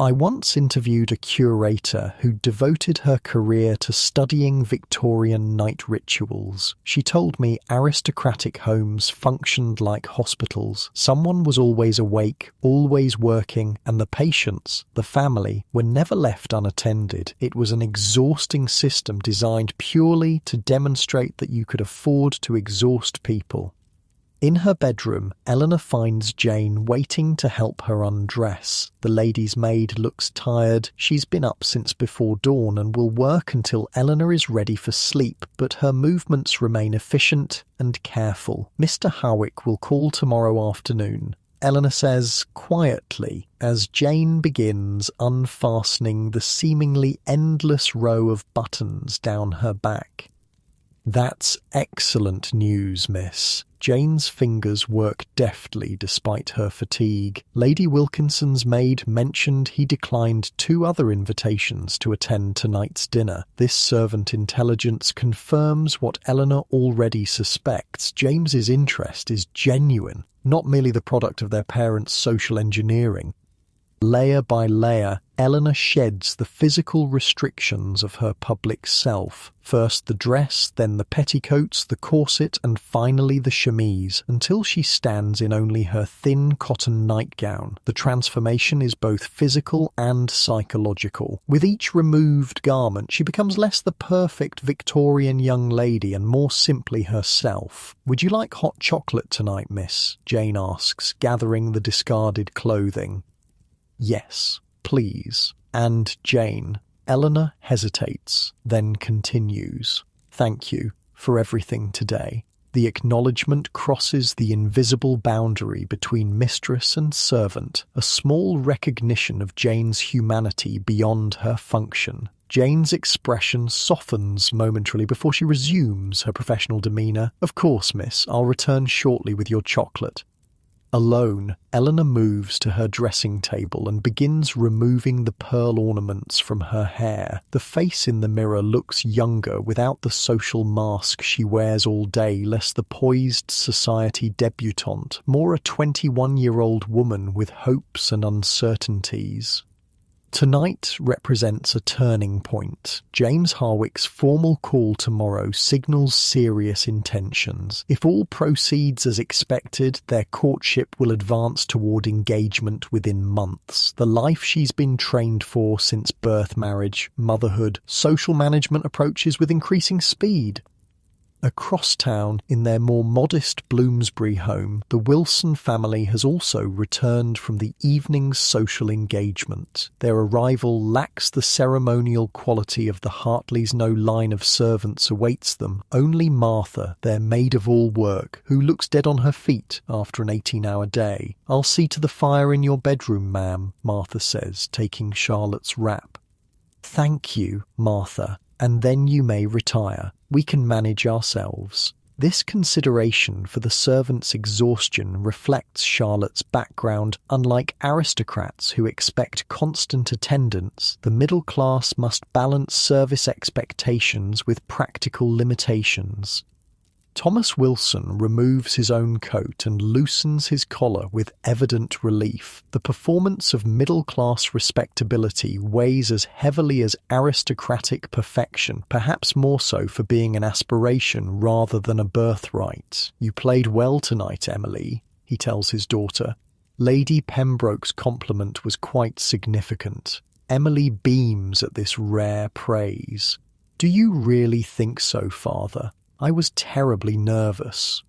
I once interviewed a curator who devoted her career to studying Victorian night rituals. She told me aristocratic homes functioned like hospitals. Someone was always awake, always working, and the patients, the family, were never left unattended. It was an exhausting system designed purely to demonstrate that you could afford to exhaust people. In her bedroom, Eleanor finds Jane waiting to help her undress. The lady's maid looks tired. She's been up since before dawn and will work until Eleanor is ready for sleep, but her movements remain efficient and careful. Mr. Howick will call tomorrow afternoon, Eleanor says quietly as Jane begins unfastening the seemingly endless row of buttons down her back. That's excellent news, miss. Jane's fingers work deftly despite her fatigue. Lady Wilkinson's maid mentioned he declined 2 other invitations to attend tonight's dinner. This servant intelligence confirms what Eleanor already suspects. James's interest is genuine, not merely the product of their parents' social engineering. Layer by layer, Eleanor sheds the physical restrictions of her public self. First the dress, then the petticoats, the corset, and finally the chemise, until she stands in only her thin cotton nightgown. The transformation is both physical and psychological. With each removed garment, she becomes less the perfect Victorian young lady and more simply herself. "Would you like hot chocolate tonight, miss?" Jane asks, gathering the discarded clothing. "Yes, please." And Jane. Eleanor hesitates, then continues. "Thank you for everything today." The acknowledgement crosses the invisible boundary between mistress and servant, a small recognition of Jane's humanity beyond her function. Jane's expression softens momentarily before she resumes her professional demeanour. "Of course, miss, I'll return shortly with your chocolate." Alone, Eleanor moves to her dressing table and begins removing the pearl ornaments from her hair. The face in the mirror looks younger without the social mask she wears all day, less the poised society debutante, more a 21-year-old woman with hopes and uncertainties. Tonight represents a turning point. James Harwick's formal call tomorrow signals serious intentions. If all proceeds as expected, their courtship will advance toward engagement within months. The life she's been trained for since birth, marriage, motherhood, social management approaches with increasing speed. Across town, in their more modest Bloomsbury home, the Wilson family has also returned from the evening's social engagement. Their arrival lacks the ceremonial quality of the Hartleys. No line of servants awaits them, only Martha, their maid-of-all-work, who looks dead on her feet after an 18-hour day. "I'll see to the fire in your bedroom, ma'am," Martha says, taking Charlotte's wrap. "Thank you, Martha, and then you may retire. We can manage ourselves." This consideration for the servant's exhaustion reflects Charlotte's background. Unlike aristocrats who expect constant attendance, the middle class must balance service expectations with practical limitations. Thomas Wilson removes his own coat and loosens his collar with evident relief. The performance of middle-class respectability weighs as heavily as aristocratic perfection, perhaps more so for being an aspiration rather than a birthright. "You played well tonight, Emily," he tells his daughter. Lady Pembroke's compliment was quite significant. Emily beams at this rare praise. "Do you really think so, father? I was terribly nervous."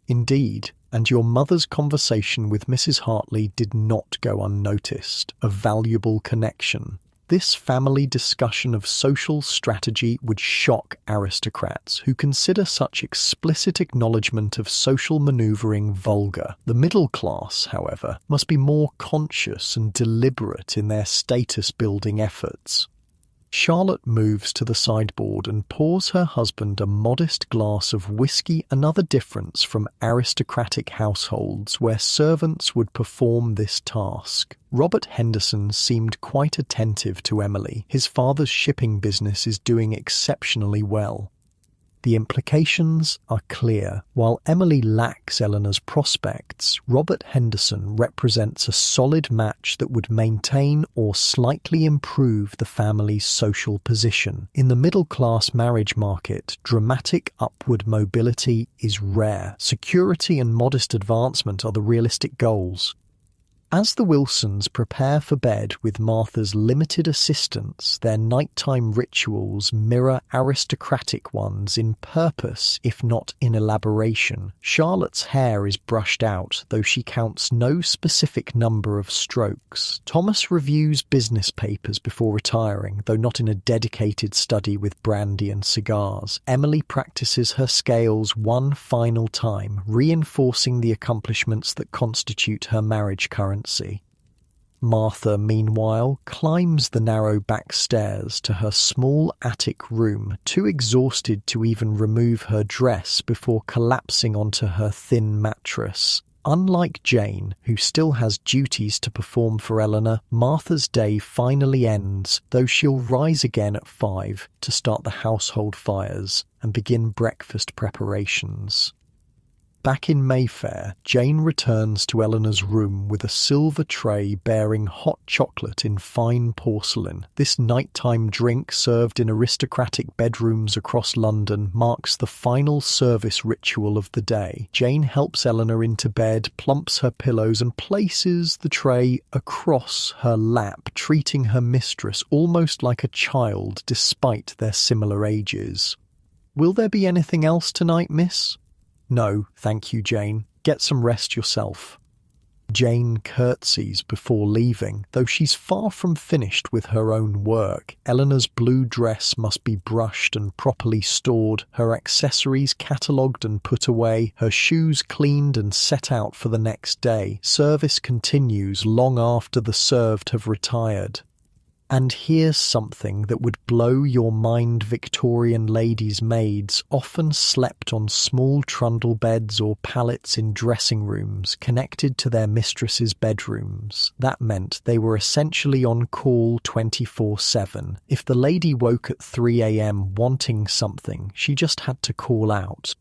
Indeed, and your mother's conversation with Mrs. Hartley did not go unnoticed, a valuable connection. This family discussion of social strategy would shock aristocrats who consider such explicit acknowledgement of social manoeuvring vulgar. The middle class, however, must be more conscious and deliberate in their status-building efforts. Charlotte moves to the sideboard and pours her husband a modest glass of whiskey, another difference from aristocratic households where servants would perform this task. Robert Henderson seemed quite attentive to Emily. His father's shipping business is doing exceptionally well. The implications are clear. While Emily lacks Eleanor's prospects, Robert Henderson represents a solid match that would maintain or slightly improve the family's social position. In the middle-class marriage market, dramatic upward mobility is rare. Security and modest advancement are the realistic goals. As the Wilsons prepare for bed with Martha's limited assistance, their nighttime rituals mirror aristocratic ones in purpose, if not in elaboration. Charlotte's hair is brushed out, though she counts no specific number of strokes. Thomas reviews business papers before retiring, though not in a dedicated study with brandy and cigars. Emily practices her scales one final time, reinforcing the accomplishments that constitute her marriage currency. Martha, meanwhile, climbs the narrow back stairs to her small attic room, too exhausted to even remove her dress before collapsing onto her thin mattress. Unlike Jane, who still has duties to perform for Eleanor, Martha's day finally ends, though she'll rise again at 5 to start the household fires and begin breakfast preparations. Back in Mayfair, Jane returns to Eleanor's room with a silver tray bearing hot chocolate in fine porcelain. This nighttime drink, served in aristocratic bedrooms across London, marks the final service ritual of the day. Jane helps Eleanor into bed, plumps her pillows, and places the tray across her lap, treating her mistress almost like a child despite their similar ages. "Will there be anything else tonight, miss?" "No, thank you, Jane. Get some rest yourself." Jane curtsies before leaving, though she's far from finished with her own work. Eleanor's blue dress must be brushed and properly stored, her accessories catalogued and put away, her shoes cleaned and set out for the next day. Service continues long after the served have retired. And here's something that would blow your mind. Victorian ladies' maids often slept on small trundle beds or pallets in dressing rooms connected to their mistresses' bedrooms. That meant they were essentially on call 24/7. If the lady woke at 3 a.m. wanting something, she just had to call out.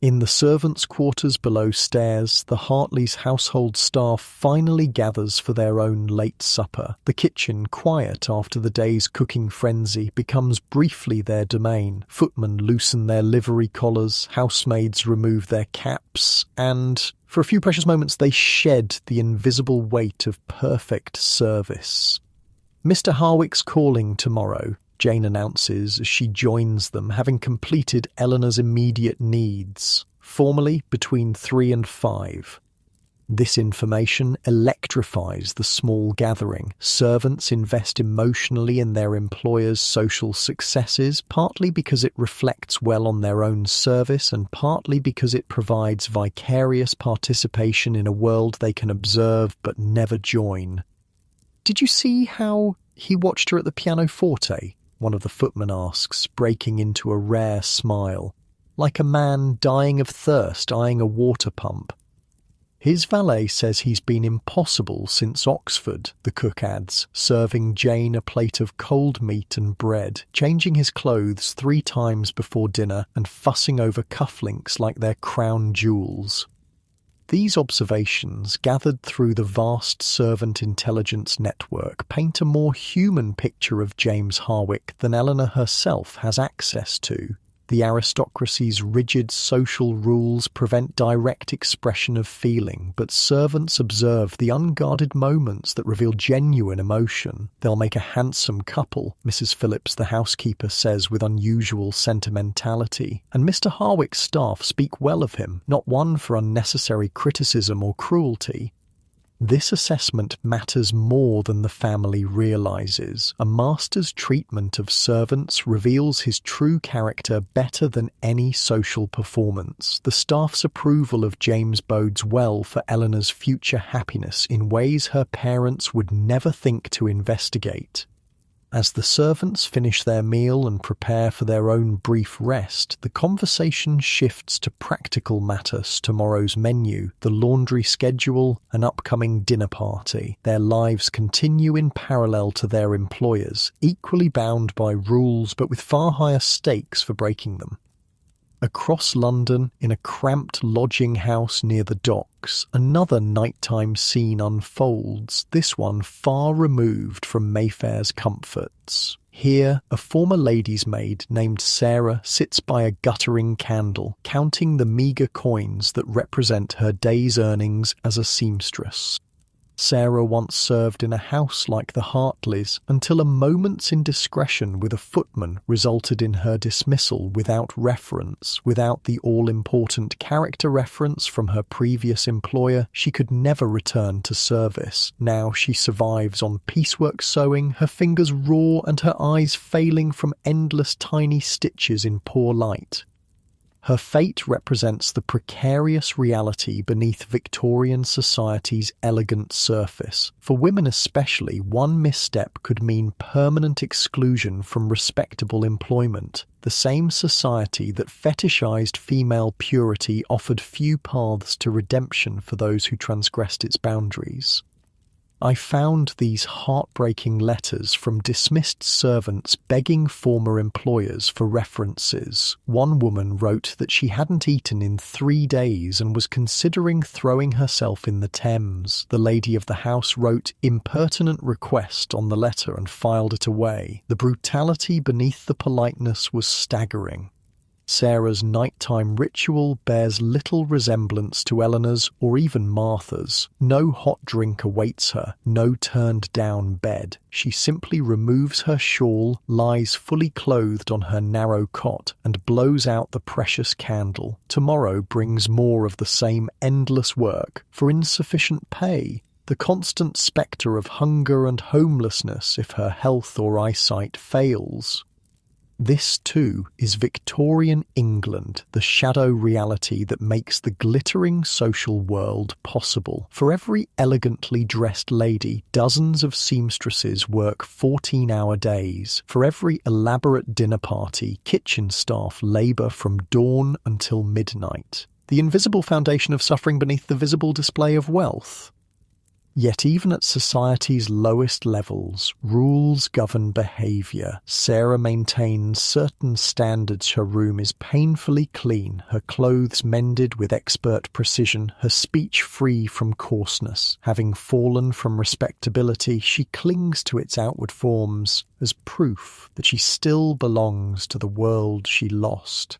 In the servants' quarters below stairs, the Hartleys' household staff finally gathers for their own late supper. The kitchen, quiet after the day's cooking frenzy, becomes briefly their domain. Footmen loosen their livery collars, housemaids remove their caps, and, for a few precious moments, they shed the invisible weight of perfect service. "Mr. Harwick's calling tomorrow. Jane announces as she joins them, having completed Eleanor's immediate needs, formally between 3 and 5. This information electrifies the small gathering. Servants invest emotionally in their employers' social successes, partly because it reflects well on their own service and partly because it provides vicarious participation in a world they can observe but never join. "Did you see how he watched her at the pianoforte?" one of the footmen asks, breaking into a rare smile, like a man dying of thirst eyeing a water pump. "His valet says he's been impossible since Oxford," the cook adds, serving Jane a plate of cold meat and bread, changing his clothes 3 times before dinner and fussing over cufflinks like they're crown jewels. These observations, gathered through the vast servant intelligence network, paint a more human picture of James Harwick than Eleanor herself has access to. The aristocracy's rigid social rules prevent direct expression of feeling, but servants observe the unguarded moments that reveal genuine emotion. They'll make a handsome couple, Mrs. Phillips, the housekeeper, says with unusual sentimentality, and Mr. Harwick's staff speak well of him, not one for unnecessary criticism or cruelty. This assessment matters more than the family realizes. A master's treatment of servants reveals his true character better than any social performance. The staff's approval of James bodes well for Eleanor's future happiness in ways her parents would never think to investigate. As the servants finish their meal and prepare for their own brief rest, the conversation shifts to practical matters: tomorrow's menu, the laundry schedule, an upcoming dinner party. Their lives continue in parallel to their employers, equally bound by rules but with far higher stakes for breaking them. Across London, in a cramped lodging house near the docks, another nighttime scene unfolds, this one far removed from Mayfair's comforts. Here, a former lady's maid named Sarah sits by a guttering candle, counting the meagre coins that represent her day's earnings as a seamstress. Sarah once served in a house like the Hartleys until a moment's indiscretion with a footman resulted in her dismissal without reference. Without the all-important character reference from her previous employer, she could never return to service. Now she survives on piecework sewing, her fingers raw and her eyes failing from endless tiny stitches in poor light. Her fate represents the precarious reality beneath Victorian society's elegant surface. For women especially, one misstep could mean permanent exclusion from respectable employment. The same society that fetishized female purity offered few paths to redemption for those who transgressed its boundaries. I found these heartbreaking letters from dismissed servants begging former employers for references. One woman wrote that she hadn't eaten in 3 days and was considering throwing herself in the Thames. The lady of the house wrote "impertinent request" on the letter and filed it away. The brutality beneath the politeness was staggering. Sarah's nighttime ritual bears little resemblance to Eleanor's or even Martha's. No hot drink awaits her, no turned-down bed. She simply removes her shawl, lies fully clothed on her narrow cot, and blows out the precious candle. Tomorrow brings more of the same endless work for insufficient pay. The constant spectre of hunger and homelessness if her health or eyesight fails. This, too, is Victorian England, the shadow reality that makes the glittering social world possible. For every elegantly dressed lady, dozens of seamstresses work 14-hour days. For every elaborate dinner party, kitchen staff labour from dawn until midnight. The invisible foundation of suffering beneath the visible display of wealth. Yet even at society's lowest levels, rules govern behaviour. Sarah maintains certain standards. Her room is painfully clean, her clothes mended with expert precision, her speech free from coarseness. Having fallen from respectability, she clings to its outward forms as proof that she still belongs to the world she lost.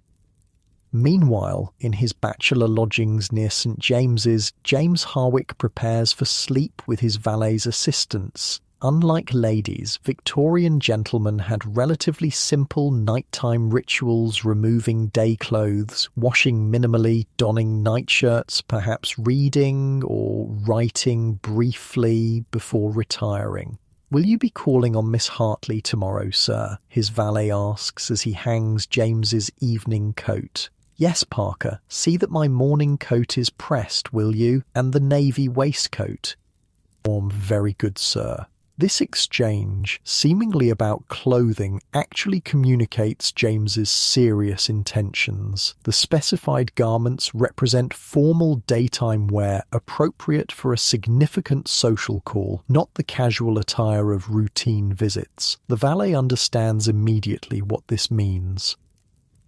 Meanwhile, in his bachelor lodgings near St James's, James Harwick prepares for sleep with his valet's assistants. Unlike ladies, Victorian gentlemen had relatively simple nighttime rituals, removing day clothes, washing minimally, donning nightshirts, perhaps reading or writing briefly before retiring. "Will you be calling on Miss Hartley tomorrow, sir?" his valet asks as he hangs James's evening coat. "Yes, Parker. See that my morning coat is pressed, will you? And the navy waistcoat." "Very good, sir." This exchange, seemingly about clothing, actually communicates James's serious intentions. The specified garments represent formal daytime wear appropriate for a significant social call, not the casual attire of routine visits. The valet understands immediately what this means.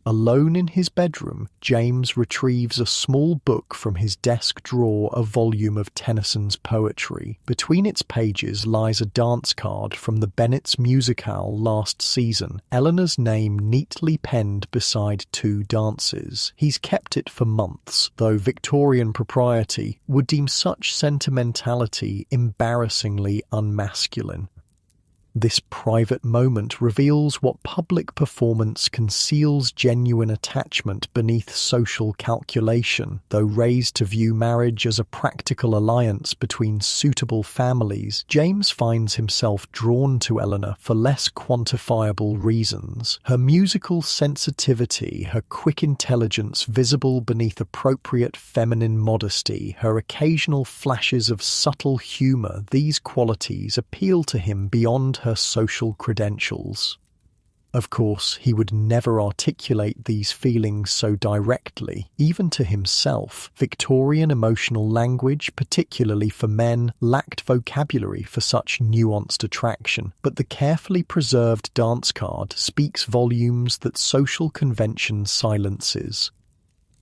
Alone in his bedroom, James retrieves a small book from his desk drawer, a volume of Tennyson's poetry. Between its pages lies a dance card from the Bennett's musicale last season, Eleanor's name neatly penned beside 2 dances. He's kept it for months, though Victorian propriety would deem such sentimentality embarrassingly unmasculine. This private moment reveals what public performance conceals genuine attachment beneath social calculation. Though raised to view marriage as a practical alliance between suitable families, James finds himself drawn to Eleanor for less quantifiable reasons. Her musical sensitivity, her quick intelligence visible beneath appropriate feminine modesty, her occasional flashes of subtle humour, these qualities appeal to him beyond her social credentials. Of course, he would never articulate these feelings so directly, even to himself. Victorian emotional language, particularly for men, lacked vocabulary for such nuanced attraction, but the carefully preserved dance card speaks volumes that social convention silences.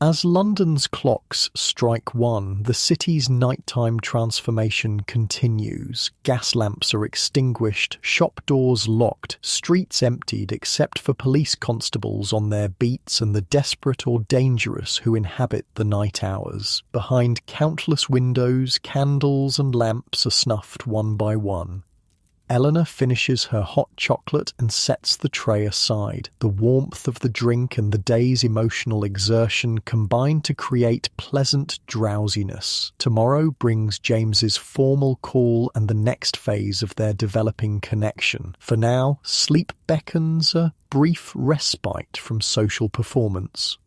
As London's clocks strike 1, the city's nighttime transformation continues. Gas lamps are extinguished, shop doors locked, streets emptied except for police constables on their beats and the desperate or dangerous who inhabit the night hours. Behind countless windows, candles and lamps are snuffed one by one. Eleanor finishes her hot chocolate and sets the tray aside. The warmth of the drink and the day's emotional exertion combine to create pleasant drowsiness. Tomorrow brings James's formal call and the next phase of their developing connection. For now, sleep beckons, a brief respite from social performance.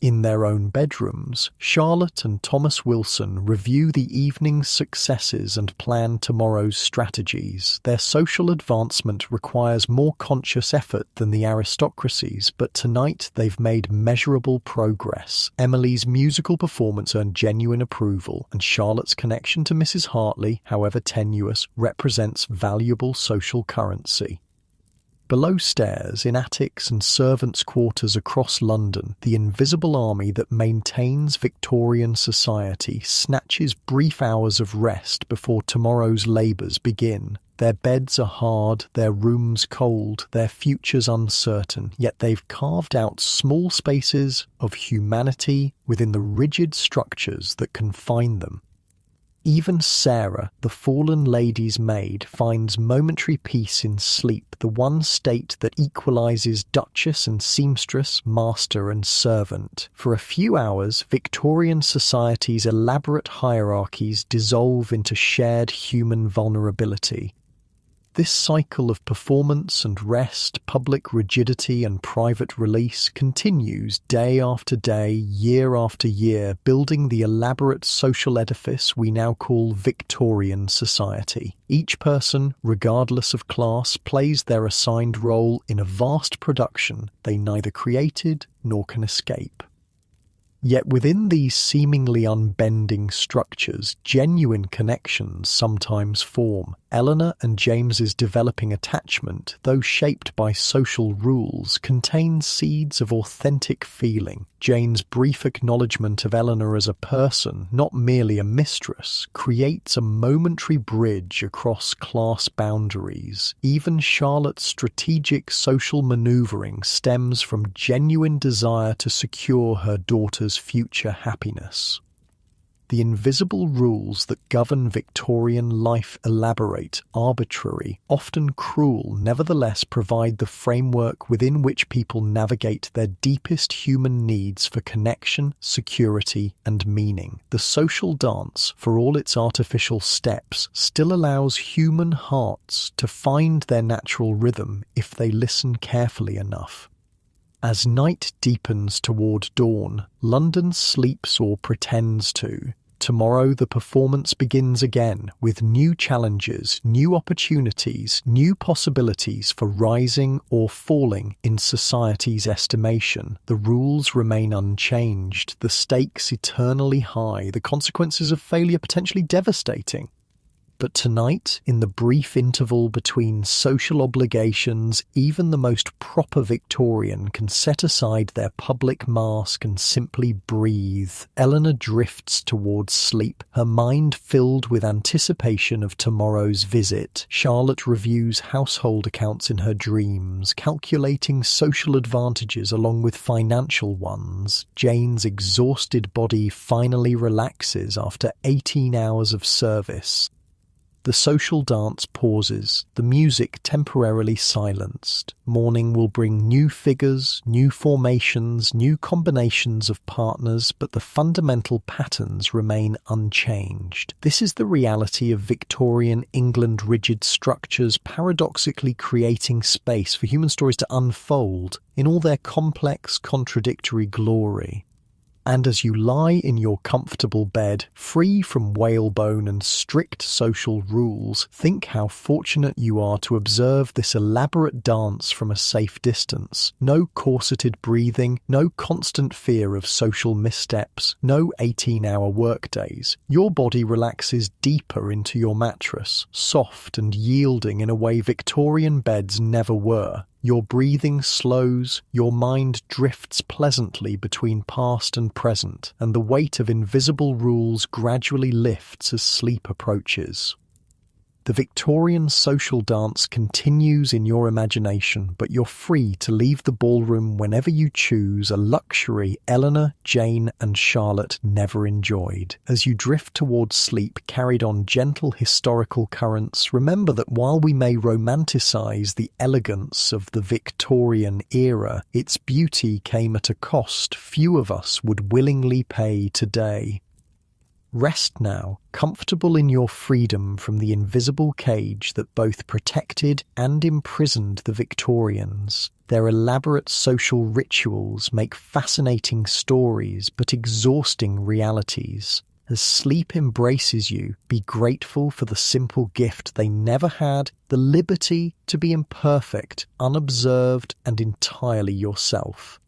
In their own bedrooms, Charlotte and Thomas Wilson review the evening's successes and plan tomorrow's strategies. Their social advancement requires more conscious effort than the aristocracy's, but tonight they've made measurable progress. Emily's musical performance earned genuine approval, and Charlotte's connection to Mrs. Hartley, however tenuous, represents valuable social currency. Below stairs, in attics and servants' quarters across London, the invisible army that maintains Victorian society snatches brief hours of rest before tomorrow's labours begin. Their beds are hard, their rooms cold, their futures uncertain, yet they've carved out small spaces of humanity within the rigid structures that confine them. Even Sarah, the fallen lady's maid, finds momentary peace in sleep, the one state that equalises duchess and seamstress, master and servant. For a few hours, Victorian society's elaborate hierarchies dissolve into shared human vulnerability. This cycle of performance and rest, public rigidity and private release continues day after day, year after year, building the elaborate social edifice we now call Victorian society. Each person, regardless of class, plays their assigned role in a vast production they neither created nor can escape. Yet within these seemingly unbending structures, genuine connections sometimes form. Eleanor and James's developing attachment, though shaped by social rules, contains seeds of authentic feeling. Jane's brief acknowledgement of Eleanor as a person, not merely a mistress, creates a momentary bridge across class boundaries. Even Charlotte's strategic social manoeuvring stems from genuine desire to secure her daughter's future happiness. The invisible rules that govern Victorian life, elaborate, arbitrary, often cruel, nevertheless provide the framework within which people navigate their deepest human needs for connection, security, and meaning. The social dance, for all its artificial steps, still allows human hearts to find their natural rhythm if they listen carefully enough. As night deepens toward dawn, London sleeps or pretends to. Tomorrow the performance begins again, with new challenges, new opportunities, new possibilities for rising or falling in society's estimation. The rules remain unchanged, the stakes eternally high, the consequences of failure potentially devastating. But tonight, in the brief interval between social obligations, even the most proper Victorian can set aside their public mask and simply breathe. Eleanor drifts towards sleep, her mind filled with anticipation of tomorrow's visit. Charlotte reviews household accounts in her dreams, calculating social advantages along with financial ones. Jane's exhausted body finally relaxes after 18 hours of service. The social dance pauses, the music temporarily silenced. Morning will bring new figures, new formations, new combinations of partners, but the fundamental patterns remain unchanged. This is the reality of Victorian England rigid structures paradoxically creating space for human stories to unfold in all their complex, contradictory glory. And as you lie in your comfortable bed, free from whalebone and strict social rules, think how fortunate you are to observe this elaborate dance from a safe distance. No corseted breathing, no constant fear of social missteps, no 18-hour workdays. Your body relaxes deeper into your mattress, soft and yielding in a way Victorian beds never were. Your breathing slows, your mind drifts pleasantly between past and present, and the weight of invisible rules gradually lifts as sleep approaches. The Victorian social dance continues in your imagination, but you're free to leave the ballroom whenever you choose, a luxury Eleanor, Jane, and Charlotte never enjoyed. As you drift towards sleep, carried on gentle historical currents, remember that while we may romanticize the elegance of the Victorian era, its beauty came at a cost few of us would willingly pay today. Rest now, comfortable in your freedom from the invisible cage that both protected and imprisoned the Victorians. Their elaborate social rituals make fascinating stories but exhausting realities. As sleep embraces you, be grateful for the simple gift they never had, the liberty to be imperfect, unobserved, and entirely yourself.